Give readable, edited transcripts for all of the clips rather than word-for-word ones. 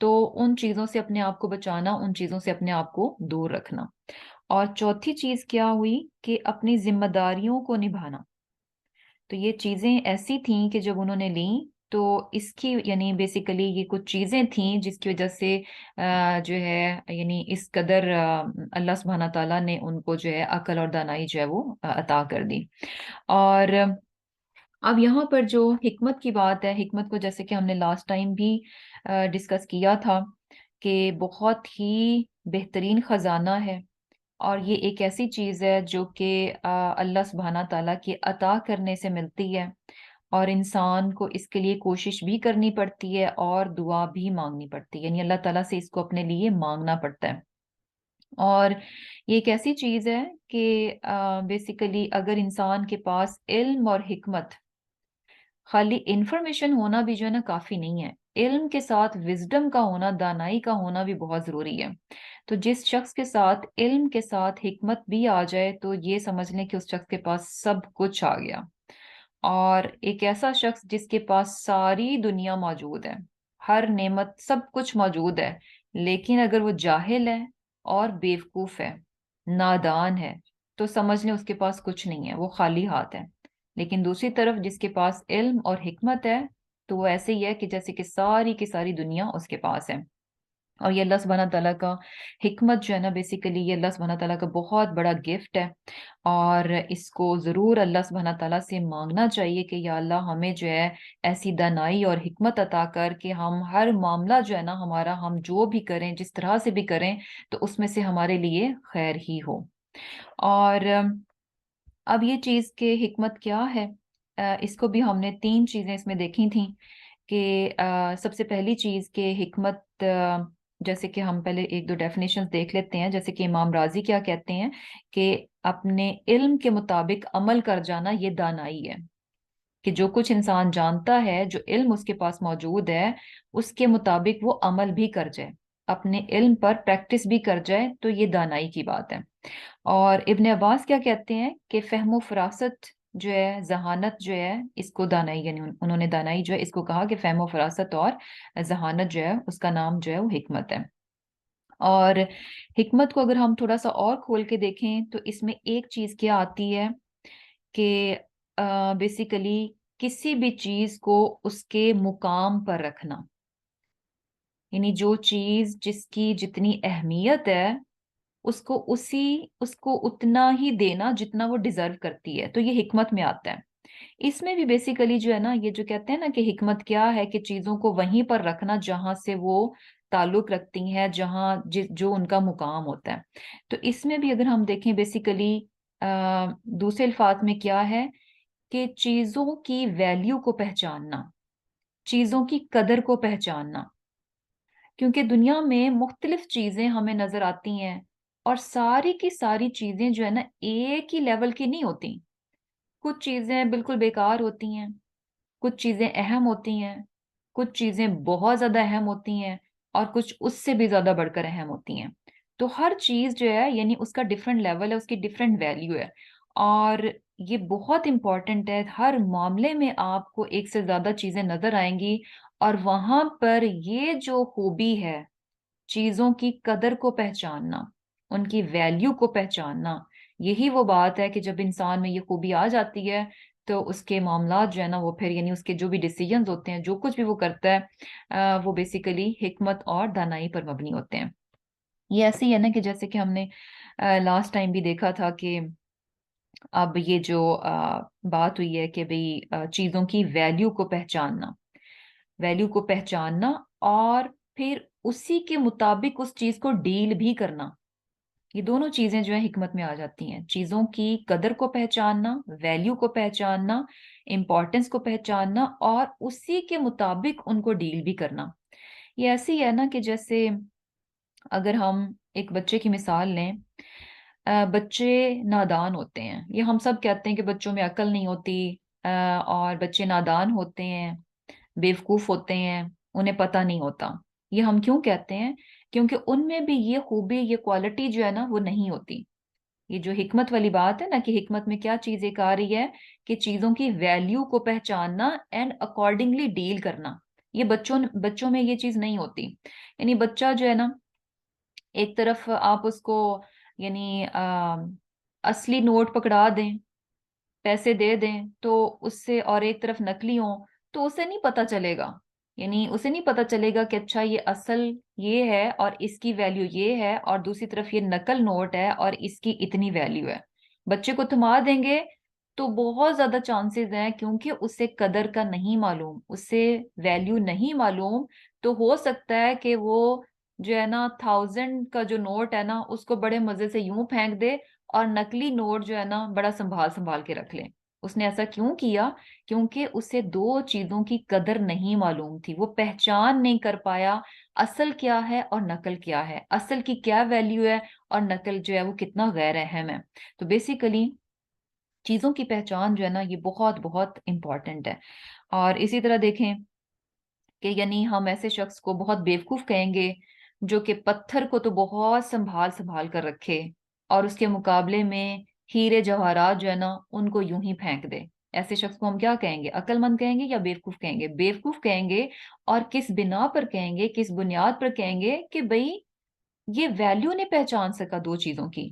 تو ان چیزوں سے اپنے آپ کو بچانا، ان چیزوں سے اپنے آپ کو دور رکھنا۔ اور چوتھی چیز کیا ہوئی کہ اپنی ذمہ داریوں کو نبھانا۔ تو یہ چیزیں ایسی تھیں کہ جب انہوں نے لیں تو اس کی یعنی بیسیکلی یہ کچھ چیزیں تھیں جس کی وجہ سے جو ہے یعنی اس قدر اللہ سبحانہ تعالیٰ نے ان کو جو ہے عقل اور دانائی جو ہے وہ عطا کر دی۔ اور اب یہاں پر جو حکمت کی بات ہے، حکمت کو جیسے کہ ہم نے لاسٹ ٹائم بھی ڈسکس کیا تھا کہ بہت ہی بہترین خزانہ ہے، اور یہ ایک ایسی چیز ہے جو کہ اللہ سبحانہ تعالیٰ کی عطا کرنے سے ملتی ہے، اور انسان کو اس کے لیے کوشش بھی کرنی پڑتی ہے اور دعا بھی مانگنی پڑتی ہے، یعنی اللہ تعالیٰ سے اس کو اپنے لیے مانگنا پڑتا ہے۔ اور یہ ایک ایسی چیز ہے کہ بیسیکلی اگر انسان کے پاس علم اور حکمت، خالی انفارمیشن ہونا بھی جو ہے نا کافی نہیں ہے، علم کے ساتھ وزڈم کا ہونا، دانائی کا ہونا بھی بہت ضروری ہے۔ تو جس شخص کے ساتھ علم کے ساتھ حکمت بھی آ جائے تو یہ سمجھ لیں کہ اس شخص کے پاس سب کچھ آ گیا۔ اور ایک ایسا شخص جس کے پاس ساری دنیا موجود ہے، ہر نعمت سب کچھ موجود ہے، لیکن اگر وہ جاہل ہے اور بیوقوف ہے، نادان ہے، تو سمجھ لیں اس کے پاس کچھ نہیں ہے، وہ خالی ہاتھ ہے۔ لیکن دوسری طرف جس کے پاس علم اور حکمت ہے تو وہ ایسے ہی ہے کہ جیسے کہ ساری کی ساری دنیا اس کے پاس ہے۔ اور یہ اللہ سبحانہ تعالیٰ کا حکمت جو ہے نا بیسیکلی یہ اللہ سبحانہ تعالیٰ کا بہت بڑا گفٹ ہے، اور اس کو ضرور اللہ سبحانہ تعالیٰ سے مانگنا چاہیے کہ یا اللہ ہمیں جو ہے ایسی دانائی اور حکمت عطا کر کہ ہم ہر معاملہ جو ہے نا ہمارا، ہم جو بھی کریں جس طرح سے بھی کریں تو اس میں سے ہمارے لیے خیر ہی ہو۔ اور اب یہ چیز کہ حکمت کیا ہے، اس کو بھی ہم نے تین چیزیں اس میں دیکھی تھیں کہ سب سے پہلی چیز کہ حکمت، جیسے کہ ہم پہلے ایک دو ڈیفینیشنز دیکھ لیتے ہیں، جیسے کہ امام راضی کیا کہتے ہیں کہ اپنے علم کے مطابق عمل کر جانا یہ دانائی ہے، کہ جو کچھ انسان جانتا ہے، جو علم اس کے پاس موجود ہے، اس کے مطابق وہ عمل بھی کر جائے، اپنے علم پر پریکٹس بھی کر جائے، تو یہ دانائی کی بات ہے۔ اور ابن عباس کیا کہتے ہیں کہ فہم و فراست جو ہے، ذہانت جو ہے، اس کو دانائی، یعنی انہوں نے دانائی جو ہے اس کو کہا کہ فہم و فراست اور ذہانت جو ہے اس کا نام جو ہے وہ حکمت ہے۔ اور حکمت کو اگر ہم تھوڑا سا اور کھول کے دیکھیں تو اس میں ایک چیز کیا آتی ہے کہ بیسیکلی کسی بھی چیز کو اس کے مقام پر رکھنا، یعنی جو چیز جس کی جتنی اہمیت ہے اس کو اتنا ہی دینا جتنا وہ ڈیزرو کرتی ہے، تو یہ حکمت میں آتا ہے۔ اس میں بھی بیسیکلی جو ہے نا یہ جو کہتے ہیں نا کہ حکمت کیا ہے کہ چیزوں کو وہیں پر رکھنا جہاں سے وہ تعلق رکھتی ہیں، جہاں جو ان کا مقام ہوتا ہے۔ تو اس میں بھی اگر ہم دیکھیں بیسیکلی دوسرے الفاظ میں کیا ہے کہ چیزوں کی ویلیو کو پہچاننا، چیزوں کی قدر کو پہچاننا، کیونکہ دنیا میں مختلف چیزیں ہمیں نظر آتی ہیں اور ساری کی ساری چیزیں جو ہے نا ایک ہی لیول کی نہیں ہوتی، کچھ چیزیں بالکل بیکار ہوتی ہیں، کچھ چیزیں اہم ہوتی ہیں، کچھ چیزیں بہت زیادہ اہم ہوتی ہیں، اور کچھ اس سے بھی زیادہ بڑھ کر اہم ہوتی ہیں۔ تو ہر چیز جو ہے یعنی اس کا ڈفرینٹ لیول ہے، اس کی ڈفرینٹ ویلیو ہے، اور یہ بہت امپورٹنٹ ہے۔ ہر معاملے میں آپ کو ایک سے زیادہ چیزیں نظر آئیں گی، اور وہاں پر یہ جو خوبی ہے چیزوں کی قدر کو پہچاننا، ان کی ویلیو کو پہچاننا، یہی وہ بات ہے کہ جب انسان میں یہ خوبی آ جاتی ہے تو اس کے معاملات جو ہے نا وہ پھر یعنی اس کے جو بھی ڈیسیجنز ہوتے ہیں، جو کچھ بھی وہ کرتا ہے وہ بیسیکلی حکمت اور دانائی پر مبنی ہوتے ہیں۔ یہ ایسے ہی ہے نا کہ جیسے کہ ہم نے لاسٹ ٹائم بھی دیکھا تھا کہ اب یہ جو بات ہوئی ہے کہ بھئی چیزوں کی ویلیو کو پہچاننا، ویلیو کو پہچاننا اور پھر اسی کے مطابق اس چیز کو ڈیل بھی کرنا، یہ دونوں چیزیں جو ہیں حکمت میں آ جاتی ہیں۔ چیزوں کی قدر کو پہچاننا، ویلیو کو پہچاننا، امپورٹنس کو پہچاننا، اور اسی کے مطابق ان کو ڈیل بھی کرنا۔ یہ ایسی ہے نا کہ جیسے اگر ہم ایک بچے کی مثال لیں، بچے نادان ہوتے ہیں، یہ ہم سب کہتے ہیں کہ بچوں میں عقل نہیں ہوتی، اور بچے نادان ہوتے ہیں، بیوقوف ہوتے ہیں، انہیں پتہ نہیں ہوتا۔ یہ ہم کیوں کہتے ہیں؟ کیونکہ ان میں بھی یہ خوبی، یہ کوالٹی جو ہے نا وہ نہیں ہوتی۔ یہ جو حکمت والی بات ہے نا کہ حکمت میں کیا چیز ایک آ رہی ہے کہ چیزوں کی ویلیو کو پہچاننا اینڈ اکارڈنگلی ڈیل کرنا، یہ بچوں میں یہ چیز نہیں ہوتی. یعنی بچہ جو ہے نا، ایک طرف آپ اس کو یعنی اصلی نوٹ پکڑا دیں، پیسے دے دیں تو اس سے، اور ایک طرف نکلی ہوں تو اسے نہیں پتا چلے گا. یعنی اسے نہیں پتا چلے گا کہ اچھا یہ اصل یہ ہے اور اس کی ویلیو یہ ہے، اور دوسری طرف یہ نقل نوٹ ہے اور اس کی اتنی ویلیو ہے. بچے کو تھما دیں گے تو بہت زیادہ چانسز ہیں، کیونکہ اسے قدر کا نہیں معلوم، اسے ویلیو نہیں معلوم. تو ہو سکتا ہے کہ وہ جو ہے نا 1000 کا جو نوٹ ہے نا اس کو بڑے مزے سے یوں پھینک دے، اور نکلی نوٹ جو ہے نا بڑا سنبھال سنبھال کے رکھ لیں. اس نے ایسا کیوں کیا؟ کیونکہ اسے دو چیزوں کی قدر نہیں معلوم تھی، وہ پہچان نہیں کر پایا اصل کیا ہے اور نقل کیا ہے، اصل کی کیا ویلیو ہے اور نقل جو ہے وہ کتنا غیر اہم ہے. تو بیسیکلی چیزوں کی پہچان جو ہے نا یہ بہت بہت امپورٹنٹ ہے. اور اسی طرح دیکھیں کہ یعنی ہم ایسے شخص کو بہت بیوقوف کہیں گے جو کہ پتھر کو تو بہت سنبھال سنبھال کر رکھے، اور اس کے مقابلے میں ہیرے جواہرات جو ہے نا ان کو یوں ہی پھینک دے. ایسے شخص کو ہم کیا کہیں گے؟ عقل مند کہیں گے یا بیوقوف کہیں گے؟ بیوقوف کہیں گے. اور کس بنا پر کہیں گے، کس بنیاد پر کہیں گے؟ کہ بھئی یہ ویلیو نہیں پہچان سکا دو چیزوں کی،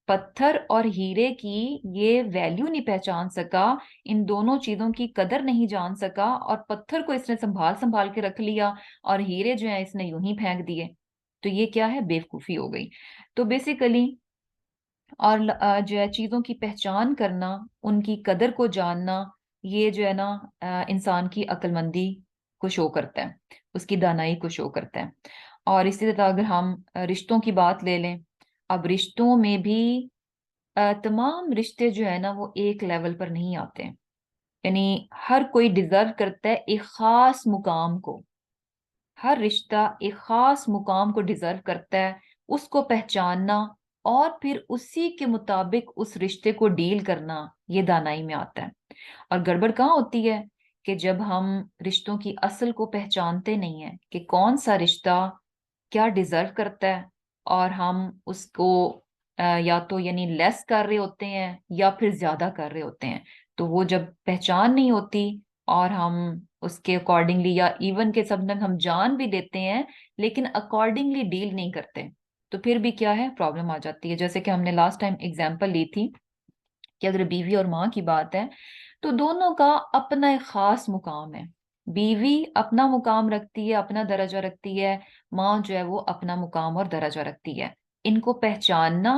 پتھر اور ہیرے کی یہ ویلیو نہیں پہچان سکا، ان دونوں چیزوں کی قدر نہیں جان سکا، اور پتھر کو اس نے سنبھال سنبھال کے رکھ لیا اور ہیرے جو ہیں اس نے یوں ہی پھینک دیے. تو یہ کیا ہے؟ بیوقوفی ہو گئی. تو بیسیکلی اور جو ہے چیزوں کی پہچان کرنا، ان کی قدر کو جاننا، یہ جو ہے نا انسان کی عقل مندی کو شو کرتا ہے، اس کی دانائی کو شو کرتا ہے. اور اسی طرح اگر ہم رشتوں کی بات لے لیں، اب رشتوں میں بھی تمام رشتے جو ہے نا وہ ایک لیول پر نہیں آتے. یعنی ہر کوئی ڈیزرو کرتا ہے ایک خاص مقام کو، ہر رشتہ ایک خاص مقام کو ڈیزرو کرتا ہے. اس کو پہچاننا اور پھر اسی کے مطابق اس رشتے کو ڈیل کرنا، یہ دانائی میں آتا ہے. اور گڑبڑ کہاں ہوتی ہے؟ کہ جب ہم رشتوں کی اصل کو پہچانتے نہیں ہیں کہ کون سا رشتہ کیا ڈیزرو کرتا ہے، اور ہم اس کو یا تو یعنی لیس کر رہے ہوتے ہیں یا پھر زیادہ کر رہے ہوتے ہیں. تو وہ جب پہچان نہیں ہوتی اور ہم اس کے اکارڈنگلی، یا ایون کہ سب ہم جان بھی دیتے ہیں لیکن اکارڈنگلی ڈیل نہیں کرتے، تو پھر بھی کیا ہے؟ پرابلم آ جاتی ہے. جیسے کہ ہم نے لاسٹ ٹائم اگزامپل لی تھی کہ اگر بیوی اور ماں کی بات ہے تو دونوں کا اپنا ایک خاص مقام ہے. بیوی اپنا مقام رکھتی ہے، اپنا درجہ رکھتی ہے، ماں جو ہے وہ اپنا مقام اور درجہ رکھتی ہے. ان کو پہچاننا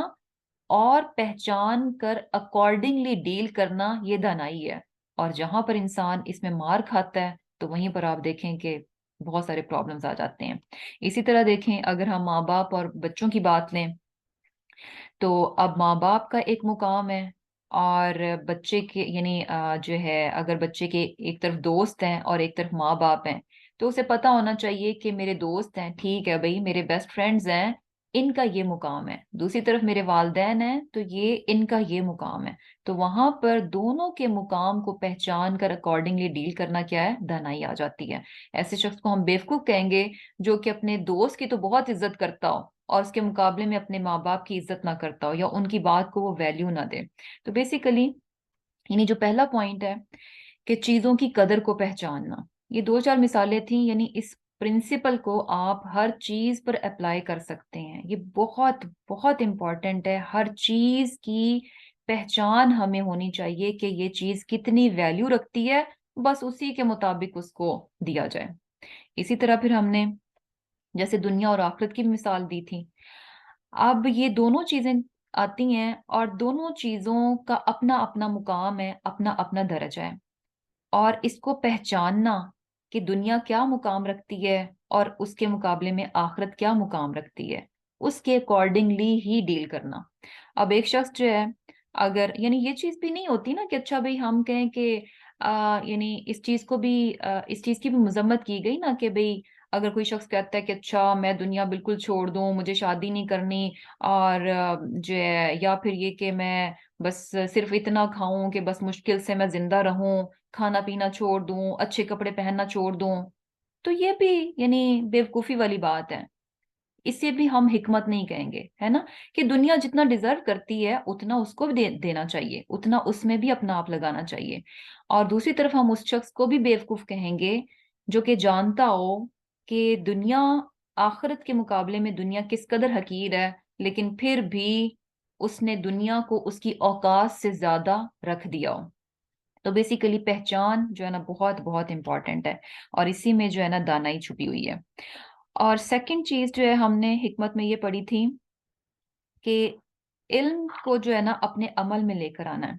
اور پہچان کر اکارڈنگلی ڈیل کرنا یہ دانائی ہے. اور جہاں پر انسان اس میں مار کھاتا ہے تو وہیں پر آپ دیکھیں کہ بہت سارے پرابلمز آ جاتے ہیں. اسی طرح دیکھیں اگر ہم ماں باپ اور بچوں کی بات لیں تو اب ماں باپ کا ایک مقام ہے، اور بچے کے یعنی جو ہے اگر بچے کے ایک طرف دوست ہیں اور ایک طرف ماں باپ ہیں تو اسے پتا ہونا چاہیے کہ میرے دوست ہیں، ٹھیک ہے بھائی، میرے بیسٹ فرینڈز ہیں، ان کا یہ مقام ہے. دوسری طرف میرے والدین ہیں تو یہ ان کا یہ مقام ہے. تو وہاں پر دونوں کے مقام کو پہچان کر اکارڈنگلی ڈیل کرنا کیا ہے؟ دانائی آ جاتی ہے. ایسے شخص کو ہم بیوقوف کہیں گے جو کہ اپنے دوست کی تو بہت عزت کرتا ہو اور اس کے مقابلے میں اپنے ماں باپ کی عزت نہ کرتا ہو یا ان کی بات کو وہ ویلیو نہ دے. تو بیسیکلی یعنی جو پہلا پوائنٹ ہے کہ چیزوں کی قدر کو پہچاننا، یہ دو چار مثالیں تھیں. یعنی اس پرنسپل کو آپ ہر چیز پر اپلائی کر سکتے ہیں. یہ بہت بہت امپورٹنٹ ہے. ہر چیز کی پہچان ہمیں ہونی چاہیے کہ یہ چیز کتنی ویلیو رکھتی ہے، بس اسی کے مطابق اس کو دیا جائے. اسی طرح پھر ہم نے جیسے دنیا اور آخرت کی مثال دی تھی. اب یہ دونوں چیزیں آتی ہیں اور دونوں چیزوں کا اپنا اپنا مقام ہے، اپنا اپنا درجہ ہے. اور اس کو پہچاننا کہ دنیا کیا مقام رکھتی ہے اور اس کے مقابلے میں آخرت کیا مقام رکھتی ہے، اس کے اکارڈنگلی ہی ڈیل کرنا. اب ایک شخص جو ہے اگر یعنی یہ چیز بھی نہیں ہوتی نا کہ اچھا بھئی ہم کہیں کہ یعنی اس چیز کو بھی اس چیز کی بھی مذمت کی گئی نا کہ بھئی اگر کوئی شخص کہتا ہے کہ اچھا میں دنیا بالکل چھوڑ دوں، مجھے شادی نہیں کرنی، اور جو ہے یا پھر یہ کہ میں بس صرف اتنا کھاؤں کہ بس مشکل سے میں زندہ رہوں، کھانا پینا چھوڑ دوں، اچھے کپڑے پہننا چھوڑ دوں، تو یہ بھی یعنی بیوقوفی والی بات ہے. اسے بھی ہم حکمت نہیں کہیں گے، ہے نا، کہ دنیا جتنا ڈیزرو کرتی ہے اتنا اس کو بھی دینا چاہیے، اتنا اس میں بھی اپنا آپ لگانا چاہیے. اور دوسری طرف ہم اس شخص کو بھی بیوقوف کہیں گے جو کہ جانتا ہو کہ دنیا آخرت کے مقابلے میں دنیا کس قدر حقیر ہے، لیکن پھر بھی اس نے دنیا کو اس کی اوقات سے زیادہ رکھ دیا ہو۔ تو بیسیکلی پہچان جو ہے نا بہت بہت امپورٹنٹ ہے، اور اسی میں جو ہے نا دانائی چھپی ہوئی ہے۔ اور سیکنڈ چیز جو ہے ہم نے حکمت میں یہ پڑھی تھی کہ علم کو جو ہے نا اپنے عمل میں لے کر آنا ہے۔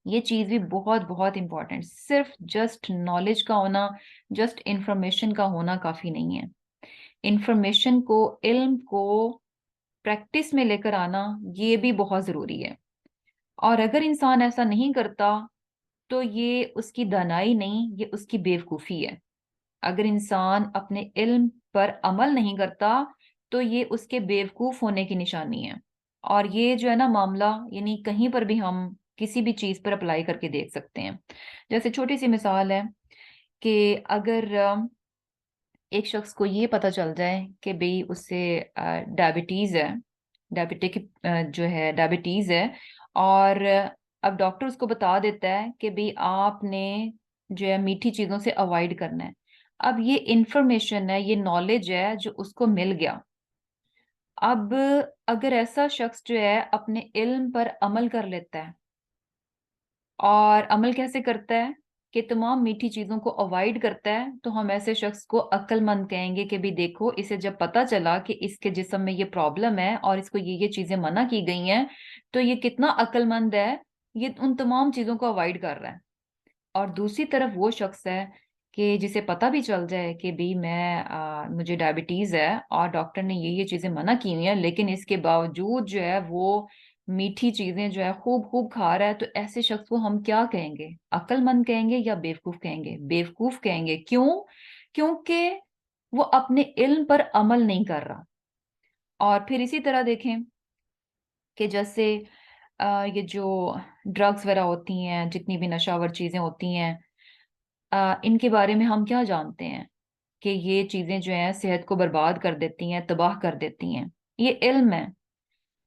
یہ چیز بھی بہت بہت امپورٹنٹ، صرف جسٹ نالج کا ہونا، جسٹ انفارمیشن کا ہونا کافی نہیں ہے۔ انفارمیشن کو، علم کو پریکٹس میں لے کر آنا یہ بھی بہت ضروری ہے، اور اگر انسان ایسا نہیں کرتا تو یہ اس کی دانائی نہیں، یہ اس کی بیوقوفی ہے۔ اگر انسان اپنے علم پر عمل نہیں کرتا تو یہ اس کے بیوقوف ہونے کی نشانی ہے، اور یہ جو ہے نا معاملہ یعنی کہیں پر بھی ہم کسی بھی چیز پر اپلائی کر کے دیکھ سکتے ہیں۔ جیسے چھوٹی سی مثال ہے کہ اگر ایک شخص کو یہ پتہ چل جائے کہ بھئی اس سے ڈائبٹیز ہے، ڈائبٹک جو ہے ڈائبٹیز ہے، اور اب ڈاکٹر اس کو بتا دیتا ہے کہ بھئی آپ نے جو ہے میٹھی چیزوں سے اوائڈ کرنا ہے۔ اب یہ انفارمیشن ہے، یہ نالج ہے جو اس کو مل گیا۔ اب اگر ایسا شخص جو ہے اپنے علم پر عمل کر لیتا ہے، اور عمل کیسے کرتا ہے کہ تمام میٹھی چیزوں کو اوائڈ کرتا ہے، تو ہم ایسے شخص کو عقل مند کہیں گے کہ بھی دیکھو اسے جب پتا چلا کہ اس کے جسم میں یہ پرابلم ہے اور اس کو یہ چیزیں منع کی گئی ہیں، تو یہ کتنا عقل مند ہے، یہ ان تمام چیزوں کو اوائڈ کر رہا ہے۔ اور دوسری طرف وہ شخص ہے کہ جسے پتہ بھی چل جائے کہ بھی مجھے ڈائبٹیز ہے اور ڈاکٹر نے یہ چیزیں منع کی ہوئی ہیں، لیکن اس کے باوجود جو ہے وہ میٹھی چیزیں جو ہے خوب خوب کھا رہا ہے، تو ایسے شخص کو ہم کیا کہیں گے؟ عقل مند کہیں گے یا بیوقوف کہیں گے؟ بیوقوف کہیں گے۔ کیوں؟ کیونکہ وہ اپنے علم پر عمل نہیں کر رہا۔ اور پھر اسی طرح دیکھیں کہ جیسے یہ جو ڈرگز وغیرہ ہوتی ہیں، جتنی بھی نشہ آور چیزیں ہوتی ہیں، ان کے بارے میں ہم کیا جانتے ہیں کہ یہ چیزیں جو ہیں صحت کو برباد کر دیتی ہیں، تباہ کر دیتی ہیں۔ یہ علم ہے۔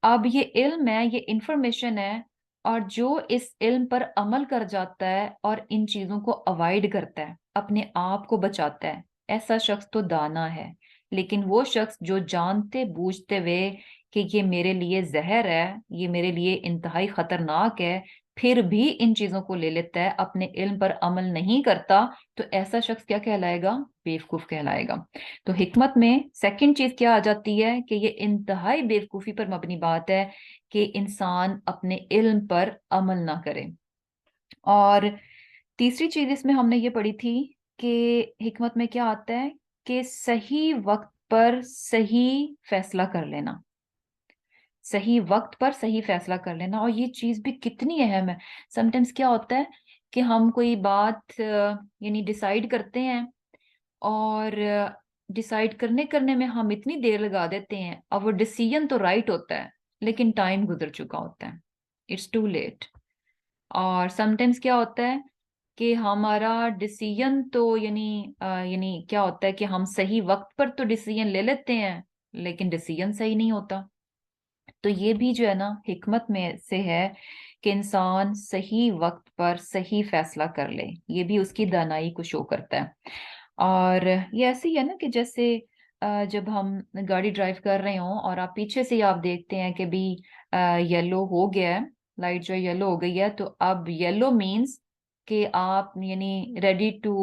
اب یہ علم ہے، یہ انفارمیشن ہے، اور جو اس علم پر عمل کر جاتا ہے اور ان چیزوں کو اوائڈ کرتا ہے، اپنے آپ کو بچاتا ہے، ایسا شخص تو دانا ہے۔ لیکن وہ شخص جو جانتے بوجھتے ہوئے کہ یہ میرے لیے زہر ہے، یہ میرے لیے انتہائی خطرناک ہے، پھر بھی ان چیزوں کو لے لیتا ہے، اپنے علم پر عمل نہیں کرتا، تو ایسا شخص کیا کہلائے گا؟ بیوقوف کہلائے گا۔ تو حکمت میں سیکنڈ چیز کیا آ جاتی ہے کہ یہ انتہائی بیوقوفی پر مبنی بات ہے کہ انسان اپنے علم پر عمل نہ کرے۔ اور تیسری چیز اس میں ہم نے یہ پڑھی تھی کہ حکمت میں کیا آتا ہے کہ صحیح وقت پر صحیح فیصلہ کر لینا، صحیح وقت پر صحیح فیصلہ کر لینا۔ اور یہ چیز بھی کتنی اہم ہے۔ سمٹائمز کیا ہوتا ہے کہ ہم کوئی بات یعنی ڈیسائیڈ کرتے ہیں، اور ڈیسائیڈ کرنے میں ہم اتنی دیر لگا دیتے ہیں، اور وہ ڈیسیژن تو رائٹ ہوتا ہے لیکن ٹائم گزر چکا ہوتا ہے، اٹس ٹو لیٹ۔ اور سم ٹائمز کیا ہوتا ہے کہ ہمارا ڈیسیژن تو یعنی کیا ہوتا ہے کہ ہم صحیح وقت پر تو ڈیسیژن لے لیتے ہیں لیکن ڈیسیژن صحیح نہیں ہوتا۔ تو یہ بھی جو ہے نا حکمت میں سے ہے کہ انسان صحیح وقت پر صحیح فیصلہ کر لے، یہ بھی اس کی دانائی کو شو کرتا ہے۔ اور یہ ایسے ہی ہے نا کہ جیسے جب ہم گاڑی ڈرائیو کر رہے ہوں اور آپ پیچھے سے ہی آپ دیکھتے ہیں کہ بھی یلو ہو گیا ہے، لائٹ جو یلو ہو گئی ہے، تو اب یلو مینز کہ آپ یعنی ریڈی ٹو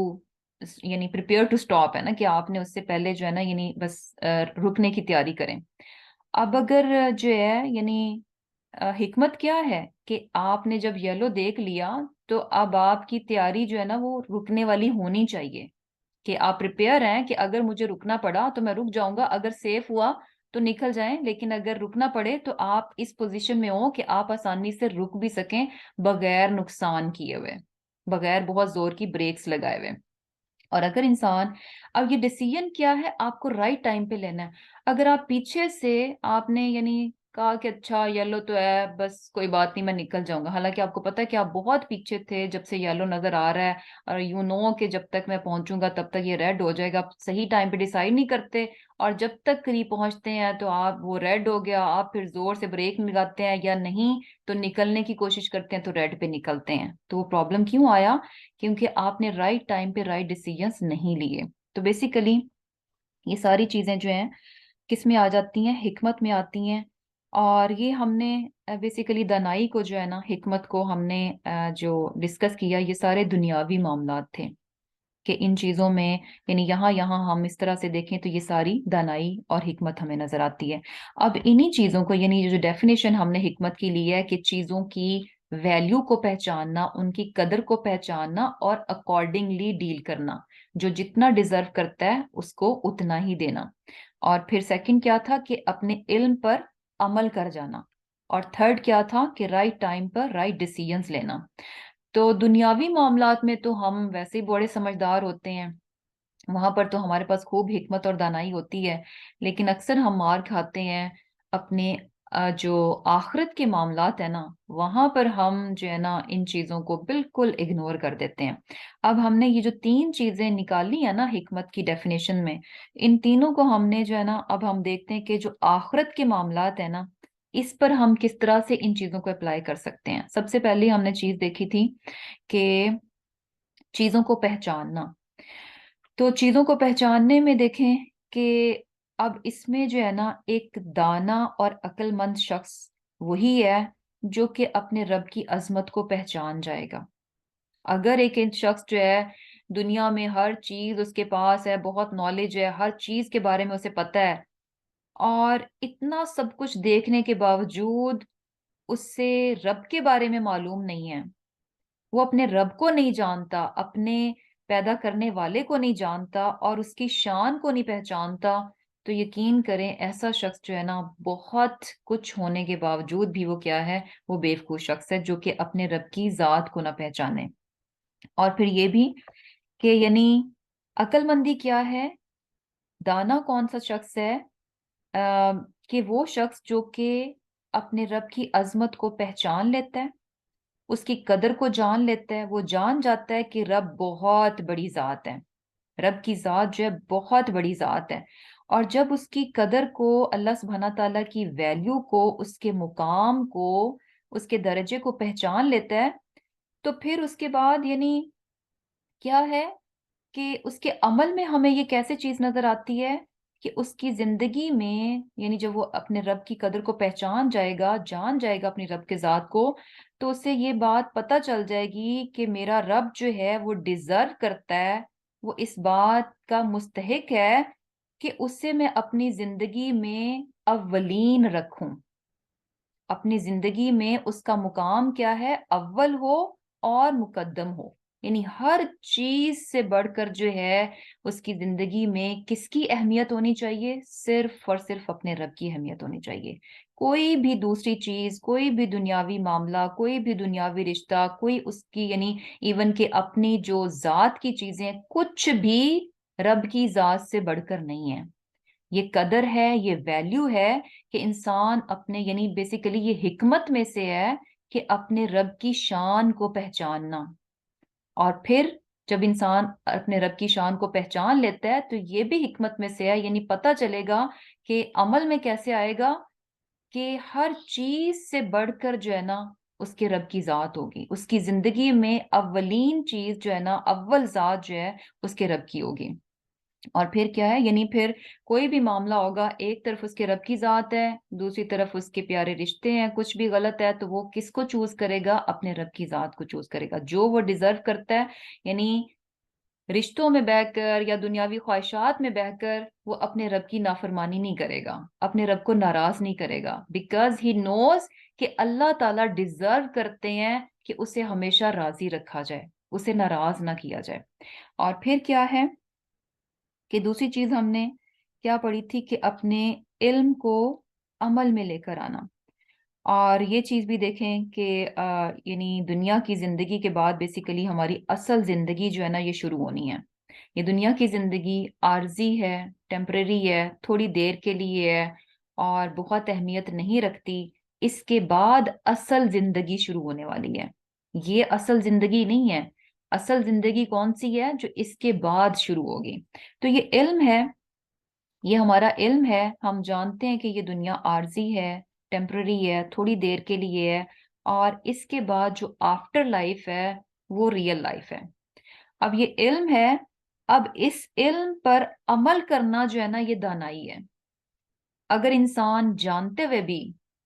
یعنی پریپیئر ٹو سٹاپ ہے نا، کہ آپ نے اس سے پہلے جو ہے نا یعنی بس رکنے کی تیاری کریں۔ اب اگر جو ہے یعنی حکمت کیا ہے کہ آپ نے جب یلو دیکھ لیا تو اب آپ کی تیاری جو ہے نا وہ رکنے والی ہونی چاہیے، کہ آپ پریپیئر ہیں کہ اگر مجھے رکنا پڑا تو میں رک جاؤں گا، اگر سیف ہوا تو نکل جائیں، لیکن اگر رکنا پڑے تو آپ اس پوزیشن میں ہو کہ آپ آسانی سے رک بھی سکیں بغیر نقصان کیے ہوئے، بغیر بہت زور کی بریکس لگائے ہوئے۔ اور اگر انسان اب یہ ڈیسیژن کیا ہے، آپ کو رائٹ ٹائم پہ لینا ہے۔ اگر آپ پیچھے سے آپ نے یعنی کہا کہ اچھا یلو تو ہے، بس کوئی بات نہیں میں نکل جاؤں گا، حالانکہ آپ کو پتا ہے کہ آپ بہت پیچھے تھے جب سے یلو نظر آ رہا ہے، اور یو نو کہ جب تک میں پہنچوں گا تب تک یہ ریڈ ہو جائے گا، آپ صحیح ٹائم پہ ڈیسائیڈ نہیں کرتے، اور جب تک قریب پہنچتے ہیں تو آپ وہ ریڈ ہو گیا، آپ پھر زور سے بریک لگاتے ہیں یا نہیں تو نکلنے کی کوشش کرتے ہیں تو ریڈ پہ نکلتے ہیں۔ تو وہ پرابلم کیوں آیا؟ کیونکہ آپ نے رائٹ ٹائم پہ رائٹ ڈیسیجنس نہیں لیے۔ تو بیسیکلی یہ ساری چیزیں جو ہیں کس میں آ جاتی ہیں؟ حکمت میں آتی ہیں۔ اور یہ ہم نے بیسیکلی دانائی کو جو ہے نا، حکمت کو ہم نے جو ڈسکس کیا، یہ سارے دنیاوی معاملات تھے کہ ان چیزوں میں، یعنی یہاں یہاں ہم اس طرح سے دیکھیں تو یہ ساری دانائی اور حکمت ہمیں نظر آتی ہے۔ اب انہی چیزوں کو، یعنی جو ڈیفینیشن ہم نے حکمت کی لی ہے کہ چیزوں کی ویلیو کو پہچاننا، ان کی قدر کو پہچاننا اور اکارڈنگلی ڈیل کرنا، جو جتنا ڈیزرو کرتا ہے اس کو اتنا ہی دینا۔ اور پھر سیکنڈ کیا تھا کہ اپنے علم پر عمل کر جانا، اور تھرڈ کیا تھا کہ رائٹ ٹائم پر رائٹ ڈیسیجنز لینا۔ تو دنیاوی معاملات میں تو ہم ویسے ہی بڑے سمجھدار ہوتے ہیں، وہاں پر تو ہمارے پاس خوب حکمت اور دانائی ہوتی ہے، لیکن اکثر ہم مار کھاتے ہیں اپنے جو آخرت کے معاملات ہیں نا، وہاں پر ہم جو ہے نا ان چیزوں کو بالکل اگنور کر دیتے ہیں۔ اب ہم نے یہ جو تین چیزیں نکالی ہیں نا حکمت کی ڈیفینیشن میں، ان تینوں کو ہم نے جو ہے نا، اب ہم دیکھتے ہیں کہ جو آخرت کے معاملات ہیں نا، اس پر ہم کس طرح سے ان چیزوں کو اپلائی کر سکتے ہیں۔ سب سے پہلے ہم نے چیز دیکھی تھی کہ چیزوں کو پہچاننا۔ تو چیزوں کو پہچاننے میں دیکھیں کہ اب اس میں جو ہے نا ایک دانا اور عقل مند شخص وہی ہے جو کہ اپنے رب کی عظمت کو پہچان جائے گا۔ اگر ایک شخص جو ہے دنیا میں ہر چیز اس کے پاس ہے، بہت نالج ہے، ہر چیز کے بارے میں اسے پتہ ہے، اور اتنا سب کچھ دیکھنے کے باوجود اس سے رب کے بارے میں معلوم نہیں ہے، وہ اپنے رب کو نہیں جانتا، اپنے پیدا کرنے والے کو نہیں جانتا، اور اس کی شان کو نہیں پہچانتا، تو یقین کریں ایسا شخص جو ہے نا بہت کچھ ہونے کے باوجود بھی وہ کیا ہے؟ وہ بیوقوف شخص ہے جو کہ اپنے رب کی ذات کو نہ پہچانے۔ اور پھر یہ بھی کہ یعنی عقل مندی کیا ہے؟ دانا کون سا شخص ہے؟ کہ وہ شخص جو کہ اپنے رب کی عظمت کو پہچان لیتا ہے، اس کی قدر کو جان لیتا ہے، وہ جان جاتا ہے کہ رب بہت بڑی ذات ہے، رب کی ذات جو ہے بہت بڑی ذات ہے، اور جب اس کی قدر کو، اللہ سبحانہ تعالیٰ کی ویلیو کو، اس کے مقام کو، اس کے درجے کو پہچان لیتا ہے، تو پھر اس کے بعد یعنی کیا ہے کہ اس کے عمل میں ہمیں یہ کیسے چیز نظر آتی ہے کہ اس کی زندگی میں، یعنی جب وہ اپنے رب کی قدر کو پہچان جائے گا، جان جائے گا اپنی رب کے ذات کو، تو اسے یہ بات پتہ چل جائے گی کہ میرا رب جو ہے وہ ڈیزرو کرتا ہے، وہ اس بات کا مستحق ہے کہ اس سے میں اپنی زندگی میں اولین رکھوں، اپنی زندگی میں اس کا مقام کیا ہے؟ اول ہو اور مقدم ہو، یعنی ہر چیز سے بڑھ کر جو ہے اس کی زندگی میں کس کی اہمیت ہونی چاہیے؟ صرف اور صرف اپنے رب کی اہمیت ہونی چاہیے۔ کوئی بھی دوسری چیز، کوئی بھی دنیاوی معاملہ، کوئی بھی دنیاوی رشتہ، کوئی اس کی یعنی ایون کہ اپنی جو ذات کی چیزیں، کچھ بھی رب کی ذات سے بڑھ کر نہیں ہے۔ یہ قدر ہے، یہ ویلیو ہے کہ انسان اپنے، یعنی بیسیکلی یہ حکمت میں سے ہے کہ اپنے رب کی شان کو پہچاننا، اور پھر جب انسان اپنے رب کی شان کو پہچان لیتا ہے تو یہ بھی حکمت میں سے ہے، یعنی پتہ چلے گا کہ عمل میں کیسے آئے گا کہ ہر چیز سے بڑھ کر جو ہے نا اس کے رب کی ذات ہوگی، اس کی زندگی میں اولین چیز جو ہے نا، اول ذات جو ہے اس کے رب کی ہوگی۔ اور پھر کیا ہے؟ یعنی پھر کوئی بھی معاملہ ہوگا، ایک طرف اس کے رب کی ذات ہے، دوسری طرف اس کے پیارے رشتے ہیں، کچھ بھی غلط ہے تو وہ کس کو چوز کرے گا؟ اپنے رب کی ذات کو چوز کرے گا، جو وہ ڈیزرو کرتا ہے۔ یعنی رشتوں میں بہ کر یا دنیاوی خواہشات میں بہ کر وہ اپنے رب کی نافرمانی نہیں کرے گا، اپنے رب کو ناراض نہیں کرے گا، بیکاز ہی نوز کہ اللہ تعالیٰ ڈیزرو کرتے ہیں کہ اسے ہمیشہ راضی رکھا جائے، اسے ناراض نہ کیا جائے۔ اور پھر کیا ہے کہ دوسری چیز ہم نے کیا پڑھی تھی کہ اپنے علم کو عمل میں لے کر آنا۔ اور یہ چیز بھی دیکھیں کہ یعنی دنیا کی زندگی کے بعد بیسیکلی ہماری اصل زندگی جو ہے نا یہ شروع ہونی ہے۔ یہ دنیا کی زندگی عارضی ہے، ٹیمپریری ہے، تھوڑی دیر کے لیے ہے، اور بہت اہمیت نہیں رکھتی، اس کے بعد اصل زندگی شروع ہونے والی ہے۔ یہ اصل زندگی نہیں ہے، اصل زندگی کون سی ہے؟ جو اس کے بعد شروع ہوگی۔ تو یہ علم ہے، یہ ہمارا علم ہے، ہم جانتے ہیں کہ یہ دنیا عارضی ہے، ٹیمپرری ہے، تھوڑی دیر کے لیے ہے، اور اس کے بعد جو آفٹر لائف ہے وہ ریئل لائف ہے۔ اب یہ علم ہے، اب اس علم پر عمل کرنا جو ہے نا یہ دانائی ہے۔ اگر انسان جانتے ہوئے بھی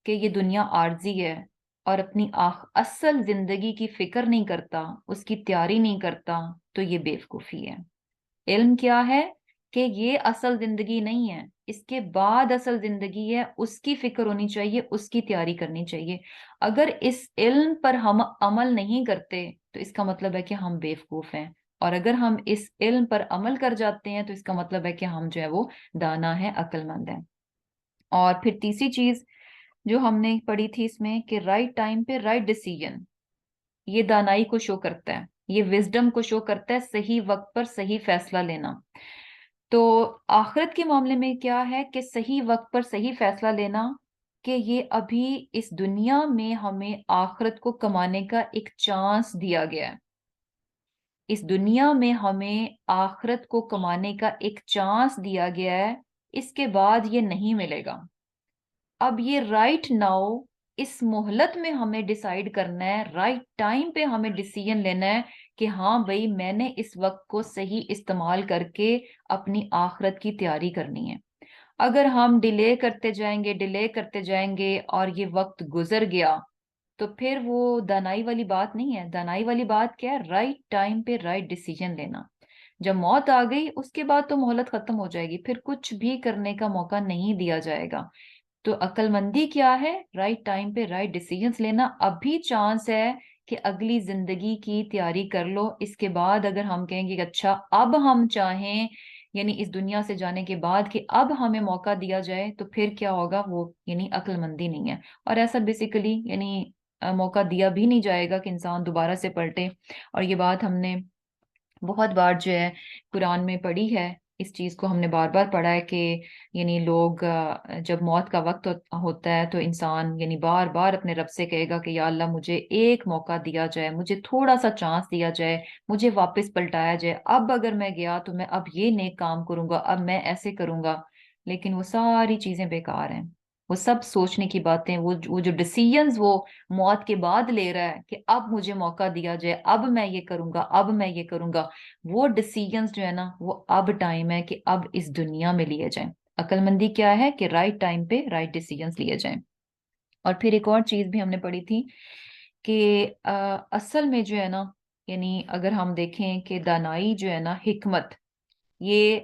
کہ یہ دنیا عارضی ہے اور اپنی اصل زندگی کی فکر نہیں کرتا، اس کی تیاری نہیں کرتا، تو یہ بیوقوفی ہے۔ علم کیا ہے؟ کہ یہ اصل زندگی نہیں ہے، اس کے بعد اصل زندگی ہے، اس کی فکر ہونی چاہیے، اس کی تیاری کرنی چاہیے۔ اگر اس علم پر ہم عمل نہیں کرتے تو اس کا مطلب ہے کہ ہم بیوقوف ہیں، اور اگر ہم اس علم پر عمل کر جاتے ہیں تو اس کا مطلب ہے کہ ہم جو ہے وہ دانا ہے، عقل مند ہے۔ اور پھر تیسری چیز جو ہم نے پڑھی تھی اس میں کہ رائٹ ٹائم پہ رائٹ ڈیسیژن، یہ دانائی کو شو کرتا ہے، یہ وزڈم کو شو کرتا ہے، صحیح وقت پر صحیح فیصلہ لینا۔ تو آخرت کے معاملے میں کیا ہے کہ صحیح وقت پر صحیح فیصلہ لینا، کہ یہ ابھی اس دنیا میں ہمیں آخرت کو کمانے کا ایک چانس دیا گیا ہے، اس دنیا میں ہمیں آخرت کو کمانے کا ایک چانس دیا گیا ہے، اس کے بعد یہ نہیں ملے گا۔ اب یہ رائٹ ناؤ، اس مہلت میں ہمیں ڈیسائیڈ کرنا ہے، رائٹ ٹائم پہ ہمیں ڈیسیژن لینا ہے کہ ہاں بھئی میں نے اس وقت کو صحیح استعمال کر کے اپنی آخرت کی تیاری کرنی ہے۔ اگر ہم ڈیلے کرتے جائیں گے اور یہ وقت گزر گیا تو پھر وہ دانائی والی بات نہیں ہے۔ دانائی والی بات کیا ہے؟ رائٹ ٹائم پہ رائٹ ڈیسیژن لینا۔ جب موت آ گئی اس کے بعد تو مہلت ختم ہو جائے گی، پھر کچھ بھی کرنے کا موقع نہیں دیا جائے گا۔ تو عقل مندی کیا ہے؟ رائٹ ٹائم پہ رائٹ ڈیسیژنز لینا۔ اب بھی چانس ہے کہ اگلی زندگی کی تیاری کر لو، اس کے بعد اگر ہم کہیں گے کہ اچھا اب ہم چاہیں، یعنی اس دنیا سے جانے کے بعد کہ اب ہمیں موقع دیا جائے، تو پھر کیا ہوگا؟ وہ یعنی عقل مندی نہیں ہے۔ اور ایسا بیسیکلی یعنی موقع دیا بھی نہیں جائے گا کہ انسان دوبارہ سے پلٹے۔ اور یہ بات ہم نے بہت بار جو ہے قرآن میں پڑھی ہے، اس چیز کو ہم نے بار بار پڑھا ہے کہ یعنی لوگ جب موت کا وقت ہوتا ہے تو انسان یعنی بار بار اپنے رب سے کہے گا کہ یا اللہ مجھے ایک موقع دیا جائے، مجھے تھوڑا سا چانس دیا جائے، مجھے واپس پلٹایا جائے، اب اگر میں گیا تو میں اب یہ نیک کام کروں گا، اب میں ایسے کروں گا۔ لیکن وہ ساری چیزیں بیکار ہیں، وہ سب سوچنے کی باتیں، وہ جو ڈیسیژنز وہ موت کے بعد لے رہا ہے کہ اب مجھے موقع دیا جائے، اب میں یہ کروں گا، اب میں یہ کروں گا، وہ ڈیسیژنز جو ہے نا وہ اب ٹائم ہے کہ اب اس دنیا میں لیے جائیں۔ عقل مندی کیا ہے؟ کہ رائٹ ٹائم پہ رائٹ ڈیسیژنز لیے جائیں۔ اور پھر ایک اور چیز بھی ہم نے پڑھی تھی کہ اصل میں جو ہے نا، یعنی اگر ہم دیکھیں کہ دانائی جو ہے نا، حکمت، یہ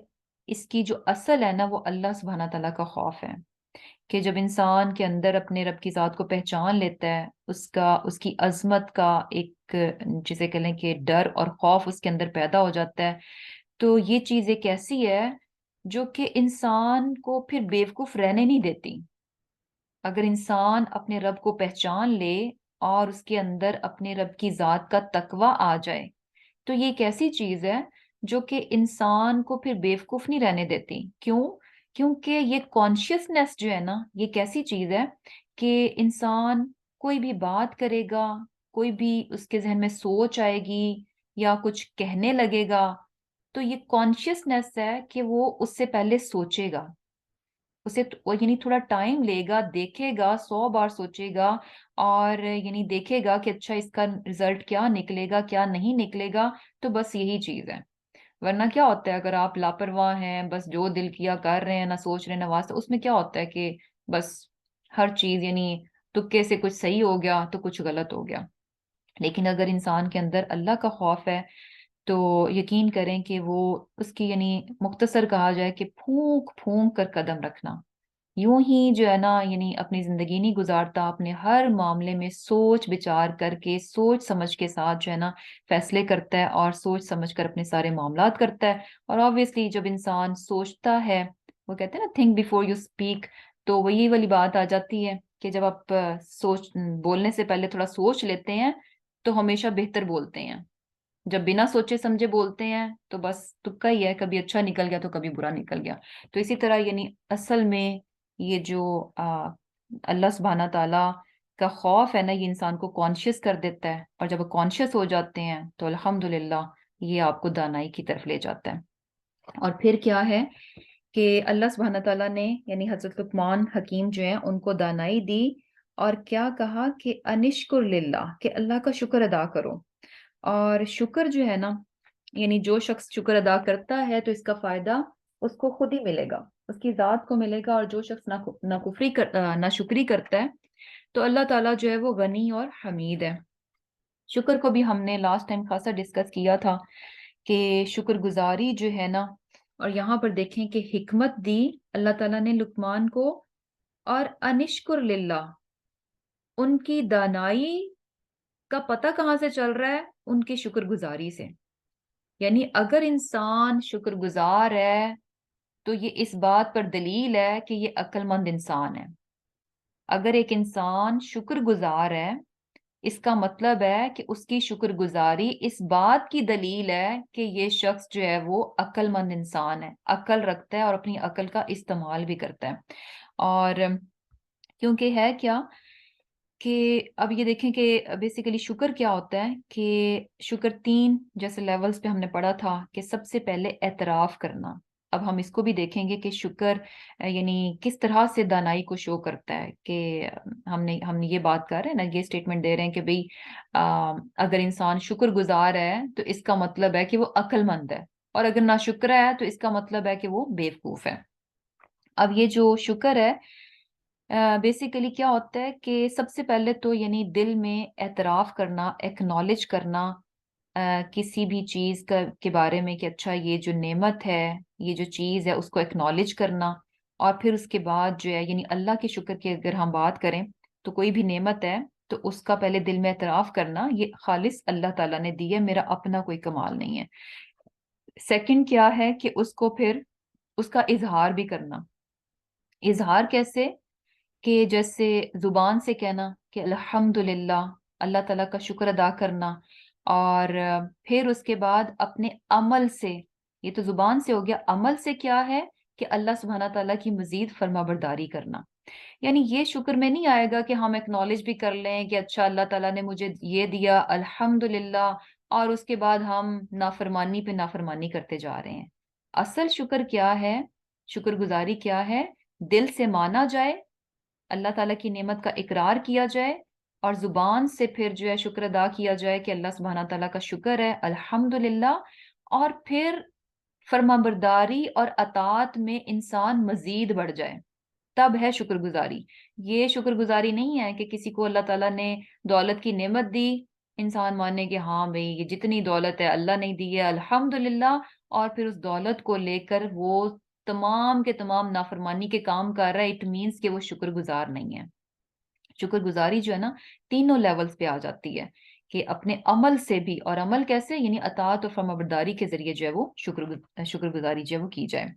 اس کی جو اصل ہے نا وہ اللہ سبحانہ تعالیٰ کا خوف ہے۔ کہ جب انسان کے اندر اپنے رب کی ذات کو پہچان لیتا ہے، اس کی عظمت کا ایک جسے کہیں کہ ڈر اور خوف اس کے اندر پیدا ہو جاتا ہے، تو یہ چیز ایک ایسی ہے جو کہ انسان کو پھر بیوقوف رہنے نہیں دیتی۔ اگر انسان اپنے رب کو پہچان لے اور اس کے اندر اپنے رب کی ذات کا تقوی آ جائے، تو یہ ایک ایسی چیز ہے جو کہ انسان کو پھر بیوقوف نہیں رہنے دیتی۔ کیوں؟ کیونکہ یہ کانشیسنیس جو ہے نا، یہ کیسی چیز ہے کہ انسان کوئی بھی بات کرے گا، کوئی بھی اس کے ذہن میں سوچ آئے گی یا کچھ کہنے لگے گا، تو یہ کانشیسنیس ہے کہ وہ اس سے پہلے سوچے گا، وہ یعنی تھوڑا ٹائم لے گا، دیکھے گا، 100 بار سوچے گا، اور یعنی دیکھے گا کہ اچھا اس کا رزلٹ کیا نکلے گا، کیا نہیں نکلے گا۔ تو بس یہی چیز ہے۔ ورنہ کیا ہوتا ہے اگر آپ لاپرواہ ہیں، بس جو دل کیا کر رہے ہیں، نہ سوچ رہے ہیں نہ واسطہ، اس میں کیا ہوتا ہے کہ بس ہر چیز یعنی تکے سے کچھ صحیح ہو گیا تو کچھ غلط ہو گیا۔ لیکن اگر انسان کے اندر اللہ کا خوف ہے تو یقین کریں کہ وہ اس کی یعنی مختصر کہا جائے کہ پھونک پھونک کر قدم رکھنا، یوں ہی جو ہے نا یعنی اپنی زندگی نہیں گزارتا، اپنے ہر معاملے میں سوچ بچار کر کے، سوچ سمجھ کے ساتھ جو ہے نا فیصلے کرتا ہے، اور سوچ سمجھ کر اپنے سارے معاملات کرتا ہے۔ اور آبویسلی جب انسان سوچتا ہے، وہ کہتے ہیں نا تھنک بیفور یو اسپیک، تو وہی والی بات آ جاتی ہے کہ جب آپ بولنے سے پہلے تھوڑا سوچ لیتے ہیں تو ہمیشہ بہتر بولتے ہیں۔ جب بنا سوچے سمجھے بولتے ہیں تو بس تکا ہی ہے، کبھی اچھا نکل گیا تو کبھی برا نکل گیا۔ تو اسی طرح یعنی اصل میں یہ جو اللہ سبحانہ تعالیٰ کا خوف ہے نا، یہ انسان کو کانشیس کر دیتا ہے، اور جب وہ کانشیس ہو جاتے ہیں تو الحمدللہ یہ آپ کو دانائی کی طرف لے جاتا ہے۔ اور پھر کیا ہے کہ اللہ سبحانہ تعالیٰ نے یعنی حضرت لقمان حکیم جو ہیں ان کو دانائی دی، اور کیا کہا کہ انشکر للہ، کہ اللہ کا شکر ادا کرو۔ اور شکر جو ہے نا، یعنی جو شخص شکر ادا کرتا ہے تو اس کا فائدہ اس کو خود ہی ملے گا، اس کی ذات کو ملے گا، اور جو شخص نہ شکری کرتا ہے تو اللہ تعالیٰ جو ہے وہ غنی اور حمید ہے۔ شکر کو بھی ہم نے لاسٹ ٹائم خاصا ڈسکس کیا تھا کہ شکر گزاری جو ہے نا، اور یہاں پر دیکھیں کہ حکمت دی اللہ تعالیٰ نے لقمان کو، اور انشکر للہ، ان کی دانائی کا پتہ کہاں سے چل رہا ہے؟ ان کی شکر گزاری سے۔ یعنی اگر انسان شکر گزار ہے تو یہ اس بات پر دلیل ہے کہ یہ عقل مند انسان ہے۔ اگر ایک انسان شکر گزار ہے، اس کا مطلب ہے کہ اس کی شکر گزاری اس بات کی دلیل ہے کہ یہ شخص جو ہے وہ عقل مند انسان ہے، عقل رکھتا ہے اور اپنی عقل کا استعمال بھی کرتا ہے۔ اور کیونکہ ہے کیا کہ اب یہ دیکھیں کہ بیسیکلی شکر کیا ہوتا ہے، کہ شکر تین جیسے لیولز پہ ہم نے پڑھا تھا، کہ سب سے پہلے اعتراف کرنا۔ اب ہم اس کو بھی دیکھیں گے کہ شکر یعنی کس طرح سے دانائی کو شو کرتا ہے، کہ ہم یہ بات کر رہے ہیں نا، یہ سٹیٹمنٹ دے رہے ہیں کہ بھئی اگر انسان شکر گزار ہے تو اس کا مطلب ہے کہ وہ عقل مند ہے، اور اگر نہ شکر ہے تو اس کا مطلب ہے کہ وہ بیوقوف ہے۔ اب یہ جو شکر ہے بیسیکلی کیا ہوتا ہے کہ سب سے پہلے تو یعنی دل میں اعتراف کرنا، ایکنالج کرنا کسی بھی چیز کے بارے میں، کہ اچھا یہ جو نعمت ہے، یہ جو چیز ہے، اس کو ایکنالج کرنا۔ اور پھر اس کے بعد جو ہے یعنی اللہ کے شکر کی اگر ہم بات کریں تو کوئی بھی نعمت ہے تو اس کا پہلے دل میں اعتراف کرنا، یہ خالص اللہ تعالیٰ نے دی ہے، میرا اپنا کوئی کمال نہیں ہے۔ سیکنڈ کیا ہے کہ اس کو پھر اس کا اظہار بھی کرنا۔ اظہار کیسے؟ کہ جیسے زبان سے کہنا کہ الحمدللہ، اللہ تعالیٰ کا شکر ادا کرنا، اور پھر اس کے بعد اپنے عمل سے، یہ تو زبان سے ہو گیا، عمل سے کیا ہے کہ اللہ سبحانہ تعالیٰ کی مزید فرما برداری کرنا۔ یعنی یہ شکر میں نہیں آئے گا کہ ہم ایکنالج بھی کر لیں کہ اچھا اللہ تعالیٰ نے مجھے یہ دیا الحمدللہ، اور اس کے بعد ہم نافرمانی پہ نافرمانی کرتے جا رہے ہیں۔ اصل شکر کیا ہے، شکر گزاری کیا ہے؟ دل سے مانا جائے، اللہ تعالیٰ کی نعمت کا اقرار کیا جائے، اور زبان سے پھر جو ہے شکر ادا کیا جائے کہ اللہ سبحانہ تعالیٰ کا شکر ہے الحمدللہ، اور پھر فرمانبرداری اور اطاعت میں انسان مزید بڑھ جائے، تب ہے شکر گزاری۔ یہ شکر گزاری نہیں ہے کہ کسی کو اللہ تعالیٰ نے دولت کی نعمت دی، انسان مانے کہ ہاں بھئی یہ جتنی دولت ہے اللہ نے دی ہے الحمدللہ، اور پھر اس دولت کو لے کر وہ تمام کے تمام نافرمانی کے کام کر رہا ہے، اٹ مینس کہ وہ شکر گزار نہیں ہے۔ شکر گزاری جو ہے نا تینوں لیولز پہ آ جاتی ہے، کہ اپنے عمل سے بھی، اور عمل کیسے؟ یعنی اطاعت اور فرمانبرداری کے ذریعے جو ہے وہ شکر گزاری جو ہے وہ کی جائے۔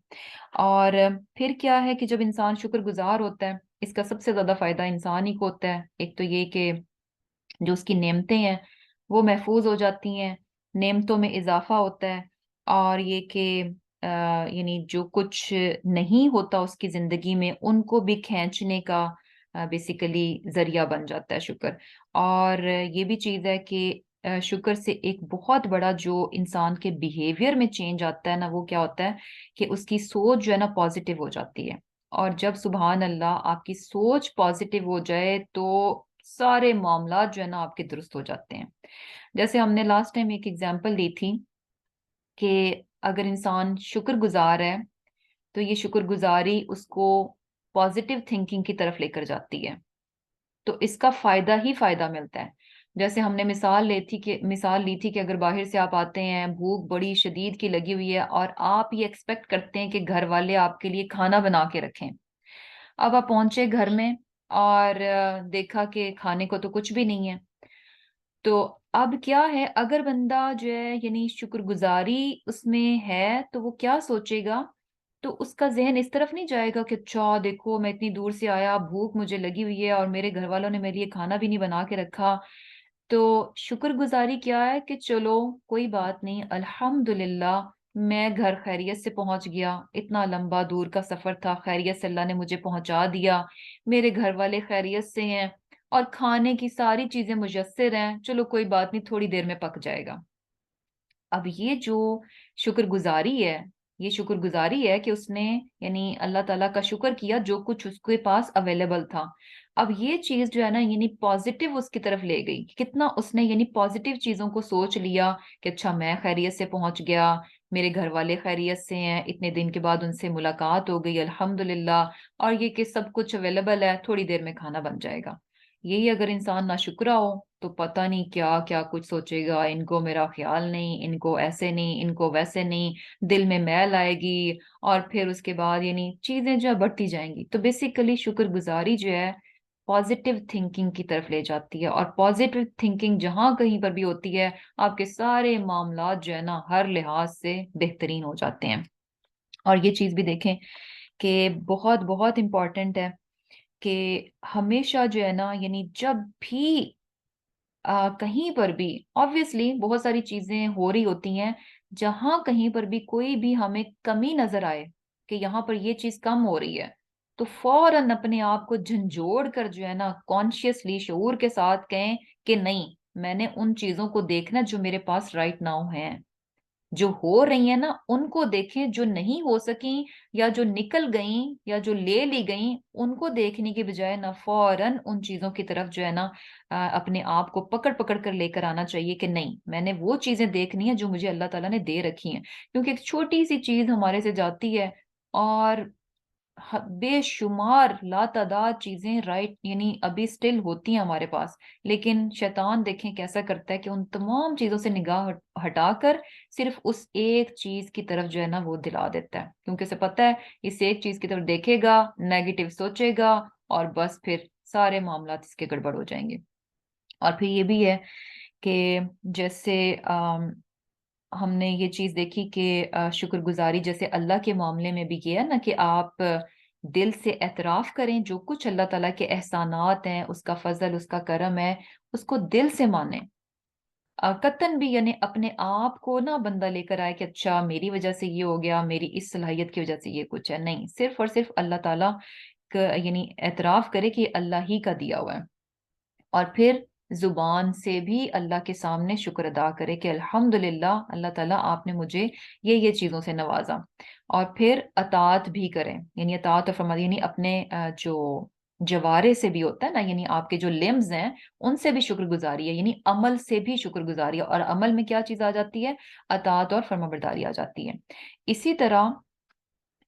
اور پھر کیا ہے کہ جب انسان شکر گزار ہوتا ہے، اس کا سب سے زیادہ فائدہ انسان ہی کو ہوتا ہے۔ ایک تو یہ کہ جو اس کی نعمتیں ہیں وہ محفوظ ہو جاتی ہیں، نعمتوں میں اضافہ ہوتا ہے، اور یہ کہ یعنی جو کچھ نہیں ہوتا اس کی زندگی میں ان کو بھی کھینچنے کا بیسیکلی ذریعہ بن جاتا ہے شکر۔ اور یہ بھی چیز ہے کہ شکر سے ایک بہت بڑا جو انسان کے بیہیویئر میں چینج آتا ہے نا، وہ کیا ہوتا ہے کہ اس کی سوچ جو ہے نا پازیٹیو ہو جاتی ہے۔ اور جب سبحان اللہ آپ کی سوچ پازیٹیو ہو جائے تو سارے معاملات جو ہے نا آپ کے درست ہو جاتے ہیں۔ جیسے ہم نے لاسٹ ٹائم ایک ایگزامپل دی تھی کہ اگر انسان شکر گزار ہے تو یہ شکر گزاری اس کو پازیٹیو تھنکنگ کی طرف لے کر جاتی ہے، تو اس کا فائدہ ہی فائدہ ملتا ہے۔ جیسے ہم نے مثال لی تھی کہ اگر باہر سے آپ آتے ہیں، بھوک بڑی شدید کی لگی ہوئی ہے، اور آپ یہ ایکسپیکٹ کرتے ہیں کہ گھر والے آپ کے لیے کھانا بنا کے رکھیں۔ اب آپ پہنچے گھر میں اور دیکھا کہ کھانے کو تو کچھ بھی نہیں ہے، تو اب کیا ہے، اگر بندہ جو ہے یعنی شکر گزاری اس میں ہے تو وہ کیا سوچے گا؟ تو اس کا ذہن اس طرف نہیں جائے گا کہ اچھا دیکھو میں اتنی دور سے آیا، بھوک مجھے لگی ہوئی ہے، اور میرے گھر والوں نے میرے لیے کھانا بھی نہیں بنا کے رکھا۔ تو شکر گزاری کیا ہے کہ چلو کوئی بات نہیں، الحمدللہ میں گھر خیریت سے پہنچ گیا، اتنا لمبا دور کا سفر تھا، خیریت سے اللہ نے مجھے پہنچا دیا، میرے گھر والے خیریت سے ہیں اور کھانے کی ساری چیزیں میسر ہیں، چلو کوئی بات نہیں، تھوڑی دیر میں پک جائے گا۔ اب یہ جو شکر گزاری ہے، یہ شکر گزاری ہے کہ اس نے یعنی اللہ تعالیٰ کا شکر کیا جو کچھ اس کے پاس اویلیبل تھا۔ اب یہ چیز جو ہے نا یعنی پازیٹیو اس کی طرف لے گئی، کتنا اس نے یعنی پازیٹیو چیزوں کو سوچ لیا کہ اچھا میں خیریت سے پہنچ گیا، میرے گھر والے خیریت سے ہیں، اتنے دن کے بعد ان سے ملاقات ہو گئی الحمدللہ، اور یہ کہ سب کچھ اویلیبل ہے، تھوڑی دیر میں کھانا بن جائے گا۔ یہی اگر انسان ناشکرا ہو تو پتہ نہیں کیا کیا کچھ سوچے گا، ان کو میرا خیال نہیں، ان کو ایسے نہیں، ان کو ویسے نہیں، دل میں میل آئے گی، اور پھر اس کے بعد یعنی چیزیں جو ہے بڑھتی جائیں گی۔ تو بیسیکلی شکر گزاری جو ہے پازیٹیو تھنکنگ کی طرف لے جاتی ہے، اور پازیٹیو تھنکنگ جہاں کہیں پر بھی ہوتی ہے آپ کے سارے معاملات جو ہے نا ہر لحاظ سے بہترین ہو جاتے ہیں۔ اور یہ چیز بھی دیکھیں کہ بہت بہت امپورٹنٹ ہے کہ ہمیشہ جو ہے نا یعنی جب بھی کہیں پر بھی obviously بہت ساری چیزیں ہو رہی ہوتی ہیں، جہاں کہیں پر بھی کوئی بھی ہمیں کمی نظر آئے کہ یہاں پر یہ چیز کم ہو رہی ہے، تو فوراً اپنے آپ کو جھنجھوڑ کر جو ہے نا کانشیسلی شعور کے ساتھ کہیں کہ نہیں، میں نے ان چیزوں کو دیکھنا جو میرے پاس رائٹ ناؤ ہیں، جو ہو رہی ہیں نا ان کو دیکھیں، جو نہیں ہو سکیں یا جو نکل گئیں یا جو لے لی گئیں ان کو دیکھنے کی بجائے نا فوراً ان چیزوں کی طرف جو ہے نا اپنے آپ کو پکڑ پکڑ کر لے کر آنا چاہیے کہ نہیں، میں نے وہ چیزیں دیکھنی ہیں جو مجھے اللہ تعالیٰ نے دے رکھی ہیں، کیونکہ ایک چھوٹی سی چیز ہمارے سے جاتی ہے اور بے شمار لاتعداد چیزیں رائٹ یعنی ابھی سٹل ہوتی ہیں ہمارے پاس، لیکن شیطان دیکھیں کیسا کرتا ہے کہ ان تمام چیزوں سے نگاہ ہٹا کر صرف اس ایک چیز کی طرف جو ہے نا وہ دلا دیتا ہے، کیونکہ اسے پتا ہے اس ایک چیز کی طرف دیکھے گا، نیگیٹو سوچے گا، اور بس پھر سارے معاملات اس کے گڑبڑ ہو جائیں گے۔ اور پھر یہ بھی ہے کہ جیسے ہم نے یہ چیز دیکھی کہ شکر گزاری جیسے اللہ کے معاملے میں بھی یہ ہے نا کہ آپ دل سے اعتراف کریں جو کچھ اللہ تعالیٰ کے احسانات ہیں، اس کا فضل، اس کا کرم ہے، اس کو دل سے مانیں۔ قطن بھی یعنی اپنے آپ کو نہ بندہ لے کر آئے کہ اچھا میری وجہ سے یہ ہو گیا، میری اس صلاحیت کی وجہ سے یہ کچھ ہے، نہیں، صرف اور صرف اللہ تعالیٰ کا یعنی اعتراف کرے کہ یہ اللہ ہی کا دیا ہوا ہے، اور پھر زبان سے بھی اللہ کے سامنے شکر ادا کرے کہ الحمدللہ اللہ تعالیٰ آپ نے مجھے یہ چیزوں سے نوازا، اور پھر اطاعت بھی کریں، یعنی اطاعت اور فرمانی یعنی اپنے جو جوارے سے بھی ہوتا ہے نا، یعنی آپ کے جو لمز ہیں ان سے بھی شکر گزاری ہے، یعنی عمل سے بھی شکر گزاری ہے، اور عمل میں کیا چیز آ جاتی ہے؟ اطاعت اور فرمانبرداری آ جاتی ہے۔ اسی طرح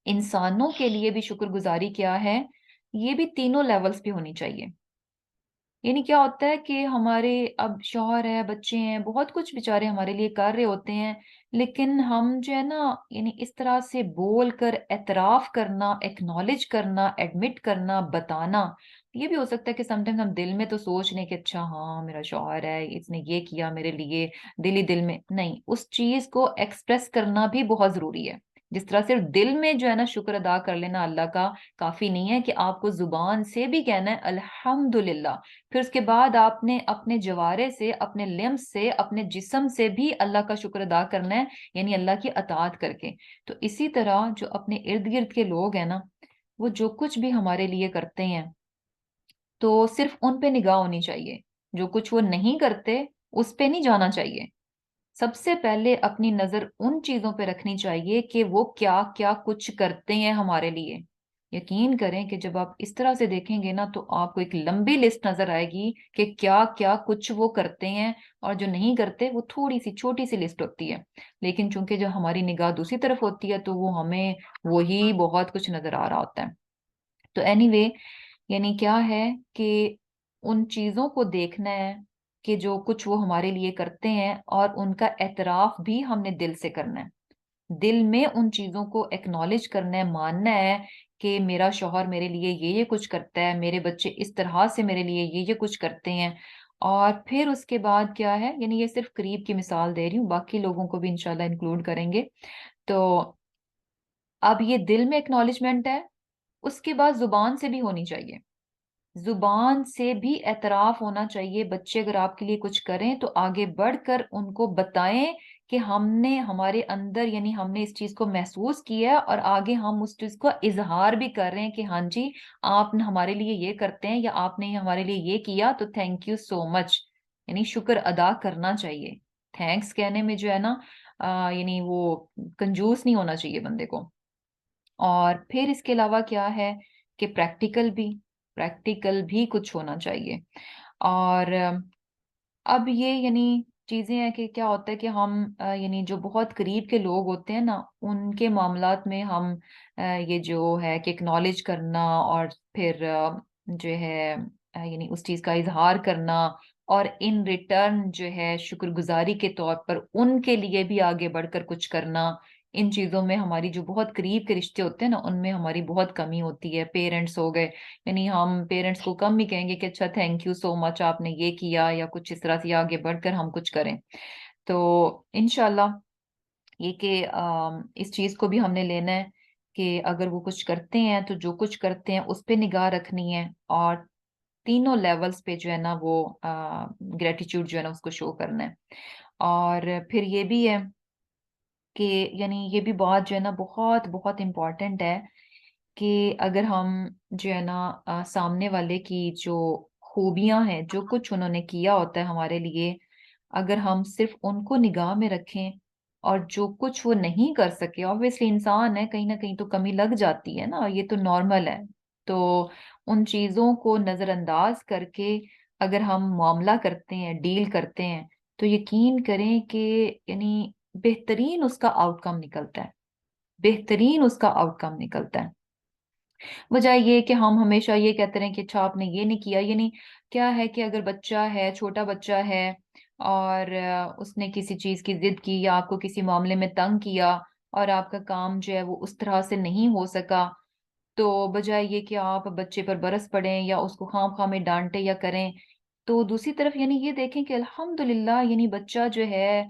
انسانوں کے لیے بھی شکر گزاری کیا ہے؟ یہ بھی تینوں لیولز پہ ہونی چاہیے۔ یعنی کیا ہوتا ہے کہ ہمارے اب شوہر ہے، بچے ہیں، بہت کچھ بیچارے ہمارے لیے کر رہے ہوتے ہیں، لیکن ہم جو ہے نا یعنی اس طرح سے بول کر اعتراف کرنا، ایکنالج کرنا، ایڈمٹ کرنا، بتانا، یہ بھی ہو سکتا ہے کہ سم ٹائمز ہم دل میں تو سوچ لیں کہ اچھا ہاں میرا شوہر ہے، اس نے یہ کیا میرے لیے، دل ہی دل میں نہیں، اس چیز کو ایکسپریس کرنا بھی بہت ضروری ہے۔ جس طرح صرف دل میں جو ہے نا شکر ادا کر لینا اللہ کا کافی نہیں ہے، کہ آپ کو زبان سے بھی کہنا ہے الحمدللہ، پھر اس کے بعد آپ نے اپنے جوارے سے، اپنے لمس سے، اپنے جسم سے بھی اللہ کا شکر ادا کرنا ہے، یعنی اللہ کی اطاعت کر کے۔ تو اسی طرح جو اپنے ارد گرد کے لوگ ہیں نا، وہ جو کچھ بھی ہمارے لیے کرتے ہیں تو صرف ان پہ نگاہ ہونی چاہیے، جو کچھ وہ نہیں کرتے اس پہ نہیں جانا چاہیے۔ سب سے پہلے اپنی نظر ان چیزوں پہ رکھنی چاہیے کہ وہ کیا کیا کچھ کرتے ہیں ہمارے لیے۔ یقین کریں کہ جب آپ اس طرح سے دیکھیں گے نا تو آپ کو ایک لمبی لسٹ نظر آئے گی کہ کیا کیا کچھ وہ کرتے ہیں، اور جو نہیں کرتے وہ تھوڑی سی چھوٹی سی لسٹ ہوتی ہے، لیکن چونکہ جو ہماری نگاہ دوسری طرف ہوتی ہے تو وہ ہمیں وہی بہت کچھ نظر آ رہا ہوتا ہے۔ تو اینی وے یعنی کیا ہے کہ ان چیزوں کو دیکھنا ہے کہ جو کچھ وہ ہمارے لیے کرتے ہیں، اور ان کا اعتراف بھی ہم نے دل سے کرنا ہے، دل میں ان چیزوں کو ایکنالج کرنا ہے، ماننا ہے کہ میرا شوہر میرے لیے یہ کچھ کرتا ہے، میرے بچے اس طرح سے میرے لیے یہ کچھ کرتے ہیں، اور پھر اس کے بعد کیا ہے، یعنی یہ صرف قریب کی مثال دے رہی ہوں، باقی لوگوں کو بھی انشاءاللہ انکلوڈ کریں گے۔ تو اب یہ دل میں ایکنالجمنٹ ہے، اس کے بعد زبان سے بھی ہونی چاہیے، زبان سے بھی اعتراف ہونا چاہیے۔ بچے اگر آپ کے لیے کچھ کریں تو آگے بڑھ کر ان کو بتائیں کہ ہم نے ہمارے اندر یعنی ہم نے اس چیز کو محسوس کیا ہے اور آگے ہم اس چیز کو اظہار بھی کر رہے ہیں کہ ہاں جی آپ ہمارے لیے یہ کرتے ہیں یا آپ نے ہمارے لیے یہ کیا تو تھینک یو سو مچ. یعنی شکر ادا کرنا چاہیے. تھینکس کہنے میں جو ہے نا یعنی وہ کنجوس نہیں ہونا چاہیے بندے کو. اور پھر اس کے علاوہ کیا ہے کہ پریکٹیکل بھی کچھ ہونا چاہیے. اور اب یہ یعنی چیزیں ہیں کہ کیا ہوتا ہے کہ ہم یعنی جو بہت قریب کے لوگ ہوتے ہیں نا ان کے معاملات میں ہم یہ جو ہے کہ اکنالج کرنا اور پھر جو ہے یعنی اس چیز کا اظہار کرنا اور ان ریٹرن جو ہے شکر گزاری کے طور پر ان کے لیے بھی آگے بڑھ کر کچھ کرنا. ان چیزوں میں ہماری جو بہت قریب کے رشتے ہوتے ہیں نا ان میں ہماری بہت کمی ہوتی ہے. پیرنٹس ہو گئے یعنی ہم پیرنٹس کو کم ہی کہیں گے کہ اچھا تھینک یو سو مچ آپ نے یہ کیا یا کچھ اس طرح سے آگے بڑھ کر ہم کچھ کریں. تو انشاءاللہ یہ کہ اس چیز کو بھی ہم نے لینا ہے کہ اگر وہ کچھ کرتے ہیں تو جو کچھ کرتے ہیں اس پہ نگاہ رکھنی ہے اور تینوں لیولز پہ جو ہے نا وہ گریٹیچیوڈ جو ہے نا اس کو شو کرنا ہے. اور پھر یہ بھی ہے کہ یعنی یہ بھی بات جو ہے نا بہت بہت امپورٹنٹ ہے کہ اگر ہم جو ہے نا سامنے والے کی جو خوبیاں ہیں جو کچھ انہوں نے کیا ہوتا ہے ہمارے لیے اگر ہم صرف ان کو نگاہ میں رکھیں اور جو کچھ وہ نہیں کر سکے obviously انسان ہے کہیں نہ کہیں تو کمی لگ جاتی ہے نا یہ تو نارمل ہے. تو ان چیزوں کو نظر انداز کر کے اگر ہم معاملہ کرتے ہیں ڈیل کرتے ہیں تو یقین کریں کہ یعنی بہترین اس کا آؤٹ کم نکلتا ہے. بہترین اس کا آؤٹ کم نکلتا ہے. بجائے یہ کہ ہم ہمیشہ یہ کہتے رہیں کہ اچھا آپ نے یہ نہیں کیا. یعنی کیا ہے کہ اگر بچہ ہے چھوٹا بچہ ہے اور اس نے کسی چیز کی ضد کی یا آپ کو کسی معاملے میں تنگ کیا اور آپ کا کام جو ہے وہ اس طرح سے نہیں ہو سکا تو بجائے یہ کہ آپ بچے پر برس پڑیں یا اس کو خام خواہ میں ڈانٹے یا کریں تو دوسری طرف یعنی یہ دیکھیں کہ الحمدللہ یعنی بچہ جو ہے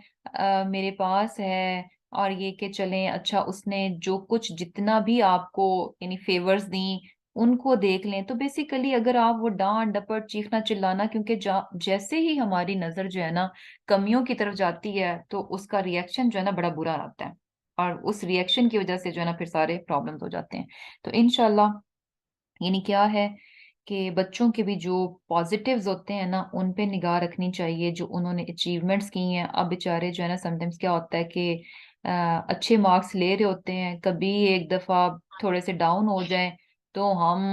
میرے پاس ہے اور یہ کہ چلیں اچھا اس نے جو کچھ جتنا بھی آپ کو یعنی فیورز دیں ان کو دیکھ لیں. تو بیسیکلی اگر آپ وہ ڈانٹ ڈپٹ چیخنا چلانا کیونکہ جیسے ہی ہماری نظر جو ہے نا کمیوں کی طرف جاتی ہے تو اس کا ریئیکشن جو ہے نا بڑا برا آتا ہے اور اس ریئیکشن کی وجہ سے جو ہے نا پھر سارے پرابلمز ہو جاتے ہیں. تو انشاءاللہ یعنی کیا ہے کہ بچوں کے بھی جو پازیٹیوز ہوتے ہیں نا ان پہ نگاہ رکھنی چاہیے جو انہوں نے اچیومنٹس کی ہیں. اب بیچارے جو ہے نا سم ٹائمس کیا ہوتا ہے کہ اچھے مارکس لے رہے ہوتے ہیں کبھی ایک دفعہ تھوڑے سے ڈاؤن ہو جائیں تو ہم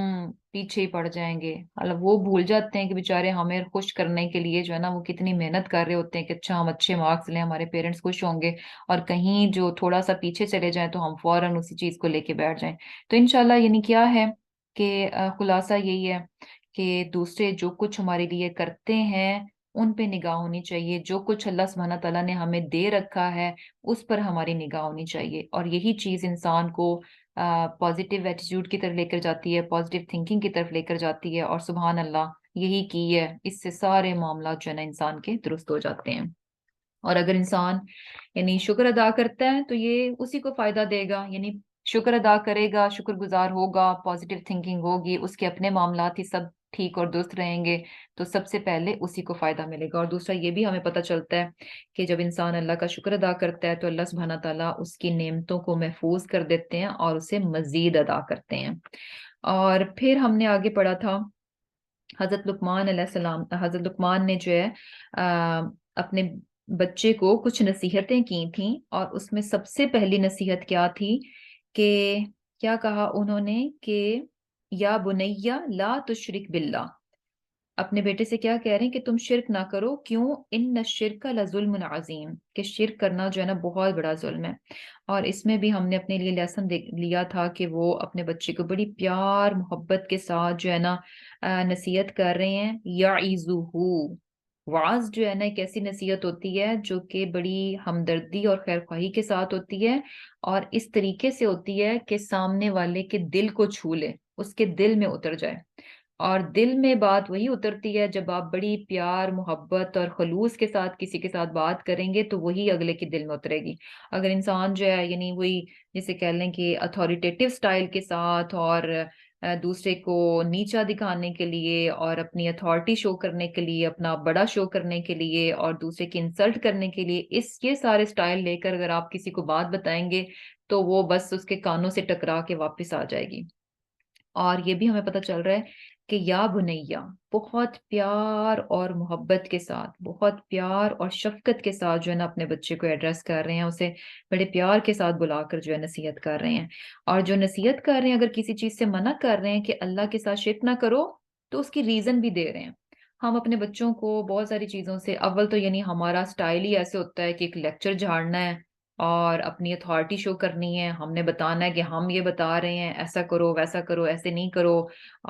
پیچھے ہی پڑ جائیں گے. مطلب وہ بھول جاتے ہیں کہ بیچارے ہمیں خوش کرنے کے لیے جو ہے نا وہ کتنی محنت کر رہے ہوتے ہیں کہ اچھا ہم اچھے مارکس لیں ہمارے پیرنٹس خوش ہوں گے اور کہیں جو تھوڑا سا پیچھے چلے جائیں تو ہم فوراً اسی چیز کو لے کے بیٹھ جائیں. تو انشاءاللہ یعنی کیا ہے کہ خلاصہ یہی ہے کہ دوسرے جو کچھ ہمارے لیے کرتے ہیں ان پہ نگاہ ہونی چاہیے. جو کچھ اللہ سبحانہ تعالیٰ نے ہمیں دے رکھا ہے اس پر ہماری نگاہ ہونی چاہیے اور یہی چیز انسان کو پازیٹیو ایٹیٹیوڈ کی طرف لے کر جاتی ہے پازیٹیو تھنکنگ کی طرف لے کر جاتی ہے اور سبحان اللہ یہی کی ہے اس سے سارے معاملات جو ہے نا انسان کے درست ہو جاتے ہیں. اور اگر انسان یعنی شکر ادا کرتا ہے تو یہ اسی کو فائدہ دے گا. یعنی شکر ادا کرے گا شکر گزار ہوگا پازیٹیو تھنکنگ ہوگی اس کے اپنے معاملات ہی سب ٹھیک اور درست رہیں گے تو سب سے پہلے اسی کو فائدہ ملے گا. اور دوسرا یہ بھی ہمیں پتہ چلتا ہے کہ جب انسان اللہ کا شکر ادا کرتا ہے تو اللہ سبحانہ تعالیٰ اس کی نعمتوں کو محفوظ کر دیتے ہیں اور اسے مزید ادا کرتے ہیں. اور پھر ہم نے آگے پڑھا تھا حضرت لقمان علیہ السلام. حضرت لقمان نے جو ہے اپنے بچے کو کچھ نصیحتیں کی تھیں اور اس میں سب سے پہلی نصیحت کیا تھی کہ کیا کہا انہوں نے کہ یا بنیا لا تشرک باللہ. اپنے بیٹے سے کیا کہہ رہے ہیں کہ تم شرک نہ کرو. کیوں؟ ان الشرک لظلم عظیم کہ شرک کرنا جو ہے نا بہت بڑا ظلم ہے. اور اس میں بھی ہم نے اپنے لیے لیسن لیا تھا کہ وہ اپنے بچے کو بڑی پیار محبت کے ساتھ جو ہے نا نصیحت کر رہے ہیں. یعظہ وعظ جو ہے نا ایک ایسی نصیحت ہوتی ہے جو کہ بڑی ہمدردی اور خیر خواہی کے ساتھ ہوتی ہے اور اس طریقے سے ہوتی ہے کہ سامنے والے کے دل کو چھو لے اس کے دل میں اتر جائے. اور دل میں بات وہی اترتی ہے جب آپ بڑی پیار محبت اور خلوص کے ساتھ کسی کے ساتھ بات کریں گے تو وہی اگلے کے دل میں اترے گی. اگر انسان جو ہے یعنی وہی جسے کہہ لیں کہ اتھارٹیٹیو سٹائل کے ساتھ اور دوسرے کو نیچا دکھانے کے لیے اور اپنی اتھارٹی شو کرنے کے لیے، اپنا بڑا شو کرنے کے لیے اور دوسرے کی انسلٹ کرنے کے لیے، یہ سارے سٹائل لے کر اگر آپ کسی کو بات بتائیں گے تو وہ بس اس کے کانوں سے ٹکرا کے واپس آ جائے گی۔ اور یہ بھی ہمیں پتہ چل رہا ہے کہ یا بنیا، بہت پیار اور محبت کے ساتھ، بہت پیار اور شفقت کے ساتھ جو ہے نا اپنے بچے کو ایڈریس کر رہے ہیں، اسے بڑے پیار کے ساتھ بلا کر جو ہے نصیحت کر رہے ہیں۔ اور جو نصیحت کر رہے ہیں اگر کسی چیز سے منع کر رہے ہیں کہ اللہ کے ساتھ شرک نہ کرو، تو اس کی ریزن بھی دے رہے ہیں۔ ہم اپنے بچوں کو بہت ساری چیزوں سے، اول تو یعنی ہمارا سٹائل ہی ایسے ہوتا ہے کہ ایک لیکچر جھاڑنا ہے اور اپنی اتھارٹی شو کرنی ہے، ہم نے بتانا ہے کہ ہم یہ بتا رہے ہیں، ایسا کرو ویسا کرو، ایسے نہیں کرو،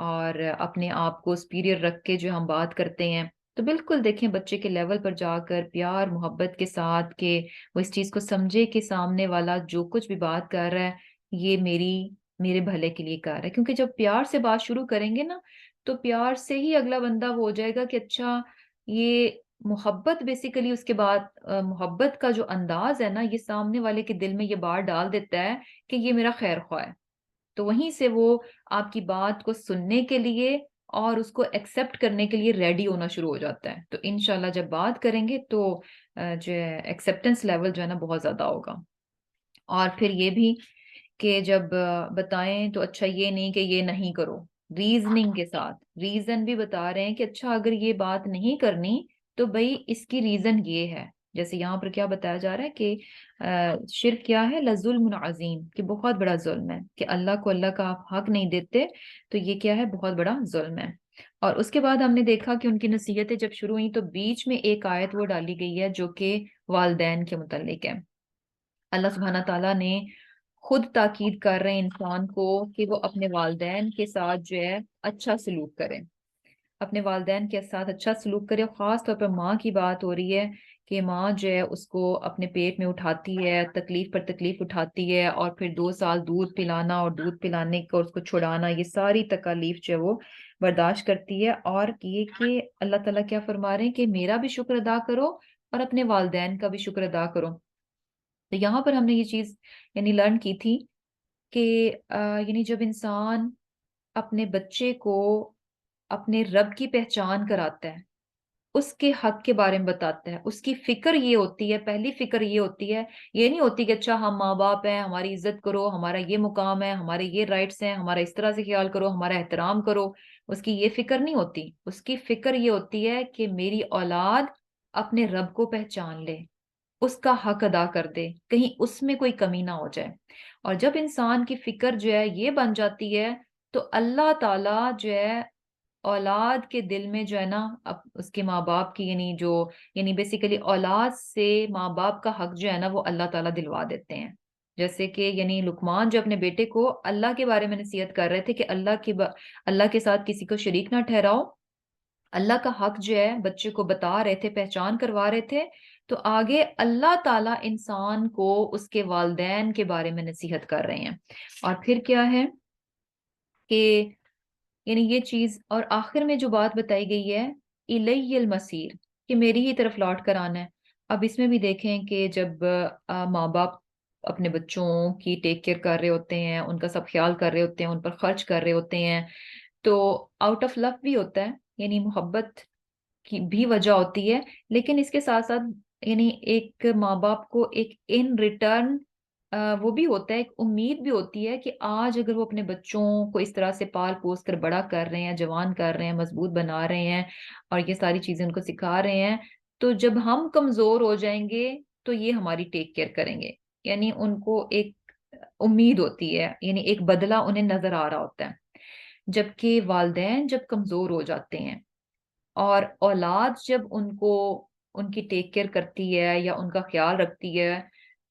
اور اپنے آپ کو سپیریئر رکھ کے جو ہم بات کرتے ہیں۔ تو بالکل دیکھیں بچے کے لیول پر جا کر پیار محبت کے ساتھ کہ وہ اس چیز کو سمجھے کہ سامنے والا جو کچھ بھی بات کر رہا ہے یہ میرے بھلے کے لیے کر رہا ہے۔ کیونکہ جب پیار سے بات شروع کریں گے نا تو پیار سے ہی اگلا بندہ وہ ہو جائے گا کہ اچھا، یہ محبت بیسیکلی اس کے بعد محبت کا جو انداز ہے نا یہ سامنے والے کے دل میں یہ بات ڈال دیتا ہے کہ یہ میرا خیر خواہ ہے۔ تو وہیں سے وہ آپ کی بات کو سننے کے لیے اور اس کو ایکسپٹ کرنے کے لیے ریڈی ہونا شروع ہو جاتا ہے۔ تو انشاءاللہ جب بات کریں گے تو جو ایکسپٹنس لیول جو ہے نا بہت زیادہ ہوگا۔ اور پھر یہ بھی کہ جب بتائیں تو اچھا یہ نہیں کہ یہ نہیں کرو، ریزننگ کے ساتھ ریزن بھی بتا رہے ہیں کہ اچھا اگر یہ بات نہیں کرنی تو بھئی اس کی ریزن یہ ہے۔ جیسے یہاں پر کیا بتایا جا رہا ہے کہ شرک کیا ہے، لظلم عظیم، کہ بہت بڑا ظلم ہے، کہ اللہ کو اللہ کا آپ حق نہیں دیتے تو یہ کیا ہے، بہت بڑا ظلم ہے۔ اور اس کے بعد ہم نے دیکھا کہ ان کی نصیحتیں جب شروع ہوئیں تو بیچ میں ایک آیت وہ ڈالی گئی ہے جو کہ والدین کے متعلق ہے۔ اللہ سبحانہ تعالیٰ نے خود تاکید کر رہے ہیں انسان کو کہ وہ اپنے والدین کے ساتھ جو ہے اچھا سلوک کرے، اپنے والدین کے ساتھ اچھا سلوک کرے۔ خاص طور پر ماں کی بات ہو رہی ہے کہ ماں جو ہے اس کو اپنے پیٹ میں اٹھاتی ہے، تکلیف پر تکلیف اٹھاتی ہے، اور پھر 2 سال دودھ پلانا اور دودھ پلانے کو اس کو چھڑانا، یہ ساری تکالیف جو ہے وہ برداشت کرتی ہے۔ اور یہ کہ اللہ تعالیٰ کیا فرما رہے ہیں کہ میرا بھی شکر ادا کرو اور اپنے والدین کا بھی شکر ادا کرو۔ تو یہاں پر ہم نے یہ چیز یعنی لرن کی تھی کہ یعنی جب انسان اپنے بچے کو اپنے رب کی پہچان کراتا ہے، اس کے حق کے بارے میں بتاتا ہے، اس کی فکر یہ ہوتی ہے، پہلی فکر یہ ہوتی ہے، یہ نہیں ہوتی کہ اچھا ہم ماں باپ ہیں، ہماری عزت کرو، ہمارا یہ مقام ہے، ہمارے یہ رائٹس ہیں، ہمارا اس طرح سے خیال کرو، ہمارا احترام کرو۔ اس کی یہ فکر نہیں ہوتی، اس کی فکر یہ ہوتی ہے کہ میری اولاد اپنے رب کو پہچان لے، اس کا حق ادا کر دے، کہیں اس میں کوئی کمی نہ ہو جائے۔ اور جب انسان کی فکر جو ہے یہ بن جاتی ہے تو اللہ تعالیٰ جو ہے اولاد کے دل میں جو ہے نا اس کے ماں باپ کی یعنی بیسیکلی اولاد سے ماں باپ کا حق جو ہے نا وہ اللہ تعالیٰ دلوا دیتے ہیں۔ جیسے کہ یعنی لقمان جو اپنے بیٹے کو اللہ کے بارے میں نصیحت کر رہے تھے کہ اللہ کے ساتھ کسی کو شریک نہ ٹھہراؤ، اللہ کا حق جو ہے بچے کو بتا رہے تھے، پہچان کروا رہے تھے، تو آگے اللہ تعالیٰ انسان کو اس کے والدین کے بارے میں نصیحت کر رہے ہیں۔ اور پھر کیا ہے کہ یعنی یہ چیز، اور آخر میں جو بات بتائی گئی ہے الی المصیر، کہ میری ہی طرف لوٹ کر آنا ہے۔ اب اس میں بھی دیکھیں کہ جب ماں باپ اپنے بچوں کی ٹیک کیئر کر رہے ہوتے ہیں، ان کا سب خیال کر رہے ہوتے ہیں، ان پر خرچ کر رہے ہوتے ہیں، تو آؤٹ آف لو بھی ہوتا ہے، یعنی محبت کی بھی وجہ ہوتی ہے، لیکن اس کے ساتھ ساتھ یعنی ایک ماں باپ کو ایک ان ریٹرن وہ بھی ہوتا ہے، ایک امید بھی ہوتی ہے کہ آج اگر وہ اپنے بچوں کو اس طرح سے پال پوس کر بڑا کر رہے ہیں، جوان کر رہے ہیں، مضبوط بنا رہے ہیں اور یہ ساری چیزیں ان کو سکھا رہے ہیں، تو جب ہم کمزور ہو جائیں گے تو یہ ہماری ٹیک کیئر کریں گے، یعنی ان کو ایک امید ہوتی ہے، یعنی ایک بدلہ انہیں نظر آ رہا ہوتا ہے۔ جبکہ والدین جب کمزور ہو جاتے ہیں اور اولاد جب ان کی ٹیک کیئر کرتی ہے یا ان کا خیال رکھتی ہے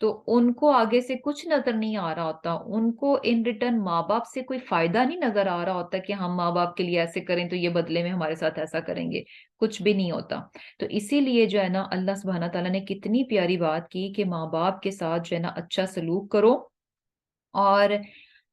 تو ان کو آگے سے کچھ نظر نہیں آ رہا ہوتا، ان کو ان ریٹرن ماں باپ سے کوئی فائدہ نہیں نظر آ رہا ہوتا کہ ہم ماں باپ کے لیے ایسے کریں تو یہ بدلے میں ہمارے ساتھ ایسا کریں گے، کچھ بھی نہیں ہوتا۔ تو اسی لیے جو ہے نا اللہ سبحانہ تعالیٰ نے کتنی پیاری بات کی کہ ماں باپ کے ساتھ جو ہے نا اچھا سلوک کرو اور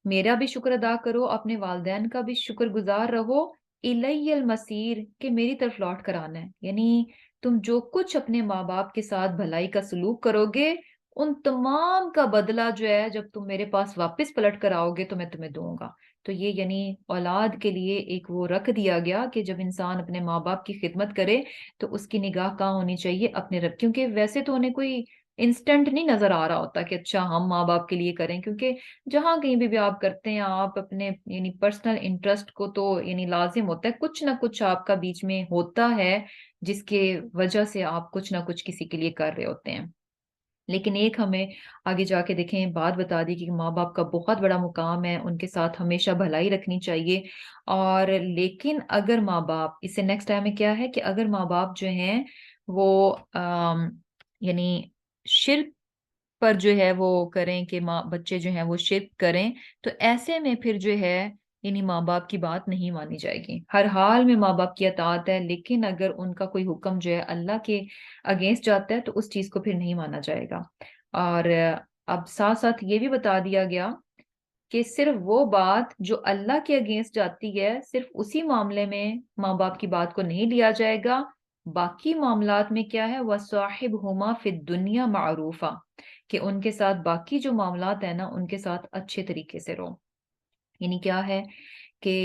میرا بھی شکر ادا کرو، اپنے والدین کا بھی شکر گزار رہو، الی المصیر، کہ میری طرف لوٹ کر آنا ہے۔ یعنی تم جو کچھ اپنے ماں باپ کے ساتھ بھلائی کا سلوک کرو گے ان تمام کا بدلہ جو ہے جب تم میرے پاس واپس پلٹ کر آؤ گے تو میں تمہیں دوں گا۔ تو یہ یعنی اولاد کے لیے ایک وہ رکھ دیا گیا کہ جب انسان اپنے ماں باپ کی خدمت کرے تو اس کی نگاہ کہاں ہونی چاہیے؟ اپنے رب، کیونکہ ویسے تو انہیں کوئی انسٹنٹ نہیں نظر آ رہا ہوتا کہ اچھا ہم ماں باپ کے لیے کریں، کیونکہ جہاں کہیں بھی آپ کرتے ہیں آپ اپنے یعنی پرسنل انٹرسٹ کو تو یعنی لازم ہوتا ہے کچھ نہ کچھ آپ کا بیچ میں ہوتا ہے جس کے وجہ سے آپ کچھ نہ کچھ کسی کے لیے کر رہے ہوتے ہیں۔ لیکن ایک ہمیں آگے جا کے دیکھیں بات بتا دی کہ ماں باپ کا بہت بڑا مقام ہے، ان کے ساتھ ہمیشہ بھلائی رکھنی چاہیے۔ اور لیکن اگر ماں باپ، اس سے نیکسٹ ٹائم میں کیا ہے کہ اگر ماں باپ جو ہیں وہ یعنی شرک پر جو ہے وہ کریں کہ ماں بچے جو ہیں وہ شرک کریں، تو ایسے میں پھر جو ہے یعنی ماں باپ کی بات نہیں مانی جائے گی۔ ہر حال میں ماں باپ کی اطاعت ہے، لیکن اگر ان کا کوئی حکم جو ہے اللہ کے اگینسٹ جاتا ہے تو اس چیز کو پھر نہیں مانا جائے گا۔ اور اب ساتھ ساتھ یہ بھی بتا دیا گیا کہ صرف وہ بات جو اللہ کے اگینسٹ جاتی ہے صرف اسی معاملے میں ماں باپ کی بات کو نہیں لیا جائے گا، باقی معاملات میں کیا ہے وَصَاحِبْهُمَا فِي الدُّنْيَا مَعْرُوفًا، کہ ان کے ساتھ باقی جو معاملات ہیں نا ان کے ساتھ اچھے طریقے سے رہو۔ یعنی کیا ہے کہ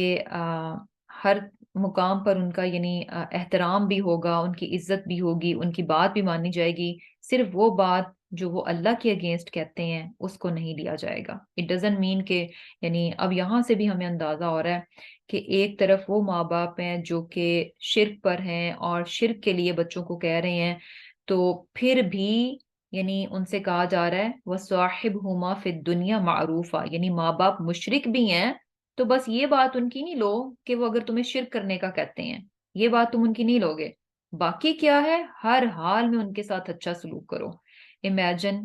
ہر مقام پر ان کا یعنی احترام بھی ہوگا، ان کی عزت بھی ہوگی، ان کی بات بھی مانی جائے گی، صرف وہ بات جو وہ اللہ کے اگینسٹ کہتے ہیں اس کو نہیں لیا جائے گا۔ اٹ ڈزنٹ مین کہ یعنی اب یہاں سے بھی ہمیں اندازہ ہو رہا ہے کہ ایک طرف وہ ماں باپ ہیں جو کہ شرک پر ہیں اور شرک کے لیے بچوں کو کہہ رہے ہیں، تو پھر بھی یعنی ان سے کہا جا رہا ہے وَصَاحِبْهُمَا فِي الدُّنْيَا مَعْرُوفًا، یعنی ماں باپ مشرک بھی ہیں تو بس یہ بات ان کی نہیں لو کہ وہ اگر تمہیں شرک کرنے کا کہتے ہیں، یہ بات تم ان کی نہیں لوگے، باقی کیا ہے ہر حال میں ان کے ساتھ اچھا سلوک کرو۔ امیجن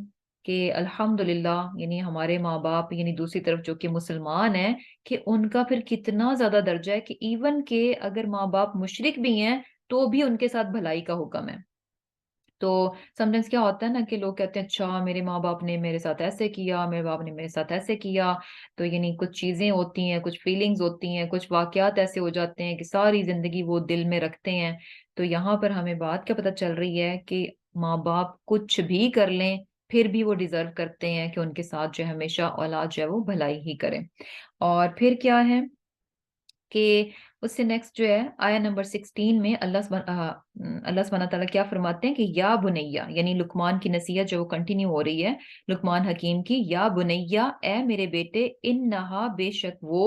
کہ الحمدللہ یعنی ہمارے ماں باپ یعنی دوسری طرف جو کہ مسلمان ہیں کہ ان کا پھر کتنا زیادہ درجہ ہے کہ ایون کہ اگر ماں باپ مشرک بھی ہیں تو بھی ان کے ساتھ بھلائی کا حکم ہے۔ تو سمٹائمس کیا ہوتا ہے نا کہ لوگ کہتے ہیں اچھا میرے ماں باپ نے میرے ساتھ ایسے کیا، میرے باپ نے میرے ساتھ ایسے کیا، تو یعنی کچھ چیزیں ہوتی ہیں، کچھ فیلنگز ہوتی ہیں، کچھ واقعات ایسے ہو جاتے ہیں کہ ساری زندگی وہ دل میں رکھتے ہیں۔ تو یہاں پر ہمیں بات کیا پتہ چل رہی ہے کہ ماں باپ کچھ بھی کر لیں پھر بھی وہ ڈیزرو کرتے ہیں کہ ان کے ساتھ جو ہے ہمیشہ اولاد جو ہے وہ بھلائی ہی کرے۔ اور پھر کیا ہے کہ اس سے نیکسٹ جو ہے آیا نمبر 16 میں اللہ سبحانہ تعالیٰ کیا فرماتے ہیں کہ یا بنیا، یعنی لقمان کی نصیحت جو کنٹینیو ہو رہی ہے لقمان حکیم کی، یا بنیا اے میرے بیٹے، انہا بے شک وہ،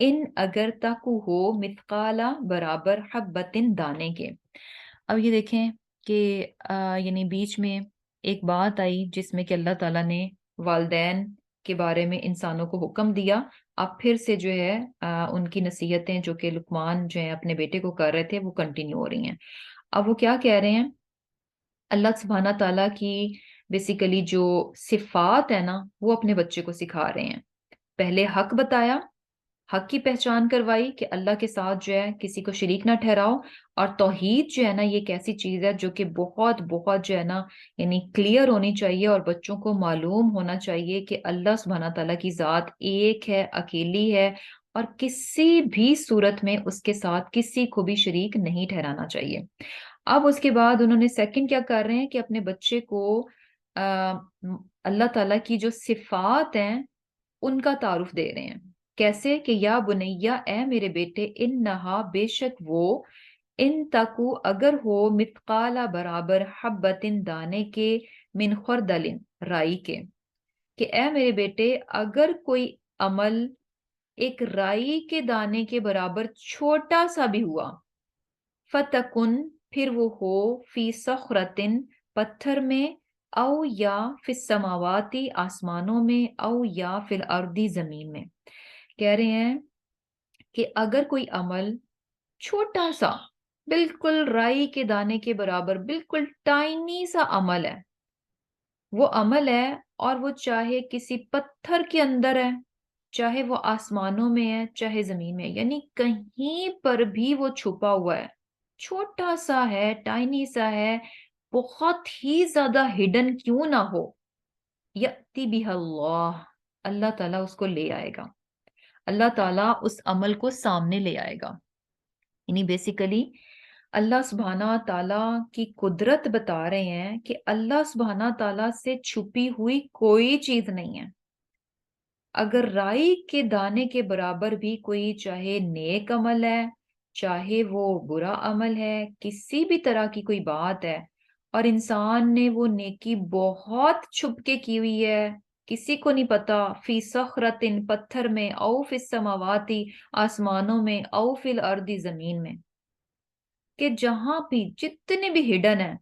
ان اگر تک ہو مثقالا برابر حبتن دانے کے۔ اب یہ دیکھیں کہ یعنی بیچ میں ایک بات آئی جس میں کہ اللہ تعالیٰ نے والدین کے بارے میں انسانوں کو حکم دیا، اب پھر سے جو ہے ان کی نصیحتیں جو کہ لقمان جو ہے اپنے بیٹے کو کر رہے تھے وہ کنٹینیو ہو رہی ہیں۔ اب وہ کیا کہہ رہے ہیں؟ اللہ سبحانہ تعالیٰ کی بیسیکلی جو صفات ہے نا وہ اپنے بچے کو سکھا رہے ہیں۔ پہلے حق بتایا، حق کی پہچان کروائی کہ اللہ کے ساتھ جو ہے کسی کو شریک نہ ٹھہراؤ، اور توحید جو ہے نا یہ ایک ایسی چیز ہے جو کہ بہت بہت جو ہے نا یعنی کلیئر ہونی چاہیے اور بچوں کو معلوم ہونا چاہیے کہ اللہ سبحانہ تعالیٰ کی ذات ایک ہے، اکیلی ہے، اور کسی بھی صورت میں اس کے ساتھ کسی کو بھی شریک نہیں ٹھہرانا چاہیے۔ اب اس کے بعد انہوں نے سیکنڈ کیا کر رہے ہیں کہ اپنے بچے کو آ، اللہ تعالیٰ کی جو صفات ہیں ان کا تعارف دے رہے ہیں۔ کیسے کہ یا بنیا اے میرے بیٹے، انہا بے شک وہ، ان تکو اگر ہو مثقالا برابر حبتن دانے کے، من خردلن رائی کے، کہ اے میرے بیٹے اگر کوئی عمل ایک رائی کے دانے کے برابر چھوٹا سا بھی ہوا، فتکن پھر وہ ہو، فی صخرتن پتھر میں، او یا فی السماواتی آسمانوں میں، او یا فی الارضی زمین میں۔ کہہ رہے ہیں کہ اگر کوئی عمل چھوٹا سا بالکل رائی کے دانے کے برابر بالکل ٹائنی سا عمل ہے، وہ عمل ہے اور وہ چاہے کسی پتھر کے اندر ہے، چاہے وہ آسمانوں میں ہے، چاہے زمین میں ہے، یعنی کہیں پر بھی وہ چھپا ہوا ہے، چھوٹا سا ہے، ٹائنی سا ہے، بہت ہی زیادہ ہڈن کیوں نہ ہو، یأتی بہ اللہ، اللہ تعالیٰ اس کو لے آئے گا، اللہ تعالیٰ اس عمل کو سامنے لے آئے گا۔ یعنی بیسیکلی اللہ سبحانہ تعالیٰ کی قدرت بتا رہے ہیں کہ اللہ سبحانہ تعالیٰ سے چھپی ہوئی کوئی چیز نہیں ہے۔ اگر رائی کے دانے کے برابر بھی کوئی چاہے نیک عمل ہے، چاہے وہ برا عمل ہے، کسی بھی طرح کی کوئی بات ہے، اور انسان نے وہ نیکی بہت چھپ کے کی ہوئی ہے، کسی کو نہیں پتا، فی صخرۃ، پتھر میں، او فی السماواتی، آسمانوں میں، او فی الارض، زمین میں، کہ جہاں بھی جتنے بھی ہڈن ہے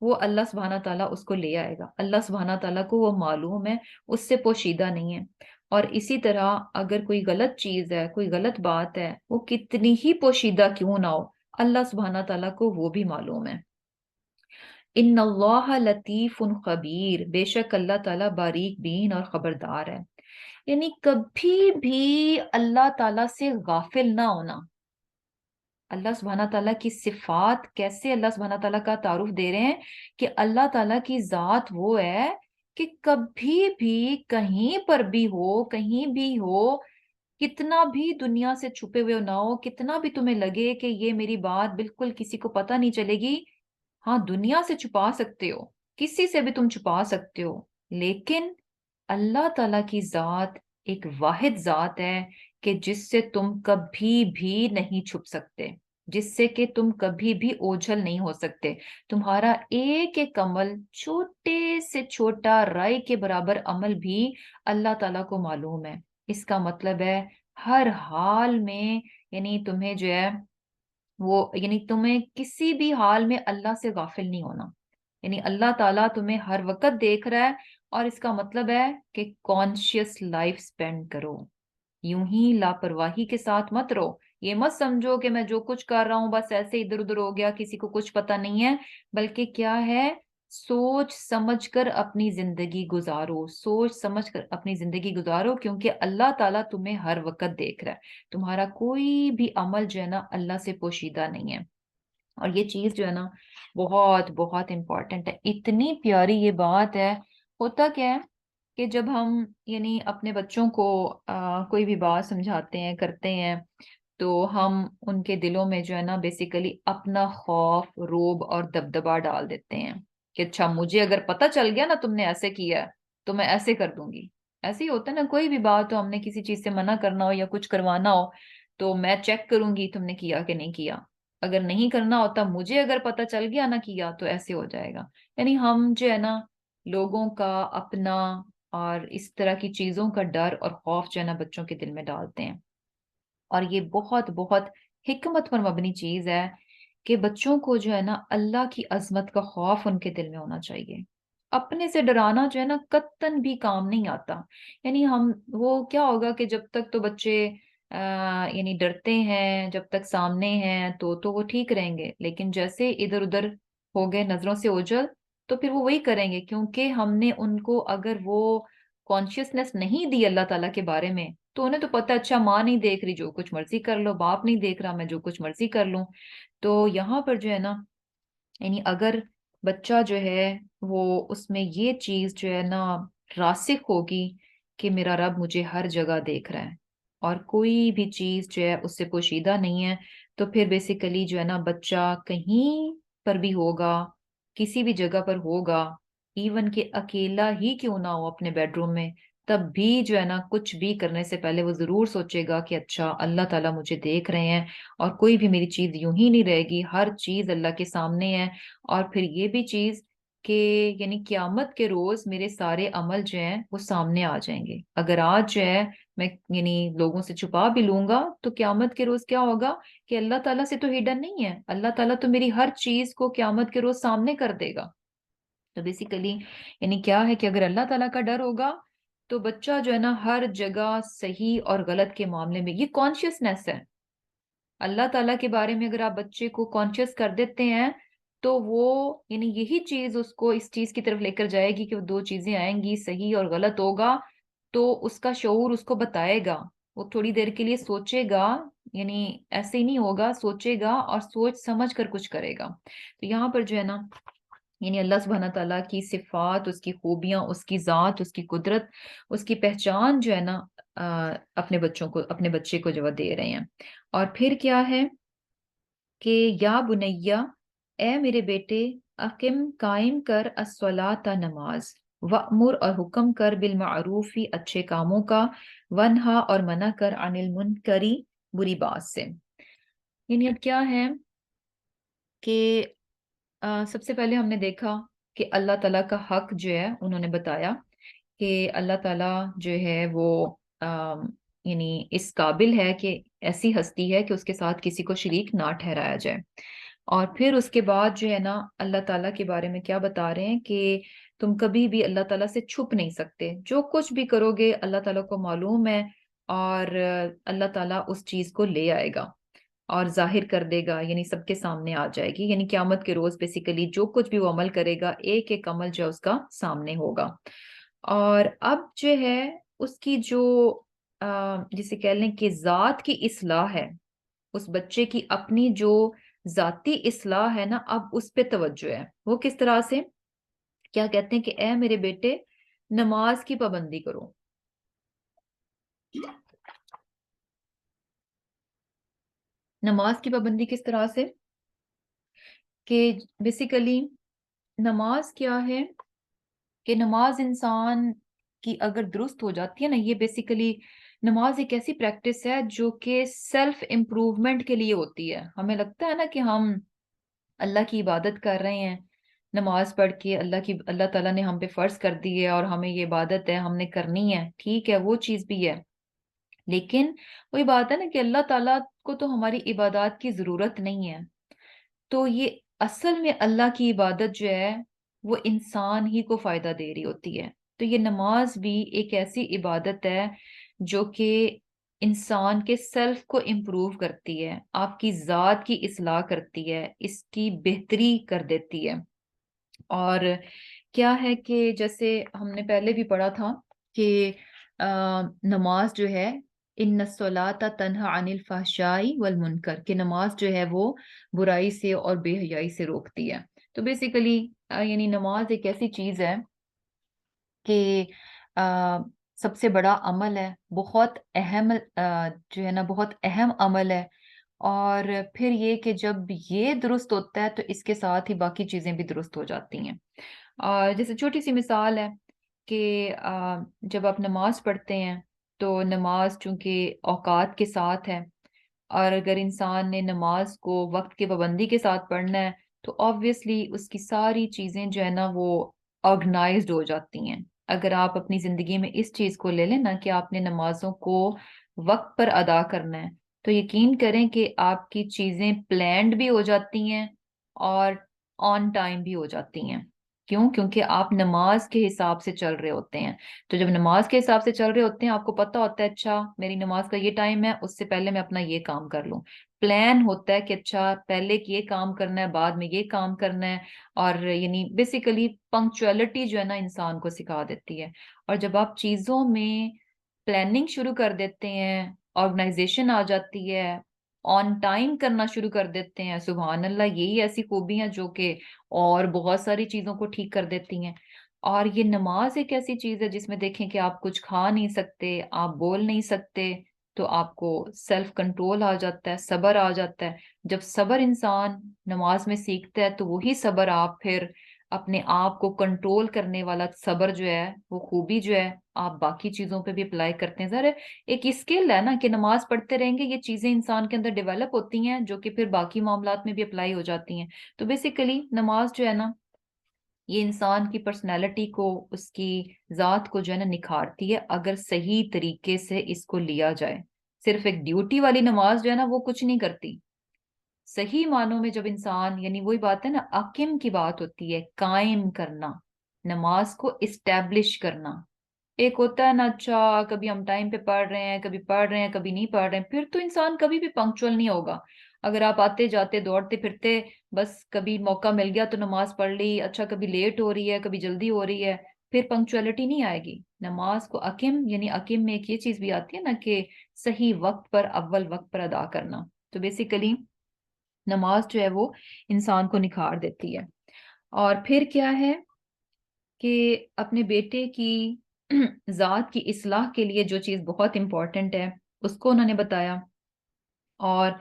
وہ اللہ سبحانہ تعالیٰ اس کو لے آئے گا، اللہ سبحانہ تعالیٰ کو وہ معلوم ہے، اس سے پوشیدہ نہیں ہے۔ اور اسی طرح اگر کوئی غلط چیز ہے، کوئی غلط بات ہے، وہ کتنی ہی پوشیدہ کیوں نہ ہو، اللہ سبحانہ تعالیٰ کو وہ بھی معلوم ہے۔ ان اللہ لطیف خبیر، بے شک اللہ تعالیٰ باریک بین اور خبردار ہے۔ یعنی کبھی بھی اللہ تعالیٰ سے غافل نہ ہونا۔ اللہ سبحانہ تعالیٰ کی صفات، کیسے اللہ سبحانہ تعالیٰ کا تعارف دے رہے ہیں کہ اللہ تعالیٰ کی ذات وہ ہے کہ کبھی بھی کہیں پر بھی ہو، کہیں بھی ہو، کتنا بھی دنیا سے چھپے ہوئے نہ ہو، کتنا بھی تمہیں لگے کہ یہ میری بات بالکل کسی کو پتہ نہیں چلے گی، ہاں دنیا سے چھپا سکتے ہو، کسی سے بھی تم چھپا سکتے ہو، لیکن اللہ تعالیٰ کی ذات ایک واحد ذات ہے کہ جس سے تم کبھی بھی نہیں چھپ سکتے، جس سے کہ تم کبھی بھی اوجھل نہیں ہو سکتے۔ تمہارا ایک ایک عمل، چھوٹے سے چھوٹا رائی کے برابر عمل بھی اللہ تعالیٰ کو معلوم ہے۔ اس کا مطلب ہے ہر حال میں، یعنی تمہیں جو ہے وہ، یعنی تمہیں کسی بھی حال میں اللہ سے غافل نہیں ہونا، یعنی اللہ تعالیٰ تمہیں ہر وقت دیکھ رہا ہے، اور اس کا مطلب ہے کہ کانشیس لائف سپینڈ کرو، یوں ہی لاپرواہی کے ساتھ مت رہو۔ یہ مت سمجھو کہ میں جو کچھ کر رہا ہوں بس ایسے ادھر ادھر ہو گیا، کسی کو کچھ پتا نہیں ہے، بلکہ کیا ہے، سوچ سمجھ کر اپنی زندگی گزارو، سوچ سمجھ کر اپنی زندگی گزارو، کیونکہ اللہ تعالیٰ تمہیں ہر وقت دیکھ رہا ہے، تمہارا کوئی بھی عمل جو ہے نا اللہ سے پوشیدہ نہیں ہے۔ اور یہ چیز جو ہے نا بہت بہت امپورٹنٹ ہے، اتنی پیاری یہ بات ہے۔ ہوتا کیا ہے کہ جب ہم یعنی اپنے بچوں کو کوئی بھی بات سمجھاتے ہیں، کرتے ہیں، تو ہم ان کے دلوں میں جو ہے نا بیسیکلی اپنا خوف، روب اور دبدبا ڈال دیتے ہیں کہ اچھا مجھے اگر پتہ چل گیا نا تم نے ایسے کیا ہے تو میں ایسے کر دوں گی۔ ایسے ہی ہوتا ہے نا، کوئی بھی بات ہو، ہم نے کسی چیز سے منع کرنا ہو یا کچھ کروانا ہو تو میں چیک کروں گی تم نے کیا کہ نہیں کیا، اگر نہیں کرنا ہوتا، مجھے اگر پتہ چل گیا نہ کیا تو ایسے ہو جائے گا۔ یعنی ہم جو ہے نا لوگوں کا، اپنا اور اس طرح کی چیزوں کا ڈر اور خوف جو ہے نا بچوں کے دل میں ڈالتے ہیں، اور یہ بہت بہت حکمت پر مبنی چیز ہے کہ بچوں کو جو ہے نا اللہ کی عظمت کا خوف ان کے دل میں ہونا چاہیے۔ اپنے سے ڈرانا جو ہے نا قطن بھی کام نہیں آتا، یعنی ہم وہ کیا ہوگا کہ جب تک تو بچے یعنی ڈرتے ہیں، جب تک سامنے ہیں تو وہ ٹھیک رہیں گے، لیکن جیسے ادھر ادھر ہو گئے نظروں سے اوجھل تو پھر وہ وہی کریں گے، کیونکہ ہم نے ان کو اگر وہ کانشیسنیس نہیں دی اللہ تعالیٰ کے بارے میں تو انہیں تو پتہ اچھا ماں نہیں دیکھ رہی جو کچھ مرضی کر لو، باپ نہیں دیکھ رہا میں جو کچھ مرضی کر لوں۔ تو یہاں پر جو ہے نا، یعنی اگر بچہ جو ہے وہ اس میں یہ چیز جو ہے نا راسخ ہوگی کہ میرا رب مجھے ہر جگہ دیکھ رہا ہے اور کوئی بھی چیز جو ہے اس سے پوشیدہ نہیں ہے، تو پھر بیسیکلی جو ہے نا بچہ کہیں پر بھی ہوگا، کسی بھی جگہ پر ہوگا، ایون کہ اکیلا ہی کیوں نہ ہو اپنے بیڈ روم میں، تب بھی جو ہے نا کچھ بھی کرنے سے پہلے وہ ضرور سوچے گا کہ اچھا اللہ تعالیٰ مجھے دیکھ رہے ہیں، اور کوئی بھی میری چیز یوں ہی نہیں رہے گی، ہر چیز اللہ کے سامنے ہے۔ اور پھر یہ بھی چیز کہ یعنی قیامت کے روز میرے سارے عمل جو ہیں وہ سامنے آ جائیں گے۔ اگر آج جو ہے میں یعنی لوگوں سے چھپا بھی لوں گا تو قیامت کے روز کیا ہوگا کہ اللہ تعالیٰ سے تو ہڈن نہیں ہے، اللہ تعالیٰ تو میری ہر چیز کو قیامت کے روز سامنے کر دے گا۔ تو بیسیکلی یعنی کیا ہے کہ اگر اللہ تعالیٰ کا ڈر ہوگا تو بچہ جو ہے نا ہر جگہ صحیح اور غلط کے معاملے میں، یہ کانشیسنیس ہے، اللہ تعالیٰ کے بارے میں اگر آپ بچے کو کانشیس کر دیتے ہیں تو وہ یعنی یہی چیز اس کو اس چیز کی طرف لے کر جائے گی کہ وہ دو چیزیں آئیں گی، صحیح اور غلط ہوگا، تو اس کا شعور اس کو بتائے گا، وہ تھوڑی دیر کے لیے سوچے گا، یعنی ایسے ہی نہیں ہوگا، سوچے گا اور سوچ سمجھ کر کچھ کرے گا۔ تو یہاں پر جو ہے نا یعنی اللہ سبحانہ تعالیٰ کی صفات، اس کی خوبیاں، اس کی ذات، اس کی قدرت، اس کی پہچان جو ہے نا اپنے بچوں کو، اپنے بچے کو جو وہ دے رہے ہیں۔ اور پھر کیا ہے کہ یا بنیا، اے میرے بیٹے، اقم قائم کر الصلاۃ نماز، وَأْمُرْ اور حکم کر بالمعروفی اچھے کاموں کا، ونہا اور منع کر عن المنکری بری بات سے۔ یعنی اب کیا ہے کہ سب سے پہلے ہم نے دیکھا کہ اللہ تعالیٰ کا حق جو ہے انہوں نے بتایا کہ اللہ تعالیٰ جو ہے وہ یعنی اس قابل ہے کہ ایسی ہستی ہے کہ اس کے ساتھ کسی کو شریک نہ ٹھہرایا جائے۔ اور پھر اس کے بعد جو ہے نا اللہ تعالیٰ کے بارے میں کیا بتا رہے ہیں کہ تم کبھی بھی اللہ تعالیٰ سے چھپ نہیں سکتے، جو کچھ بھی کرو گے اللہ تعالیٰ کو معلوم ہے، اور اللہ تعالیٰ اس چیز کو لے آئے گا اور ظاہر کر دے گا، یعنی سب کے سامنے آ جائے گی، یعنی قیامت کے روز بیسیکلی جو کچھ بھی وہ عمل کرے گا ایک ایک عمل جو ہے اس کا سامنے ہوگا۔ اور اب جو ہے اس کی جو جسے کہہ لیں کہ ذات کی اصلاح ہے، اس بچے کی اپنی جو ذاتی اصلاح ہے نا، اب اس پہ توجہ ہے۔ وہ کس طرح سے؟ کیا کہتے ہیں کہ اے میرے بیٹے نماز کی پابندی کرو۔ نماز کی پابندی کس طرح سے؟ کہ بیسیکلی نماز کیا ہے کہ نماز انسان کی اگر درست ہو جاتی ہے نا، یہ بیسیکلی نماز ایک ایسی پریکٹس ہے جو کہ سیلف امپروومنٹ کے لیے ہوتی ہے۔ ہمیں لگتا ہے نا کہ ہم اللہ کی عبادت کر رہے ہیں، نماز پڑھ کے اللہ تعالیٰ نے ہم پہ فرض کر دی ہے اور ہمیں یہ عبادت ہے، ہم نے کرنی ہے، ٹھیک ہے وہ چیز بھی ہے، لیکن وہی بات ہے نا کہ اللہ تعالیٰ کو تو ہماری عبادات کی ضرورت نہیں ہے۔ تو یہ اصل میں اللہ کی عبادت جو ہے وہ انسان ہی کو فائدہ دے رہی ہوتی ہے۔ تو یہ نماز بھی ایک ایسی عبادت ہے جو کہ انسان کے سیلف کو امپروو کرتی ہے، آپ کی ذات کی اصلاح کرتی ہے، اس کی بہتری کر دیتی ہے۔ اور کیا ہے کہ جیسے ہم نے پہلے بھی پڑھا تھا کہ نماز جو ہے ان الصلاۃ تنہا عن الفحشاء والمنکر، کہ نماز جو ہے وہ برائی سے اور بے حیائی سے روکتی ہے۔ تو بیسیکلی یعنی نماز ایک ایسی چیز ہے کہ سب سے بڑا عمل ہے، بہت اہم جو ہے نا بہت اہم عمل ہے، اور پھر یہ کہ جب یہ درست ہوتا ہے تو اس کے ساتھ ہی باقی چیزیں بھی درست ہو جاتی ہیں۔ اور جیسے چھوٹی سی مثال ہے کہ جب آپ نماز پڑھتے ہیں تو نماز چونکہ اوقات کے ساتھ ہے، اور اگر انسان نے نماز کو وقت کی پابندی کے ساتھ پڑھنا ہے تو آبویسلی اس کی ساری چیزیں جو ہے نا وہ آرگنائزڈ ہو جاتی ہیں۔ اگر آپ اپنی زندگی میں اس چیز کو لے لیں نا کہ آپ نے نمازوں کو وقت پر ادا کرنا ہے، تو یقین کریں کہ آپ کی چیزیں پلانڈ بھی ہو جاتی ہیں اور آن ٹائم بھی ہو جاتی ہیں۔ کیوں؟ کیونکہ آپ نماز کے حساب سے چل رہے ہوتے ہیں۔ تو جب نماز کے حساب سے چل رہے ہوتے ہیں آپ کو پتہ ہوتا ہے اچھا میری نماز کا یہ ٹائم ہے، اس سے پہلے میں اپنا یہ کام کر لوں۔ پلان ہوتا ہے کہ اچھا پہلے یہ کام کرنا ہے، بعد میں یہ کام کرنا ہے، اور یعنی بیسیکلی پنکچویلٹی جو ہے نا انسان کو سکھا دیتی ہے۔ اور جب آپ چیزوں میں پلاننگ شروع کر دیتے ہیں، آرگنائزیشن آ جاتی ہے، آن ٹائم کرنا شروع کر دیتے ہیں، سبحان اللہ یہی ایسی خوبیاں جو کہ اور بہت ساری چیزوں کو ٹھیک کر دیتی ہیں۔ اور یہ نماز ایک ایسی چیز ہے جس میں دیکھیں کہ آپ کچھ کھا نہیں سکتے، آپ بول نہیں سکتے، تو آپ کو سیلف کنٹرول آ جاتا ہے، صبر آ جاتا ہے۔ جب صبر انسان نماز میں سیکھتا ہے تو وہی صبر آپ پھر اپنے آپ کو کنٹرول کرنے والا صبر جو ہے، وہ خوبی جو ہے آپ باقی چیزوں پہ بھی اپلائی کرتے ہیں۔ ذرا ایک اسکل ہے نا کہ نماز پڑھتے رہیں گے یہ چیزیں انسان کے اندر ڈیولپ ہوتی ہیں جو کہ پھر باقی معاملات میں بھی اپلائی ہو جاتی ہیں۔ تو بیسیکلی نماز جو ہے نا یہ انسان کی پرسنالٹی کو، اس کی ذات کو جو ہے نا نکھارتی ہے اگر صحیح طریقے سے اس کو لیا جائے۔ صرف ایک ڈیوٹی والی نماز جو ہے نا وہ کچھ نہیں کرتی۔ صحیح معنوں میں جب انسان، یعنی وہی بات ہے نا اقیم کی بات ہوتی ہے، قائم کرنا، نماز کو اسٹیبلش کرنا۔ ایک ہوتا ہے نا اچھا کبھی ہم ٹائم پہ پڑھ رہے ہیں، کبھی پڑھ رہے ہیں، کبھی نہیں پڑھ رہے ہیں، پھر تو انسان کبھی بھی پنکچوئل نہیں ہوگا۔ اگر آپ آتے جاتے دوڑتے پھرتے بس کبھی موقع مل گیا تو نماز پڑھ لی، اچھا کبھی لیٹ ہو رہی ہے کبھی جلدی ہو رہی ہے، پھر پنکچوئلٹی نہیں آئے گی۔ نماز کو اقیم، یعنی اقیم میں ایک یہ چیز بھی آتی ہے نا کہ صحیح وقت پر، اول وقت پر ادا کرنا۔ تو بیسیکلی نماز جو ہے وہ انسان کو نکھار دیتی ہے۔ اور پھر کیا ہے کہ اپنے بیٹے کی ذات کی اصلاح کے لیے جو چیز بہت امپورٹنٹ ہے اس کو انہوں نے بتایا۔ اور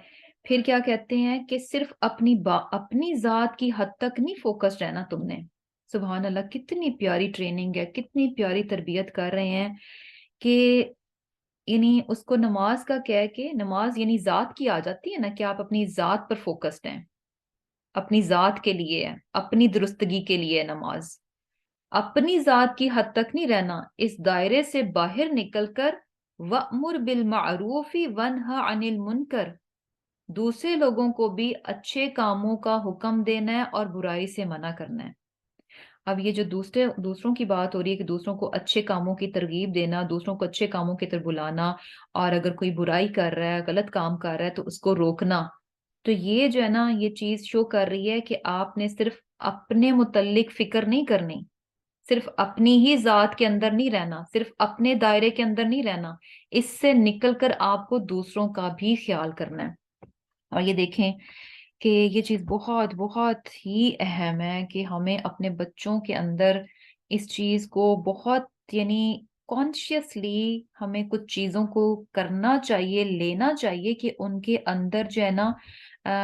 پھر کیا کہتے ہیں کہ صرف اپنی ذات کی حد تک نہیں فوکس رہنا تم نے، سبحان اللہ، کتنی پیاری ٹریننگ ہے، کتنی پیاری تربیت کر رہے ہیں کہ یعنی اس کو نماز کا کیا ہے کہ نماز یعنی ذات کی آ جاتی ہے نا، کہ آپ اپنی ذات پر فوکسڈ ہیں، اپنی ذات کے لیے ہے، اپنی درستگی کے لیے ہے نماز، اپنی ذات کی حد تک نہیں رہنا، اس دائرے سے باہر نکل کر وَأْمُرْ بِالْمَعْرُوفِ وَانْهَ عَنِ الْمُنْكَرِ، دوسرے لوگوں کو بھی اچھے کاموں کا حکم دینا ہے اور برائی سے منع کرنا ہے۔ اب یہ جو دوسروں کی بات ہو رہی ہے کہ دوسروں کو اچھے کاموں کی ترغیب دینا، دوسروں کو اچھے کاموں کی طرف بلانا، اور اگر کوئی برائی کر رہا ہے، غلط کام کر رہا ہے تو اس کو روکنا، تو یہ جو ہے نا یہ چیز شو کر رہی ہے کہ آپ نے صرف اپنے متعلق فکر نہیں کرنی، صرف اپنی ہی ذات کے اندر نہیں رہنا، صرف اپنے دائرے کے اندر نہیں رہنا، اس سے نکل کر آپ کو دوسروں کا بھی خیال کرنا ہے۔ اور یہ دیکھیں کہ یہ چیز بہت بہت ہی اہم ہے کہ ہمیں اپنے بچوں کے اندر اس چیز کو بہت یعنی کانشیسلی ہمیں کچھ چیزوں کو کرنا چاہیے، لینا چاہیے کہ ان کے اندر جو ہے نا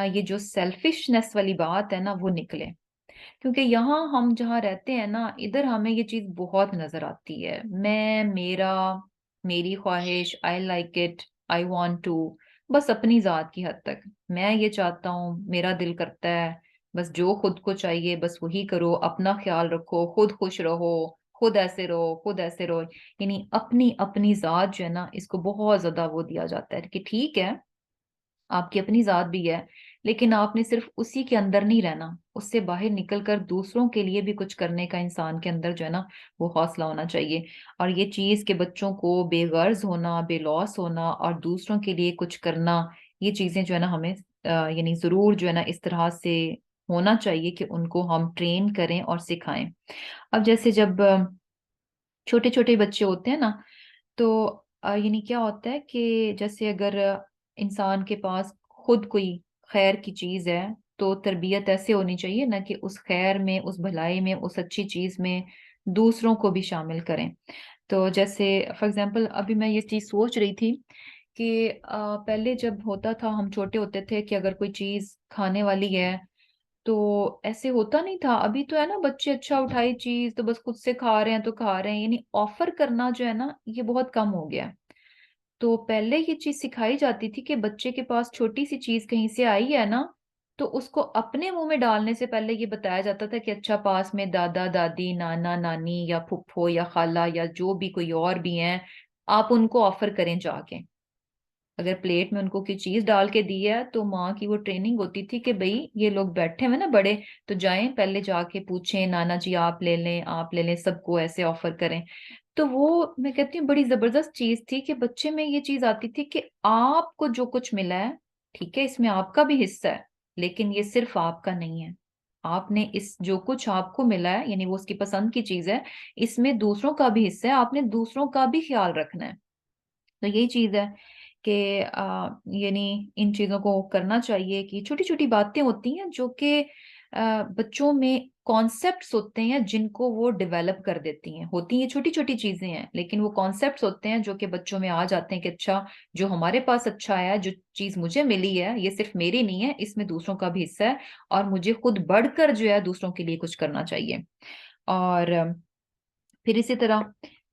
یہ جو سیلفشنس والی بات ہے نا وہ نکلے، کیونکہ یہاں ہم جہاں رہتے ہیں نا ادھر ہمیں یہ چیز بہت نظر آتی ہے، میں، میرا، میری خواہش، I like it, I want to, بس اپنی ذات کی حد تک، میں یہ چاہتا ہوں، میرا دل کرتا ہے، بس جو خود کو چاہیے بس وہی کرو، اپنا خیال رکھو، خود خوش رہو، خود ایسے رہو، خود ایسے رہو، یعنی اپنی اپنی ذات جو ہے نا اس کو بہت زیادہ وہ دیا جاتا ہے کہ ٹھیک ہے آپ کی اپنی ذات بھی ہے، لیکن آپ نے صرف اسی کے اندر نہیں رہنا، اس سے باہر نکل کر دوسروں کے لیے بھی کچھ کرنے کا انسان کے اندر جو ہے نا وہ حوصلہ ہونا چاہیے۔ اور یہ چیز کہ بچوں کو بے غرض ہونا، بے لوس ہونا اور دوسروں کے لیے کچھ کرنا، یہ چیزیں جو ہے نا ہمیں یعنی ضرور جو ہے نا اس طرح سے ہونا چاہیے کہ ان کو ہم ٹرین کریں اور سکھائیں۔ اب جیسے جب چھوٹے چھوٹے بچے ہوتے ہیں نا تو یعنی کیا ہوتا ہے کہ جیسے اگر انسان کے پاس خود کوئی خیر کی چیز ہے تو تربیت ایسے ہونی چاہیے نا کہ اس خیر میں، اس بھلائی میں، اس اچھی چیز میں دوسروں کو بھی شامل کریں۔ تو جیسے فار ایگزامپل ابھی میں یہ چیز سوچ رہی تھی کہ پہلے جب ہوتا تھا ہم چھوٹے ہوتے تھے کہ اگر کوئی چیز کھانے والی ہے تو ایسے ہوتا نہیں تھا، ابھی تو ہے نا بچے اچھا اٹھائی چیز تو بس خود سے کھا رہے ہیں تو کھا رہے ہیں، یعنی آفر کرنا جو ہے نا یہ بہت کم ہو گیا ہے۔ تو پہلے یہ چیز سکھائی جاتی تھی کہ بچے کے پاس چھوٹی سی چیز کہیں سے آئی ہے نا تو اس کو اپنے منہ میں ڈالنے سے پہلے یہ بتایا جاتا تھا کہ اچھا پاس میں دادا دادی، نانا نانی یا پھپھو یا خالہ یا جو بھی کوئی اور بھی ہیں، آپ ان کو آفر کریں جا کے، اگر پلیٹ میں ان کو کوئی چیز ڈال کے دی ہے تو ماں کی وہ ٹریننگ ہوتی تھی کہ بھئی یہ لوگ بیٹھے ہوئے نا بڑے، تو جائیں پہلے جا کے پوچھیں نانا جی آپ لے لیں، آپ لے لیں، سب کو ایسے آفر کریں۔ تو وہ میں کہتی ہوں بڑی زبردست چیز تھی کہ بچے میں یہ چیز آتی تھی کہ آپ کو جو کچھ ملا ہے ٹھیک ہے اس میں آپ کا بھی حصہ ہے، لیکن یہ صرف آپ کا نہیں ہے، آپ نے اس جو کچھ آپ کو ملا ہے یعنی وہ اس کی پسند کی چیز ہے، اس میں دوسروں کا بھی حصہ ہے، آپ نے دوسروں کا بھی خیال رکھنا ہے۔ تو یہی چیز ہے کہ یعنی ان چیزوں کو کرنا چاہیے کہ چھوٹی چھوٹی باتیں ہوتی ہیں جو کہ بچوں میں کانسیپٹس ہوتے ہیں جن کو وہ ڈیولپ کر دیتی ہیں، ہوتی ہیں چھوٹی چھوٹی چیزیں ہیں لیکن وہ کانسیپٹس ہوتے ہیں جو کہ بچوں میں آ جاتے ہیں کہ اچھا جو ہمارے پاس اچھا ہے، جو چیز مجھے ملی ہے یہ صرف میری نہیں ہے، اس میں دوسروں کا بھی حصہ ہے اور مجھے خود بڑھ کر جو ہے دوسروں کے لیے کچھ کرنا چاہیے۔ اور پھر اسی طرح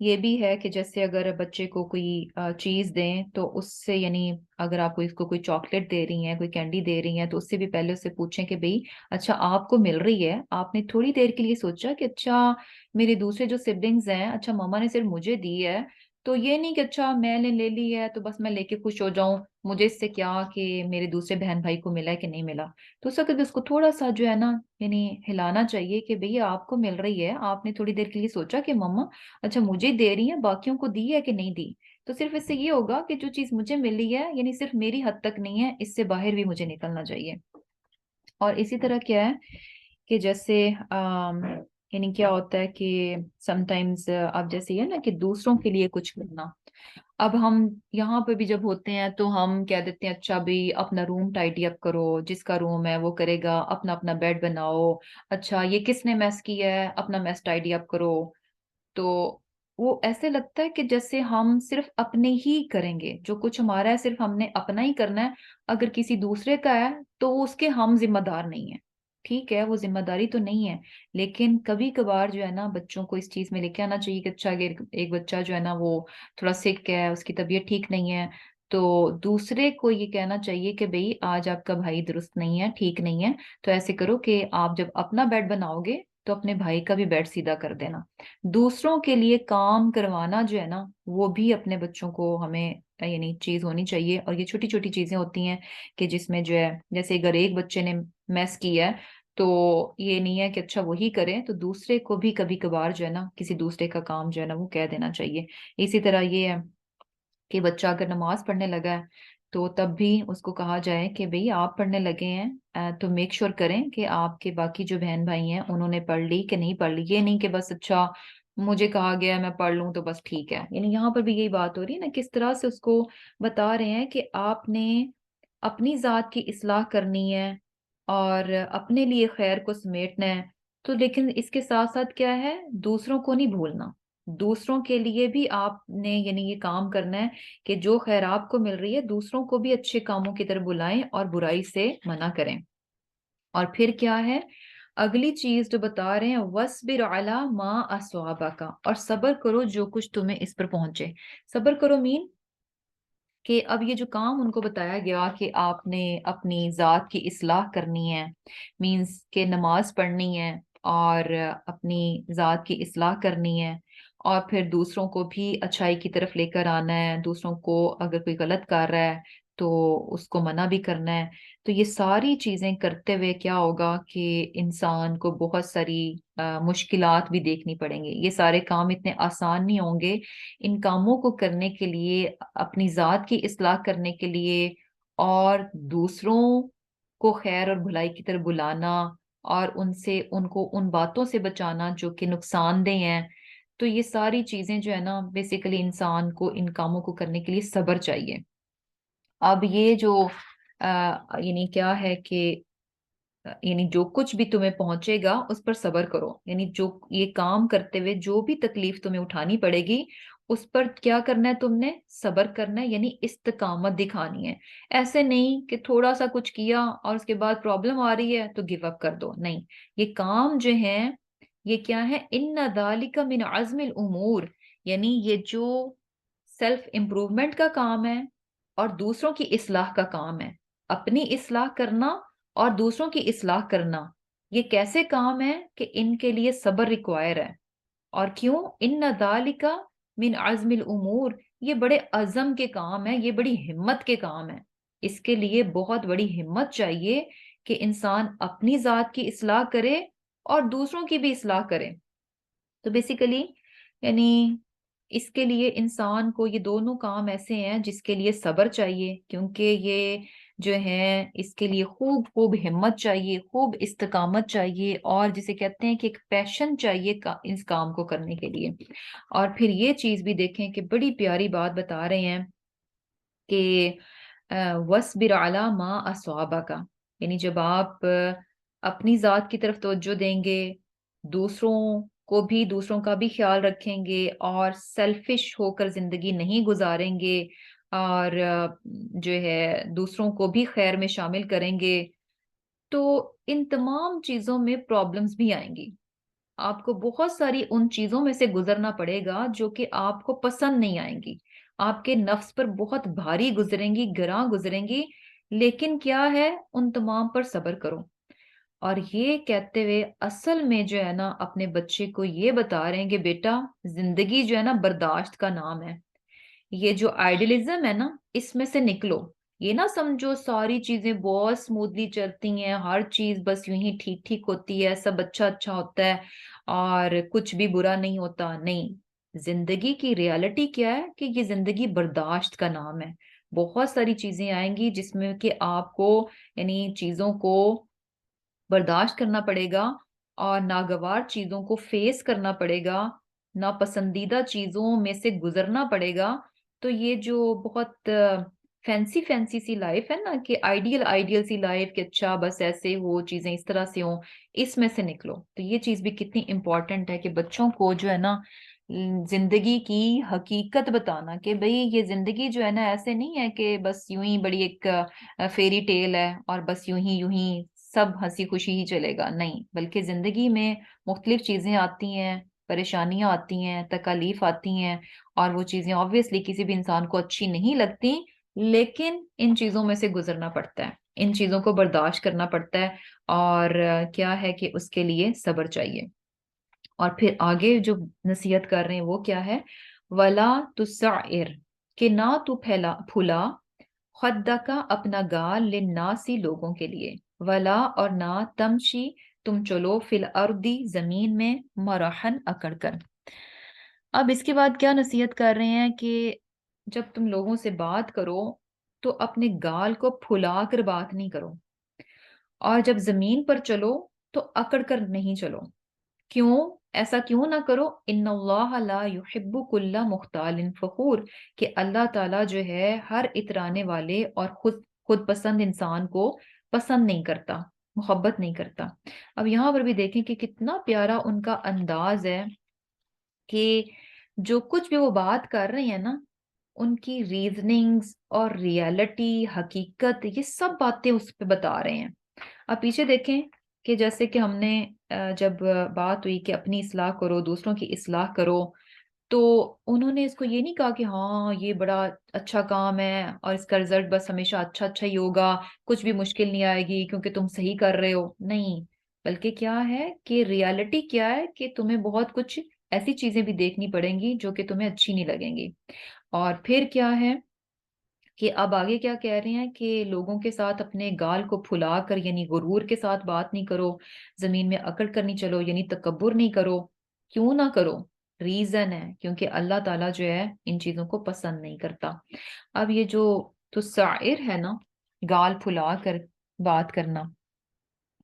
یہ بھی ہے کہ جیسے اگر بچے کو کوئی چیز دیں تو اس سے یعنی اگر آپ کو اس کو کوئی چاکلیٹ دے رہی ہیں، کوئی کینڈی دے رہی ہیں تو اس سے بھی پہلے اس سے پوچھیں کہ بھئی اچھا آپ کو مل رہی ہے، آپ نے تھوڑی دیر کے لیے سوچا کہ اچھا میرے دوسرے جو سبلنگز ہیں، اچھا ماما نے صرف مجھے دی ہے، تو یہ نہیں کہ اچھا میں نے لے لی ہے تو بس میں لے کے خوش ہو جاؤں، مجھے اس سے کیا کہ میرے دوسرے بہن بھائی کو ملا ہے کہ نہیں ملا۔ تو اس وقت اس کو تھوڑا سا جو ہے نا یعنی ہلانا چاہیے کہ بھئی آپ کو مل رہی ہے، آپ نے تھوڑی دیر کے لیے سوچا کہ مما اچھا مجھے دے رہی ہیں، باقیوں کو دی ہے کہ نہیں دی، تو صرف اس سے یہ ہوگا کہ جو چیز مجھے ملی ہے یعنی صرف میری حد تک نہیں ہے، اس سے باہر بھی مجھے نکلنا چاہیے۔ اور اسی طرح کیا ہے کہ جیسے یعنی کیا ہوتا ہے کہ سم ٹائمز اب جیسے یہ نا کہ دوسروں کے لیے کچھ کرنا، اب ہم یہاں پہ بھی جب ہوتے ہیں تو ہم کہہ دیتے ہیں اچھا بھی اپنا روم ٹائڈی اپ کرو، جس کا روم ہے وہ کرے گا، اپنا اپنا بیڈ بناؤ، اچھا یہ کس نے میس کیا ہے اپنا میس ٹائڈی اپ کرو، تو وہ ایسے لگتا ہے کہ جیسے ہم صرف اپنے ہی کریں گے، جو کچھ ہمارا ہے صرف ہم نے اپنا ہی کرنا ہے، اگر کسی دوسرے کا ہے تو اس کے ہم ذمہ دار نہیں ہیں۔ ٹھیک ہے وہ ذمہ داری تو نہیں ہے، لیکن کبھی کبھار جو ہے نا بچوں کو اس چیز میں لے کے آنا چاہیے کہ اچھا اگر ایک بچہ جو ہے نا وہ تھوڑا سک ہے، اس کی طبیعت ٹھیک نہیں ہے، تو دوسرے کو یہ کہنا چاہیے کہ بھئی آج آپ کا بھائی درست نہیں ہے، ٹھیک نہیں ہے، تو ایسے کرو کہ آپ جب اپنا بیڈ بناؤ گے تو اپنے بھائی کا بھی بیڈ سیدھا کر دینا۔ دوسروں کے لیے کام کروانا جو ہے نا وہ بھی اپنے بچوں کو ہمیں یعنی چیز ہونی چاہیے، اور یہ چھوٹی چھوٹی چیزیں ہوتی ہیں کہ جس میں جو ہے جیسے اگر ایک بچے نے میس کیا ہے تو یہ نہیں ہے کہ اچھا وہی کریں، تو دوسرے کو بھی کبھی کبھار جو ہے نا کسی دوسرے کا کام جو ہے نا وہ کہہ دینا چاہیے۔ اسی طرح یہ ہے کہ بچہ اگر نماز پڑھنے لگا ہے تو تب بھی اس کو کہا جائے کہ بھئی آپ پڑھنے لگے ہیں تو میک شور کریں کہ آپ کے باقی جو بہن بھائی ہیں انہوں نے پڑھ لی کہ نہیں پڑھ لی، یہ نہیں کہ بس اچھا مجھے کہا گیا میں پڑھ لوں تو بس ٹھیک ہے۔ یعنی یہاں پر بھی یہی بات ہو رہی ہے نا، کس طرح سے اس کو بتا رہے ہیں کہ آپ نے اپنی ذات کی اصلاح کرنی ہے اور اپنے لیے خیر کو سمیٹنا ہے، تو لیکن اس کے ساتھ ساتھ کیا ہے، دوسروں کو نہیں بھولنا، دوسروں کے لیے بھی آپ نے یعنی یہ کام کرنا ہے کہ جو خیر آپ کو مل رہی ہے دوسروں کو بھی اچھے کاموں کی طرف بلائیں اور برائی سے منع کریں۔ اور پھر کیا ہے اگلی چیز جو بتا رہے ہیں، وَاصْبِرْ عَلَىٰ مَا أَصَابَكَ، اور صبر کرو جو کچھ تمہیں اس پر پہنچے۔ صبر کرو مین کہ اب یہ جو کام ان کو بتایا گیا کہ آپ نے اپنی ذات کی اصلاح کرنی ہے، مینز کہ نماز پڑھنی ہے اور اپنی ذات کی اصلاح کرنی ہے، اور پھر دوسروں کو بھی اچھائی کی طرف لے کر آنا ہے، دوسروں کو اگر کوئی غلط کر رہا ہے تو اس کو منع بھی کرنا ہے، تو یہ ساری چیزیں کرتے ہوئے کیا ہوگا کہ انسان کو بہت ساری مشکلات بھی دیکھنی پڑیں گے، یہ سارے کام اتنے آسان نہیں ہوں گے۔ ان کاموں کو کرنے کے لیے، اپنی ذات کی اصلاح کرنے کے لیے اور دوسروں کو خیر اور بھلائی کی طرف بلانا اور ان سے ان کو ان باتوں سے بچانا جو کہ نقصان دہ ہیں، تو یہ ساری چیزیں جو ہے نا بیسیکلی انسان کو ان کاموں کو کرنے کے لیے صبر چاہیے۔ اب یہ جو یعنی کیا ہے کہ یعنی جو کچھ بھی تمہیں پہنچے گا اس پر صبر کرو، یعنی جو یہ کام کرتے ہوئے جو بھی تکلیف تمہیں اٹھانی پڑے گی اس پر کیا کرنا ہے، تم نے صبر کرنا ہے، یعنی استقامت دکھانی ہے۔ ایسے نہیں کہ تھوڑا سا کچھ کیا اور اس کے بعد پرابلم آ رہی ہے تو گیو اپ کر دو، نہیں، یہ کام جو ہیں یہ کیا ہے، ان ذالک من عزم الامور، یعنی یہ جو سیلف امپروومنٹ کا کام ہے اور دوسروں کی اصلاح کا کام ہے، اپنی اصلاح کرنا اور دوسروں کی اصلاح کرنا، یہ کیسے کام ہے کہ ان کے لیے صبر ریکوائر ہے۔ اور کیوں، ان ذالک من عزم الامور، یہ بڑے عزم کے کام ہیں، یہ بڑی ہمت کے کام ہیں، اس کے لیے بہت بڑی ہمت چاہیے کہ انسان اپنی ذات کی اصلاح کرے اور دوسروں کی بھی اصلاح کرے۔ تو بیسیکلی یعنی اس کے لیے انسان کو یہ دونوں کام ایسے ہیں جس کے لیے صبر چاہیے، کیونکہ یہ جو ہے اس کے لیے خوب خوب ہمت چاہیے، خوب استقامت چاہیے، اور جسے کہتے ہیں کہ ایک پیشن چاہیے اس کام کو کرنے کے لیے۔ اور پھر یہ چیز بھی دیکھیں کہ بڑی پیاری بات بتا رہے ہیں کہ وَاصْبِرْ عَلَىٰ مَا أَصَابَكَ، یعنی جب آپ اپنی ذات کی طرف توجہ دیں گے، دوسروں کو بھی دوسروں کا بھی خیال رکھیں گے اور سیلفش ہو کر زندگی نہیں گزاریں گے، اور جو ہے دوسروں کو بھی خیر میں شامل کریں گے، تو ان تمام چیزوں میں پرابلمز بھی آئیں گی۔ آپ کو بہت ساری ان چیزوں میں سے گزرنا پڑے گا جو کہ آپ کو پسند نہیں آئیں گی، آپ کے نفس پر بہت بھاری گزریں گی، گراں گزریں گی، لیکن کیا ہے، ان تمام پر صبر کرو۔ اور یہ کہتے ہوئے اصل میں جو ہے نا اپنے بچے کو یہ بتا رہے ہیں کہ بیٹا زندگی جو ہے نا برداشت کا نام ہے، یہ جو آئیڈیلزم ہے نا اس میں سے نکلو، یہ نہ سمجھو ساری چیزیں بہت سموتھلی چلتی ہیں، ہر چیز بس یوں ہی ٹھیک ٹھیک ہوتی ہے، سب اچھا اچھا ہوتا ہے اور کچھ بھی برا نہیں ہوتا، نہیں، زندگی کی ریالٹی کیا ہے کہ یہ زندگی برداشت کا نام ہے، بہت ساری چیزیں آئیں گی جس میں کہ آپ کو یعنی چیزوں کو برداشت کرنا پڑے گا اور ناگوار چیزوں کو فیس کرنا پڑے گا، ناپسندیدہ چیزوں میں سے گزرنا پڑے گا۔ تو یہ جو بہت فینسی فینسی سی لائف ہے نا کہ آئیڈیل سی لائف کہ اچھا بس ایسے ہو، چیزیں اس طرح سے ہوں، اس میں سے نکلو۔ تو یہ چیز بھی کتنی امپورٹنٹ ہے کہ بچوں کو جو ہے نا زندگی کی حقیقت بتانا کہ بھئی یہ زندگی جو ہے نا ایسے نہیں ہے کہ بس یوں ہی بڑی ایک فیری ٹیل ہے اور بس یوں ہی سب ہنسی خوشی ہی چلے گا، نہیں، بلکہ زندگی میں مختلف چیزیں آتی ہیں، پریشانیاں آتی ہیں، تکالیف آتی ہیں، اور وہ چیزیں آبویسلی کسی بھی انسان کو اچھی نہیں لگتی، لیکن ان چیزوں میں سے گزرنا پڑتا ہے، ان چیزوں کو برداشت کرنا پڑتا ہے، اور کیا ہے کہ اس کے لیے صبر چاہیے۔ اور پھر آگے جو نصیحت کر رہے ہیں وہ کیا ہے؟ ولا تسعر، کہ نہ تو پھلا خدکا اپنا گال للناسی لوگوں کے لیے، ولا اور نہ تمشی تم چلو فی الارضی زمین میں مرحن اکڑ کر۔ اب اس کے بعد کیا نصیحت کر رہے ہیں کہ جب تم لوگوں سے بات کرو تو اپنے گال کو پھلا کر بات نہیں کرو، اور جب زمین پر چلو تو اکڑ کر نہیں چلو۔ کیوں؟ ایسا کیوں نہ کرو؟ ان اللہ لا یحب کل مختال فخور، کہ اللہ تعالیٰ جو ہے ہر اترانے والے اور خود پسند انسان کو پسند نہیں کرتا، محبت نہیں کرتا۔ اب یہاں پر بھی دیکھیں کہ کتنا پیارا ان کا انداز ہے، کہ جو کچھ بھی وہ بات کر رہے ہیں نا، ان کی ریزننگز اور ریالٹی، حقیقت، یہ سب باتیں اس پہ بتا رہے ہیں۔ اب پیچھے دیکھیں کہ جیسے کہ ہم نے جب بات ہوئی کہ اپنی اصلاح کرو، دوسروں کی اصلاح کرو، تو انہوں نے اس کو یہ نہیں کہا کہ ہاں یہ بڑا اچھا کام ہے اور اس کا رزلٹ بس ہمیشہ اچھا اچھا ہی ہوگا، کچھ بھی مشکل نہیں آئے گی کیونکہ تم صحیح کر رہے ہو، نہیں، بلکہ کیا ہے کہ ریالٹی کیا ہے کہ تمہیں بہت کچھ ایسی چیزیں بھی دیکھنی پڑیں گی جو کہ تمہیں اچھی نہیں لگیں گی۔ اور پھر کیا ہے کہ اب آگے کیا کہہ رہے ہیں کہ لوگوں کے ساتھ اپنے گال کو پھلا کر، یعنی غرور کے ساتھ بات نہیں کرو، زمین میں اکڑ کر نہیں چلو، یعنی تکبر نہیں کرو۔ کیوں نہ کرو؟ ریزن ہے کیونکہ اللہ تعالیٰ جو ہے ان چیزوں کو پسند نہیں کرتا۔ اب یہ جو تسعر ہے نا، گال پھلا کر بات کرنا،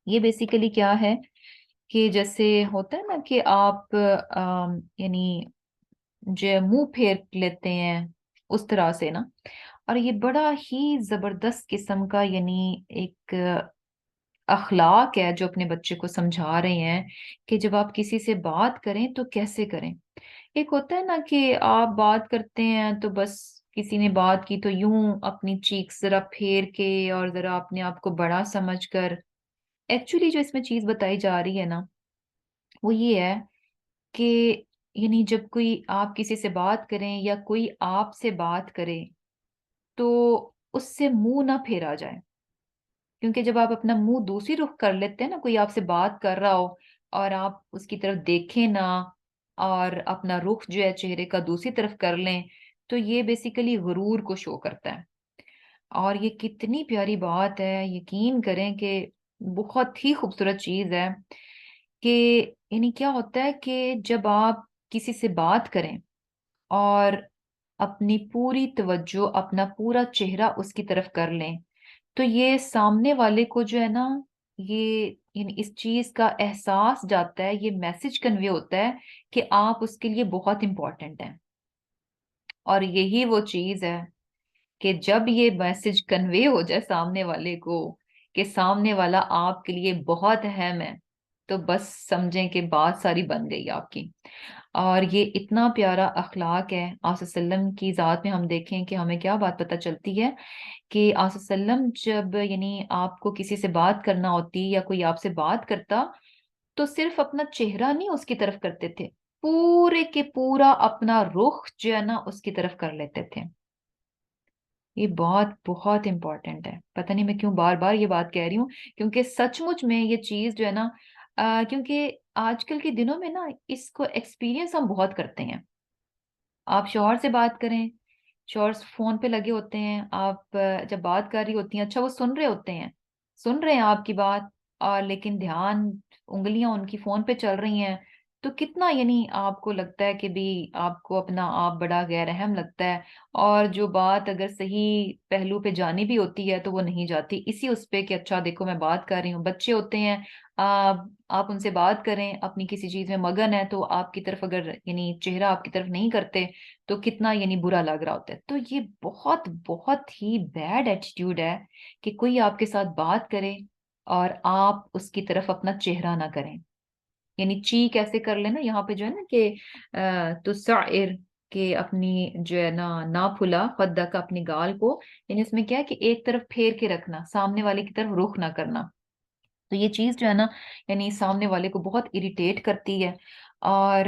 یہ بیسیکلی کیا ہے کہ جیسے ہوتا ہے نا کہ آپ یعنی جو منہ پھیر لیتے ہیں اس طرح سے نا، اور یہ بڑا ہی زبردست قسم کا یعنی ایک اخلاق ہے جو اپنے بچے کو سمجھا رہے ہیں کہ جب آپ کسی سے بات کریں تو کیسے کریں۔ ایک ہوتا ہے نا کہ آپ بات کرتے ہیں تو بس کسی نے بات کی تو یوں اپنی چیک ذرا پھیر کے اور ذرا اپنے آپ کو بڑا سمجھ کر، ایکچولی جو اس میں چیز بتائی جا رہی ہے نا وہ یہ ہے کہ یعنی جب کوئی آپ کسی سے بات کریں یا کوئی آپ سے بات کرے تو اس سے منہ نہ پھیرا جائے، کیونکہ جب آپ اپنا منہ دوسری رخ کر لیتے ہیں نا، کوئی آپ سے بات کر رہا ہو اور آپ اس کی طرف دیکھیں نہ اور اپنا رخ جو ہے چہرے کا دوسری طرف کر لیں، تو یہ بیسیکلی غرور کو شو کرتا ہے۔ اور یہ کتنی پیاری بات ہے، یقین کریں کہ بہت ہی خوبصورت چیز ہے کہ یعنی کیا ہوتا ہے کہ جب آپ کسی سے بات کریں اور اپنی پوری توجہ، اپنا پورا چہرہ اس کی طرف کر لیں، تو یہ سامنے والے کو جو ہے نا، یہ یعنی اس چیز کا احساس جاتا ہے، یہ میسج کنوے ہوتا ہے کہ آپ اس کے لیے بہت امپورٹنٹ ہیں۔ اور یہی وہ چیز ہے کہ جب یہ میسج کنوے ہو جائے سامنے والے کو کہ سامنے والا آپ کے لیے بہت اہم ہے، تو بس سمجھیں کہ بات ساری بن گئی آپ کی۔ اور یہ اتنا پیارا اخلاق ہے آپ صلی اللہ علیہ وسلم کی ذات میں۔ ہم دیکھیں کہ ہمیں کیا بات پتہ چلتی ہے کہ آپ صلی اللہ علیہ وسلم جب یعنی آپ کو کسی سے بات کرنا ہوتی یا کوئی آپ سے بات کرتا تو صرف اپنا چہرہ نہیں اس کی طرف کرتے تھے، پورے کے پورا اپنا رخ جو ہے نا اس کی طرف کر لیتے تھے۔ یہ بہت بہت امپورٹنٹ ہے، پتہ نہیں میں کیوں بار بار یہ بات کہہ رہی ہوں، کیونکہ سچ مچ میں یہ چیز جو ہے نا کیونکہ آج کل کے دنوں میں نا اس کو ایکسپیرینس ہم بہت کرتے ہیں۔ آپ شوہر سے بات کریں، شوہر فون پہ لگے ہوتے ہیں، آپ جب بات کر رہی ہوتی ہیں، اچھا وہ سن رہے ہوتے ہیں، سن رہے ہیں آپ کی بات، اور لیکن دھیان، انگلیاں ان کی فون پہ چل رہی ہیں، تو کتنا یعنی آپ کو لگتا ہے کہ بھی آپ کو اپنا آپ بڑا غیر اہم لگتا ہے، اور جو بات اگر صحیح پہلو پہ جانی بھی ہوتی ہے تو وہ نہیں جاتی، اسی اس پہ کہ اچھا دیکھو میں بات کر رہی ہوں۔ بچے ہوتے ہیں، آپ ان سے بات کریں، اپنی کسی چیز میں مگن ہے تو آپ کی طرف اگر یعنی چہرہ آپ کی طرف نہیں کرتے تو کتنا یعنی برا لگ رہا ہوتا ہے۔ تو یہ بہت بہت ہی بیڈ ایٹیٹیوڈ ہے کہ کوئی آپ کے ساتھ بات کرے اور آپ اس کی طرف اپنا چہرہ نہ کریں، یعنی چیک ایسے کر لینا یہاں پہ جو ہے نا کہ تو سعر، کہ اپنی جو ہے نا نہ پھلا خدہ کا اپنی گال کو، یعنی اس میں کیا ہے کہ ایک طرف پھیر کے رکھنا، سامنے والے کی طرف رخ نہ کرنا۔ تو یہ چیز جو ہے نا یعنی سامنے والے کو بہت اریٹیٹ کرتی ہے. اور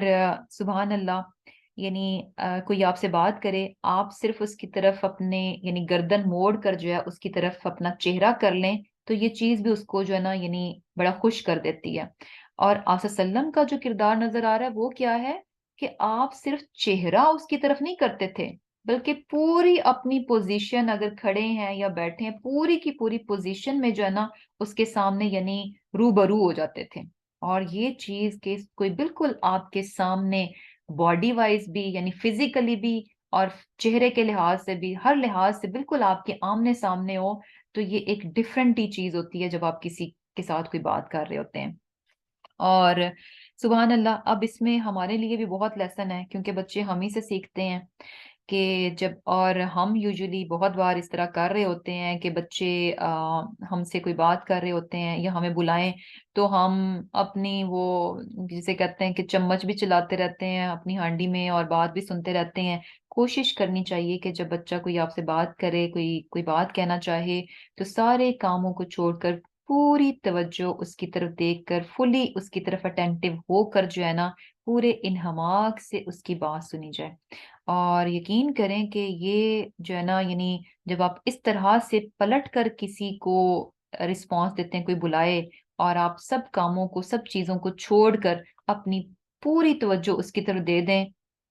سبحان اللہ، یعنی کوئی آپ سے بات کرے، آپ صرف اس کی طرف اپنے یعنی گردن موڑ کر جو ہے اس کی طرف اپنا چہرہ کر لیں تو یہ چیز بھی اس کو جو ہے نا یعنی بڑا خوش کر دیتی ہے. اور آپ صلی اللہ علیہ وسلم کا جو کردار نظر آ رہا ہے وہ کیا ہے کہ آپ صرف چہرہ اس کی طرف نہیں کرتے تھے، بلکہ پوری اپنی پوزیشن، اگر کھڑے ہیں یا بیٹھے ہیں، پوری کی پوری پوزیشن میں جو ہے نا اس کے سامنے یعنی روبرو ہو جاتے تھے. اور یہ چیز کہ کوئی بالکل آپ کے سامنے باڈی وائز بھی یعنی فزیکلی بھی اور چہرے کے لحاظ سے بھی، ہر لحاظ سے بالکل آپ کے آمنے سامنے ہو، تو یہ ایک ڈفرینٹ ہی چیز ہوتی ہے جب آپ کسی کے ساتھ کوئی بات کر رہے ہوتے ہیں. اور سبحان اللہ، اب اس میں ہمارے لیے بھی بہت لیسن ہے، کیونکہ بچے ہم ہی سے سیکھتے ہیں کہ جب، اور ہم یوزلی بہت بار اس طرح کر رہے ہوتے ہیں کہ بچے ہم سے کوئی بات کر رہے ہوتے ہیں یا ہمیں بلائیں تو ہم اپنی وہ جسے کہتے ہیں کہ چمچ بھی چلاتے رہتے ہیں اپنی ہانڈی میں اور بات بھی سنتے رہتے ہیں. کوشش کرنی چاہیے کہ جب بچہ کوئی آپ سے بات کرے، کوئی بات کہنا چاہے، تو سارے کاموں کو چھوڑ کر پوری توجہ اس کی طرف دیکھ کر، فلی اس کی طرف اٹینٹو ہو کر جو ہے نا پورے انہماک سے اس کی بات سنی جائے. اور یقین کریں کہ یہ جو ہے نا یعنی جب آپ اس طرح سے پلٹ کر کسی کو رسپانس دیتے ہیں، کوئی بلائے، اور آپ سب کاموں کو، سب چیزوں کو چھوڑ کر اپنی پوری توجہ اس کی طرف دے دیں،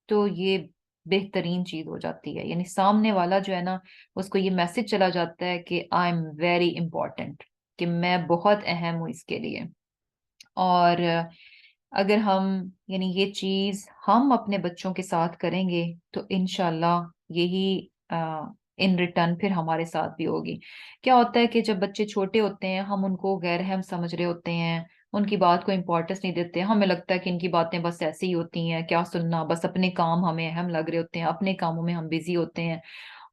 تو یہ بہترین چیز ہو جاتی ہے. یعنی سامنے والا جو ہے نا اس کو یہ میسج چلا جاتا ہے کہ آئی ایم ویری امپورٹنٹ، کہ میں بہت اہم ہوں اس کے لیے. اور اگر ہم یعنی یہ چیز ہم اپنے بچوں کے ساتھ کریں گے تو انشاءاللہ یہی ان ریٹرن پھر ہمارے ساتھ بھی ہوگی. کیا ہوتا ہے کہ جب بچے چھوٹے ہوتے ہیں ہم ان کو غیر اہم سمجھ رہے ہوتے ہیں، ان کی بات کو امپورٹنس نہیں دیتے، ہمیں لگتا ہے کہ ان کی باتیں بس ایسے ہی ہوتی ہیں، کیا سننا، بس اپنے کام ہمیں اہم لگ رہے ہوتے ہیں، اپنے کاموں میں ہم بزی ہوتے ہیں.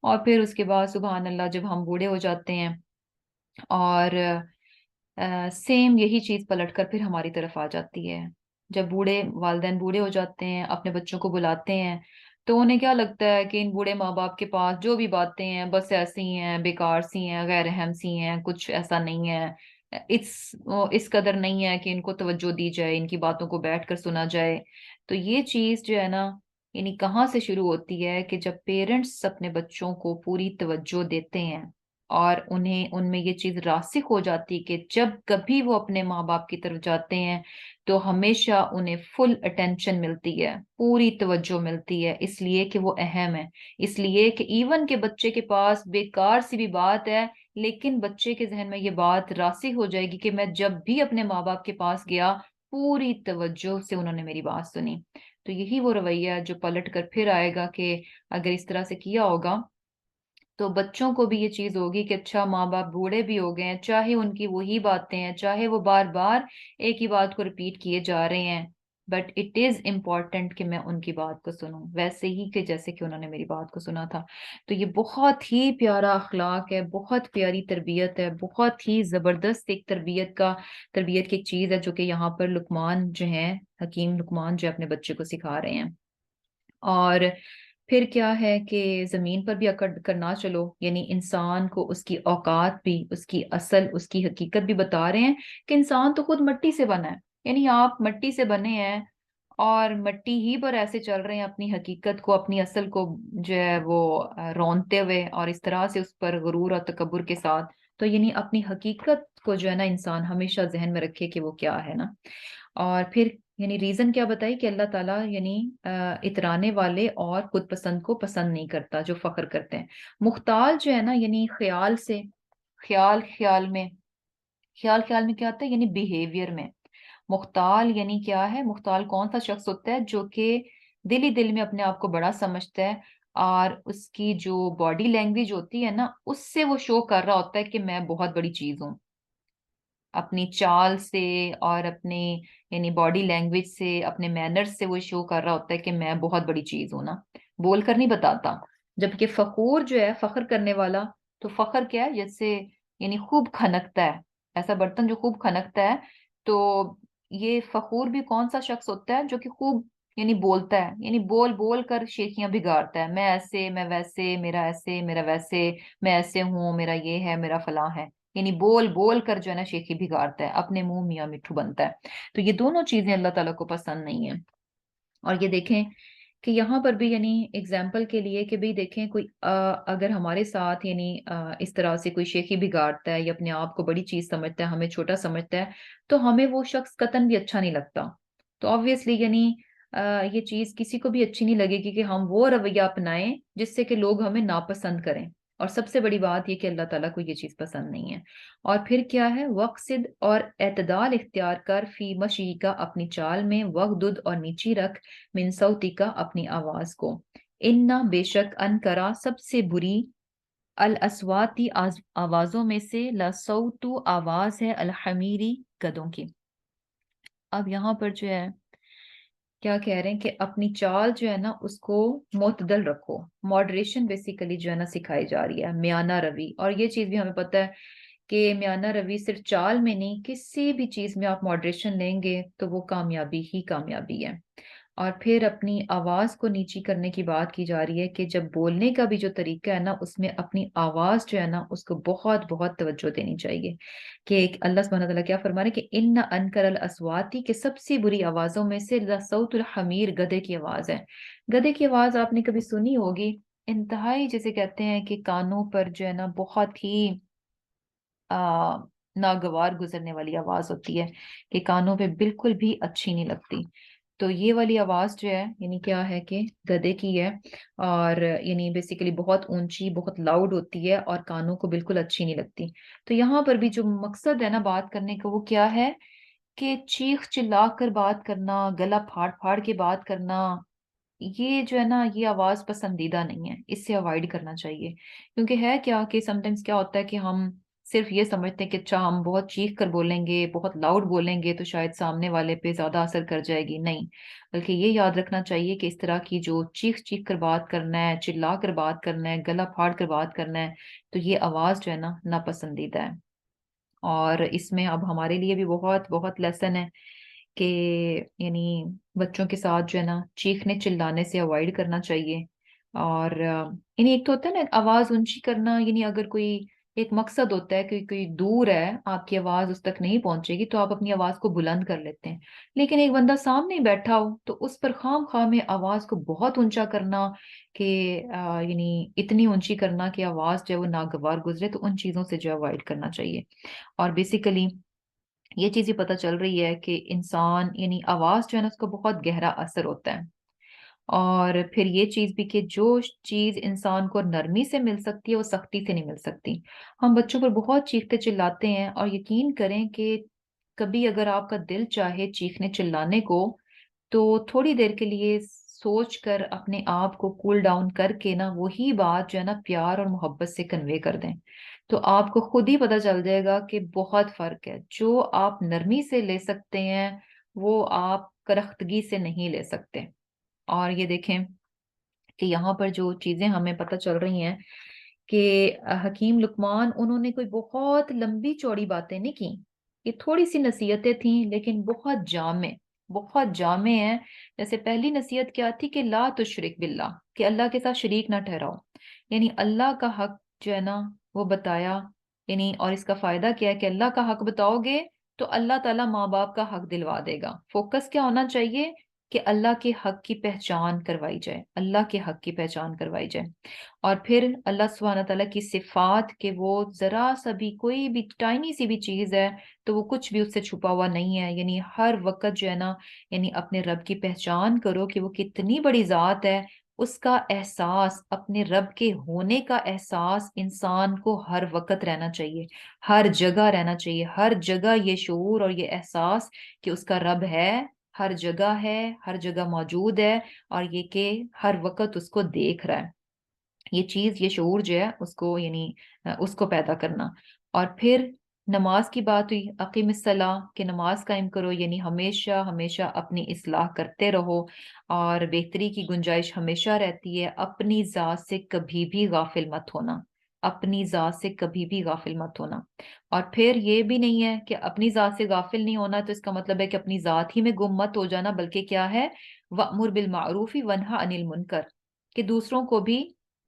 اور پھر اس کے بعد سبحان اللہ جب ہم بوڑھے ہو جاتے ہیں اور سیم یہی چیز پلٹ کر پھر ہماری طرف آ جاتی ہے. جب بوڑھے والدین بوڑھے ہو جاتے ہیں، اپنے بچوں کو بلاتے ہیں، تو انہیں کیا لگتا ہے کہ ان بوڑھے ماں باپ کے پاس جو بھی باتیں ہیں بس ایسی ہی ہیں، بیکار سی ہیں، غیر اہم سی ہیں، کچھ ایسا نہیں ہے، اس قدر نہیں ہے کہ ان کو توجہ دی جائے، ان کی باتوں کو بیٹھ کر سنا جائے. تو یہ چیز جو ہے نا یعنی کہاں سے شروع ہوتی ہے کہ جب پیرنٹس اپنے بچوں کو پوری توجہ دیتے ہیں اور انہیں ان میں یہ چیز راسخ ہو جاتی کہ جب کبھی وہ اپنے ماں باپ کی طرف جاتے ہیں تو ہمیشہ انہیں فل اٹینشن ملتی ہے، پوری توجہ ملتی ہے، اس لیے کہ وہ اہم ہے، اس لیے کہ ایون کہ بچے کے پاس بیکار سی بھی بات ہے لیکن بچے کے ذہن میں یہ بات راسخ ہو جائے گی کہ میں جب بھی اپنے ماں باپ کے پاس گیا پوری توجہ سے انہوں نے میری بات سنی. تو یہی وہ رویہ ہے جو پلٹ کر پھر آئے گا کہ اگر اس طرح سے کیا ہوگا تو بچوں کو بھی یہ چیز ہوگی کہ اچھا ماں باپ بوڑھے بھی ہو گئے ہیں، چاہے ان کی وہی باتیں ہیں، چاہے وہ بار بار ایک ہی بات کو ریپیٹ کیے جا رہے ہیں، بٹ اٹ از امپورٹنٹ کہ میں ان کی بات کو سنوں ویسے ہی کہ جیسے کہ انہوں نے میری بات کو سنا تھا. تو یہ بہت ہی پیارا اخلاق ہے، بہت پیاری تربیت ہے، بہت ہی زبردست ایک تربیت کی ایک چیز ہے جو کہ یہاں پر لقمان جو ہیں، حکیم لقمان جو اپنے بچے کو سکھا رہے ہیں. اور پھر کیا ہے کہ زمین پر بھی اکڑ کرنا چلو، یعنی انسان کو اس کی اوقات بھی، اس کی اصل، اس کی حقیقت بھی بتا رہے ہیں کہ انسان تو خود مٹی سے بنا ہے. یعنی آپ مٹی سے بنے ہیں اور مٹی ہی پر ایسے چل رہے ہیں اپنی حقیقت کو، اپنی اصل کو جو ہے وہ رونتے ہوئے اور اس طرح سے اس پر غرور اور تکبر کے ساتھ. تو یعنی اپنی حقیقت کو جو ہے نا انسان ہمیشہ ذہن میں رکھے کہ وہ کیا ہے نا. اور پھر یعنی ریزن کیا بتائی کہ اللہ تعالیٰ یعنی اترانے والے اور خود پسند کو پسند نہیں کرتا جو فخر کرتے ہیں. مختال جو ہے نا یعنی خیال سے، خیال خیال میں کیا آتا ہے یعنی بیہیویئر میں. مختال یعنی کیا ہے؟ مختال کون سا شخص ہوتا ہے جو کہ دل ہی دل میں اپنے آپ کو بڑا سمجھتا ہے اور اس کی جو باڈی لینگویج ہوتی ہے نا اس سے وہ شو کر رہا ہوتا ہے کہ میں بہت بڑی چیز ہوں. اپنی چال سے اور اپنی یعنی باڈی لینگویج سے، اپنے مینرز سے وہ شو کر رہا ہوتا ہے کہ میں بہت بڑی چیز ہوں نا، بول کر نہیں بتاتا. جبکہ فخور جو ہے، فخر کرنے والا، تو فخر کیا ہے؟ جیسے یعنی خوب کھنکتا ہے، ایسا برتن جو خوب کھنکتا ہے. تو یہ فخور بھی کون سا شخص ہوتا ہے جو کہ خوب یعنی بولتا ہے، یعنی بول بول کر شیخیاں بگاڑتا ہے، میں ایسے، میں ویسے، میرا ایسے، میرا ویسے، میں ایسے ہوں، میرا یہ ہے، میرا فلاں ہے. یعنی بول بول کر جو ہے نا شیخی بگاڑتا ہے، اپنے منہ میاں مٹھو بنتا ہے. تو یہ دونوں چیزیں اللہ تعالیٰ کو پسند نہیں ہیں. اور یہ دیکھیں کہ یہاں پر بھی یعنی اگزامپل کے لیے کہ بھی دیکھیں کوئی اگر ہمارے ساتھ یعنی اس طرح سے کوئی شیخی بگاڑتا ہے یا اپنے آپ کو بڑی چیز سمجھتا ہے، ہمیں چھوٹا سمجھتا ہے، تو ہمیں وہ شخص قطعاً بھی اچھا نہیں لگتا. تو آبویسلی یعنی یہ چیز کسی کو بھی اچھی نہیں لگے گی کہ ہم وہ رویہ اپنائیں جس سے کہ لوگ ہمیں ناپسند کریں. اور سب سے بڑی بات یہ کہ اللہ تعالیٰ کو یہ چیز پسند نہیں ہے. اور پھر کیا ہے، وقصد اور اعتدال اختیار کر فی مشی کا اپنی چال میں، وغدد اور نیچی رکھ من صوتی کا اپنی آواز کو، اننا بے شک انکرا سب سے بری، الاسواتی آوازوں میں سے، لصوت آواز ہے، الحمیری گدوں کی. اب یہاں پر جو ہے کیا کہہ رہے ہیں کہ اپنی چال جو ہے نا اس کو معتدل رکھو. ماڈریشن بیسیکلی جو ہے نا سکھائی جا رہی ہے، میانہ روی. اور یہ چیز بھی ہمیں پتہ ہے کہ میانہ روی صرف چال میں نہیں، کسی بھی چیز میں آپ ماڈریشن لیں گے تو وہ کامیابی ہی کامیابی ہے. اور پھر اپنی آواز کو نیچی کرنے کی بات کی جا رہی ہے کہ جب بولنے کا بھی جو طریقہ ہے نا اس میں اپنی آواز جو ہے نا اس کو بہت بہت توجہ دینی چاہیے. کہ اللہ سبحانہ تعالیٰ کیا فرما رہے ہیں کہ ان انکر الاسواتی، کہ سب سے بری آوازوں میں سے لصوت الحمیر، گدھے کی آواز ہے. گدھے کی آواز آپ نے کبھی سنی ہوگی، انتہائی جسے کہتے ہیں کہ کانوں پر جو ہے نا بہت ہی ناگوار گزرنے والی آواز ہوتی ہے کہ کانوں پہ بالکل بھی اچھی نہیں لگتی. تو یہ والی آواز جو ہے یعنی کیا ہے کہ گدھے کی ہے، اور یعنی بیسیکلی بہت اونچی، بہت لاؤڈ ہوتی ہے اور کانوں کو بالکل اچھی نہیں لگتی. تو یہاں پر بھی جو مقصد ہے نا بات کرنے کا وہ کیا ہے کہ چیخ چلا کر بات کرنا، گلا پھاڑ پھاڑ کے بات کرنا، یہ جو ہے نا یہ آواز پسندیدہ نہیں ہے، اس سے اوائڈ کرنا چاہیے. کیونکہ ہے کیا کہ سم ٹائمز کیا ہوتا ہے کہ ہم صرف یہ سمجھتے ہیں کہ اچھا ہم بہت چیخ کر بولیں گے، بہت لاؤڈ بولیں گے تو شاید سامنے والے پہ زیادہ اثر کر جائے گی. نہیں، بلکہ یہ یاد رکھنا چاہیے کہ اس طرح کی جو چیخ چیخ کر بات کرنا ہے، چلا کر بات کرنا ہے، گلا پھاڑ کر بات کرنا ہے، تو یہ آواز جو ہے نا ناپسندیدہ ہے. اور اس میں اب ہمارے لیے بھی بہت بہت لیسن ہے کہ یعنی بچوں کے ساتھ جو ہے نا چیخنے چلانے سے اوائڈ کرنا چاہیے. اور یعنی ایک تو ہوتا ہے نا آواز اونچی کرنا، یعنی اگر کوئی ایک مقصد ہوتا ہے کہ کوئی دور ہے، آپ کی آواز اس تک نہیں پہنچے گی تو آپ اپنی آواز کو بلند کر لیتے ہیں. لیکن ایک بندہ سامنے ہی بیٹھا ہو تو اس پر خام خواہ میں آواز کو بہت اونچا کرنا کہ یعنی اتنی اونچی کرنا کہ آواز جو ہے وہ ناگوار گزرے، تو ان چیزوں سے جو ہے اوائڈ کرنا چاہیے. اور بیسیکلی یہ چیز ہی پتہ چل رہی ہے کہ انسان یعنی آواز جو ہے نا اس کو بہت گہرا اثر ہوتا ہے. اور پھر یہ چیز بھی کہ جو چیز انسان کو نرمی سے مل سکتی ہے وہ سختی سے نہیں مل سکتی. ہم بچوں پر بہت چیختے چلاتے ہیں، اور یقین کریں کہ کبھی اگر آپ کا دل چاہے چیخنے چلانے کو تو تھوڑی دیر کے لیے سوچ کر اپنے آپ کو کول ڈاؤن کر کے نا وہی بات جو ہے نا پیار اور محبت سے کنوے کر دیں، تو آپ کو خود ہی پتہ چل جائے گا کہ بہت فرق ہے. جو آپ نرمی سے لے سکتے ہیں وہ آپ کرختگی سے نہیں لے سکتے. اور یہ دیکھیں کہ یہاں پر جو چیزیں ہمیں پتہ چل رہی ہیں کہ حکیم لقمان انہوں نے کوئی بہت لمبی چوڑی باتیں نہیں کی، یہ تھوڑی سی نصیحتیں تھیں لیکن بہت جامع ہیں. جیسے پہلی نصیحت کیا تھی کہ لا تشرک باللہ، کہ اللہ کے ساتھ شریک نہ ٹھہراؤ. یعنی اللہ کا حق جو ہے نا وہ بتایا. یعنی اور اس کا فائدہ کیا ہے کہ اللہ کا حق بتاؤ گے تو اللہ تعالیٰ ماں باپ کا حق دلوا دے گا. فوکس کیا ہونا چاہیے کہ اللہ کے حق کی پہچان کروائی جائے، اللہ کے حق کی پہچان کروائی جائے. اور پھر اللہ سبحانہ تعالیٰ کی صفات کہ وہ ذرا سا بھی کوئی بھی ٹائنی سی بھی چیز ہے تو وہ کچھ بھی اس سے چھپا ہوا نہیں ہے. یعنی ہر وقت جو ہے نا یعنی اپنے رب کی پہچان کرو کہ وہ کتنی بڑی ذات ہے. اس کا احساس، اپنے رب کے ہونے کا احساس انسان کو ہر وقت رہنا چاہیے، ہر جگہ رہنا چاہیے. ہر جگہ یہ شعور اور یہ احساس کہ اس کا رب ہے، ہر جگہ ہے، ہر جگہ موجود ہے، اور یہ کہ ہر وقت اس کو دیکھ رہا ہے. یہ چیز، یہ شعور جو ہے اس کو یعنی اس کو پیدا کرنا. اور پھر نماز کی بات ہوئی، اقیم الصلاۃ، کہ نماز قائم کرو، یعنی ہمیشہ ہمیشہ اپنی اصلاح کرتے رہو، اور بہتری کی گنجائش ہمیشہ رہتی ہے. اپنی ذات سے کبھی بھی غافل مت ہونا، اپنی ذات سے کبھی بھی غافل مت ہونا. اور پھر یہ بھی نہیں ہے کہ اپنی ذات سے غافل نہیں ہونا تو اس کا مطلب ہے کہ اپنی ذات ہی میں گم مت ہو جانا، بلکہ کیا ہے، وَأْمُرْ بِالْمَعْرُوفِ وَانْهَ عَنِ الْمُنْکَرِ، کہ دوسروں کو بھی